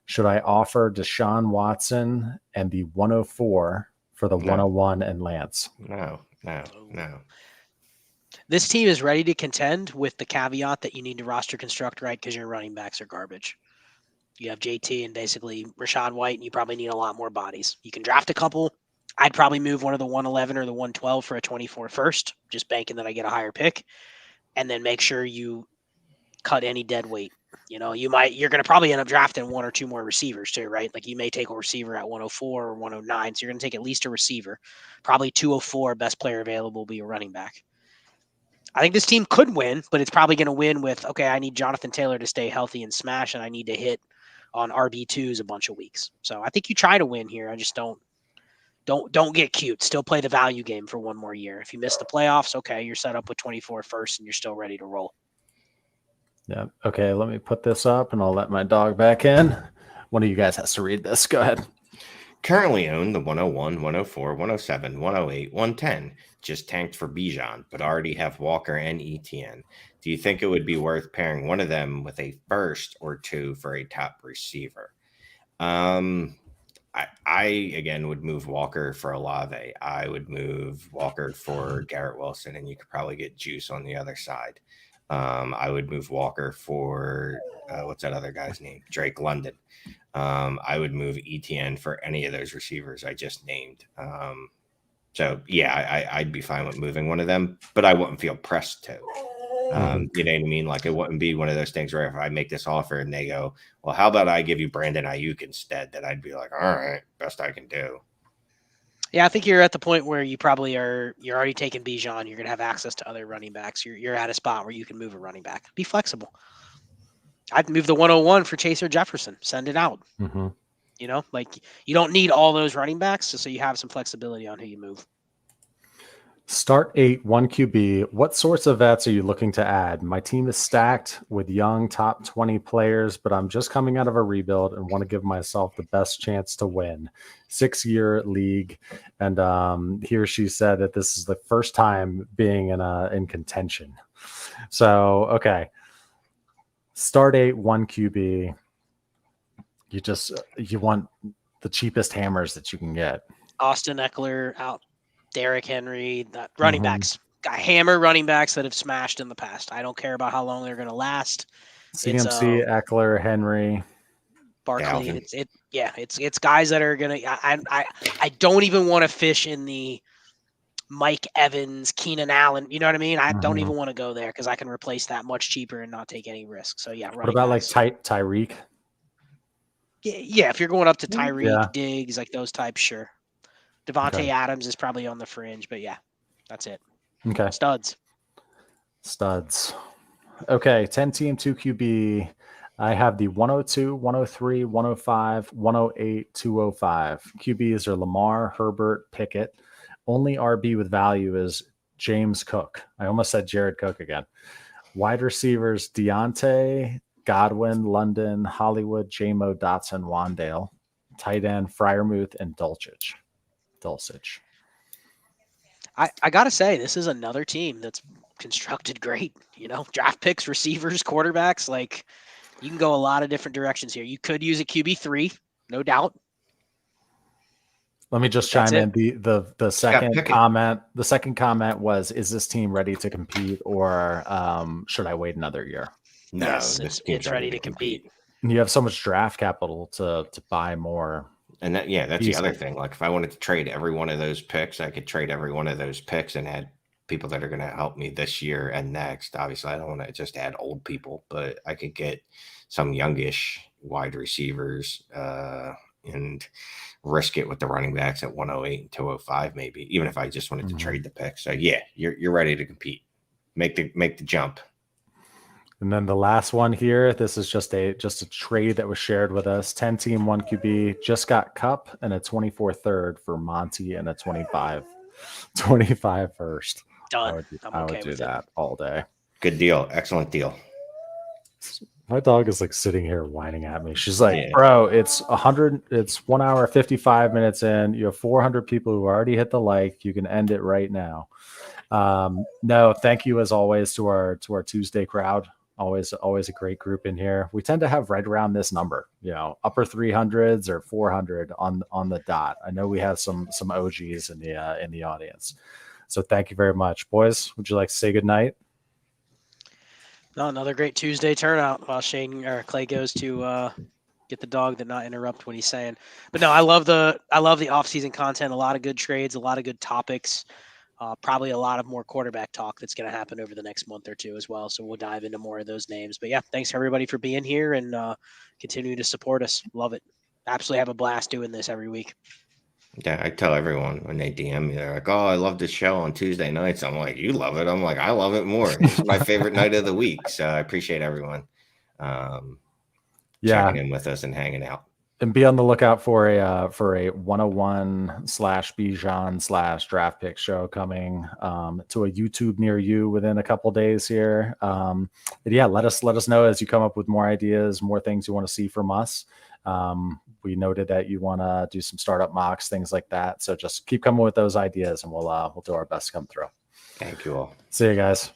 Should I offer Deshaun Watson and the 104 for the 101 and Lance? No. This team is ready to contend with the caveat that you need to roster construct right, because your running backs are garbage. You have JT and basically Rashad White, and you probably need a lot more bodies. You can draft a couple. I'd probably move one of the 111 or the 112 for a 24 first, just banking that I get a higher pick, and then make sure you cut any dead weight. You're going to probably end up drafting 1 or 2 more receivers too, right? Like you may take a receiver at 104 or 109. So you're going to take at least a receiver, probably 204. Best player available will be a running back. I think this team could win, but it's probably going to win with, okay, I need Jonathan Taylor to stay healthy and smash, and I need to hit on RB2s a bunch of weeks. So I think you try to win here. I just don't get cute. Still play the value game for 1 more year. If you miss the playoffs, okay, you're set up with 24 first and you're still ready to roll. Yeah. Okay. Let me put this up and I'll let my dog back in. One of you guys has to read this. Go ahead. Currently own the 101, 104, 107, 108, 110. Just tanked for Bijan, but already have Walker and ETN. Do you think it would be worth pairing one of them with a first or 2 for a top receiver? I again would move Walker for Olave. I would move Walker for Garrett Wilson, and you could probably get juice on the other side. I would move Walker for what's that other guy's name? Drake London. I would move ETN for any of those receivers I just named. So yeah, I'd be fine with moving one of them, but I wouldn't feel pressed to. You know what I mean? Like it wouldn't be one of those things where if I make this offer and they go, well, how about I give you Brandon Ayuk instead? That I'd be like, all right, best I can do. Yeah, I think you're at the point where you probably are. You're already taking Bijan. You're going to have access to other running backs. You're at a spot where you can move a running back. Be flexible. I'd move the 101 for Chase or Jefferson. Send it out. Like you don't need all those running backs, so you have some flexibility on who you move. Start 8, 1 QB. What sorts of vets are you looking to add? My team is stacked with young top 20 players, but I'm just coming out of a rebuild and want to give myself the best chance to win. 6-year league. And he or she said that this is the first time being in contention. So, okay. Start 8, 1 QB. You want the cheapest hammers that you can get. Austin Eckler out. Derrick Henry, running backs. Hammer running backs that have smashed in the past. I don't care about how long they're going to last. CMC, Eckler, Henry, Barkley. It's guys that are going to. I don't even want to fish in the Mike Evans, Keenan Allen. You know what I mean? I don't even want to go there because I can replace that much cheaper and not take any risk. So yeah. What about backs. like Tyreek? Yeah, if you're going up to Tyreek, Diggs, like those types, sure. Devontae Adams is probably on the fringe, but yeah, that's it. Okay. Studs. Okay, 10-team 2QB. I have the 102, 103, 105, 108, 205. QBs are Lamar, Herbert, Pickett. Only RB with value is James Cook. I almost said Jared Cook again. Wide receivers, Deontay, Godwin, London, Hollywood, J-Mo, Dotson, Wandale. Tight end, Freiermuth, and Dulcich. I got to say, this is another team that's constructed great. Draft picks, receivers, quarterbacks. Like, you can go a lot of different directions here. You could use a QB3, no doubt. Let me just chime in. The second comment. The second comment was, "Is this team ready to compete, or should I wait another year?" No, yes, it's ready to compete. And you have so much draft capital to buy more. And that's the other thing. Like, if I wanted to trade every one of those picks, I could trade every one of those picks and add people that are going to help me this year and next. Obviously, I don't want to just add old people, but I could get some youngish wide receivers and risk it with the running backs at 108 and 205, maybe, even if I just wanted to trade the picks. So yeah, you're ready to compete. Make the jump. And then the last one here, this is just a trade that was shared with us. 10-team 1QB, just got Cup and a 24 third for Monty and a 25 first. Done. I would do that all day. Good deal. Excellent deal. My dog is like sitting here whining at me. She's like, bro, it's 1 hour, 55 minutes in. You have 400 people who already hit the like. You can end it right now. No, thank you as always to our Tuesday crowd. Always a great group in here. We tend to have right around this number, upper 300s or 400 on the dot. I know we have some OGs in the audience. So thank you very much, boys. Would you like to say good night? No, another great Tuesday turnout while Clay goes to get the dog to not interrupt what he's saying. But no, I love the off-season content. A lot of good trades, a lot of good topics. Probably a lot of more quarterback talk that's going to happen over the next month or two as well. So we'll dive into more of those names. But yeah, thanks everybody for being here and continue to support us. Love it. Absolutely have a blast doing this every week. Yeah, I tell everyone when they DM me, they're like, "Oh, I love this show on Tuesday nights." I'm like, "You love it?" I'm like, "I love it more. It's my favorite night of the week." So I appreciate everyone checking in with us and hanging out. And be on the lookout for a 101/Bijan /draft pick show coming to a YouTube near you within a couple days here. But yeah, let us know as you come up with more ideas, more things you want to see from us. We noted that you want to do some startup mocks, things like that. So just keep coming with those ideas, and we'll do our best to come through. Thank you all. See you guys.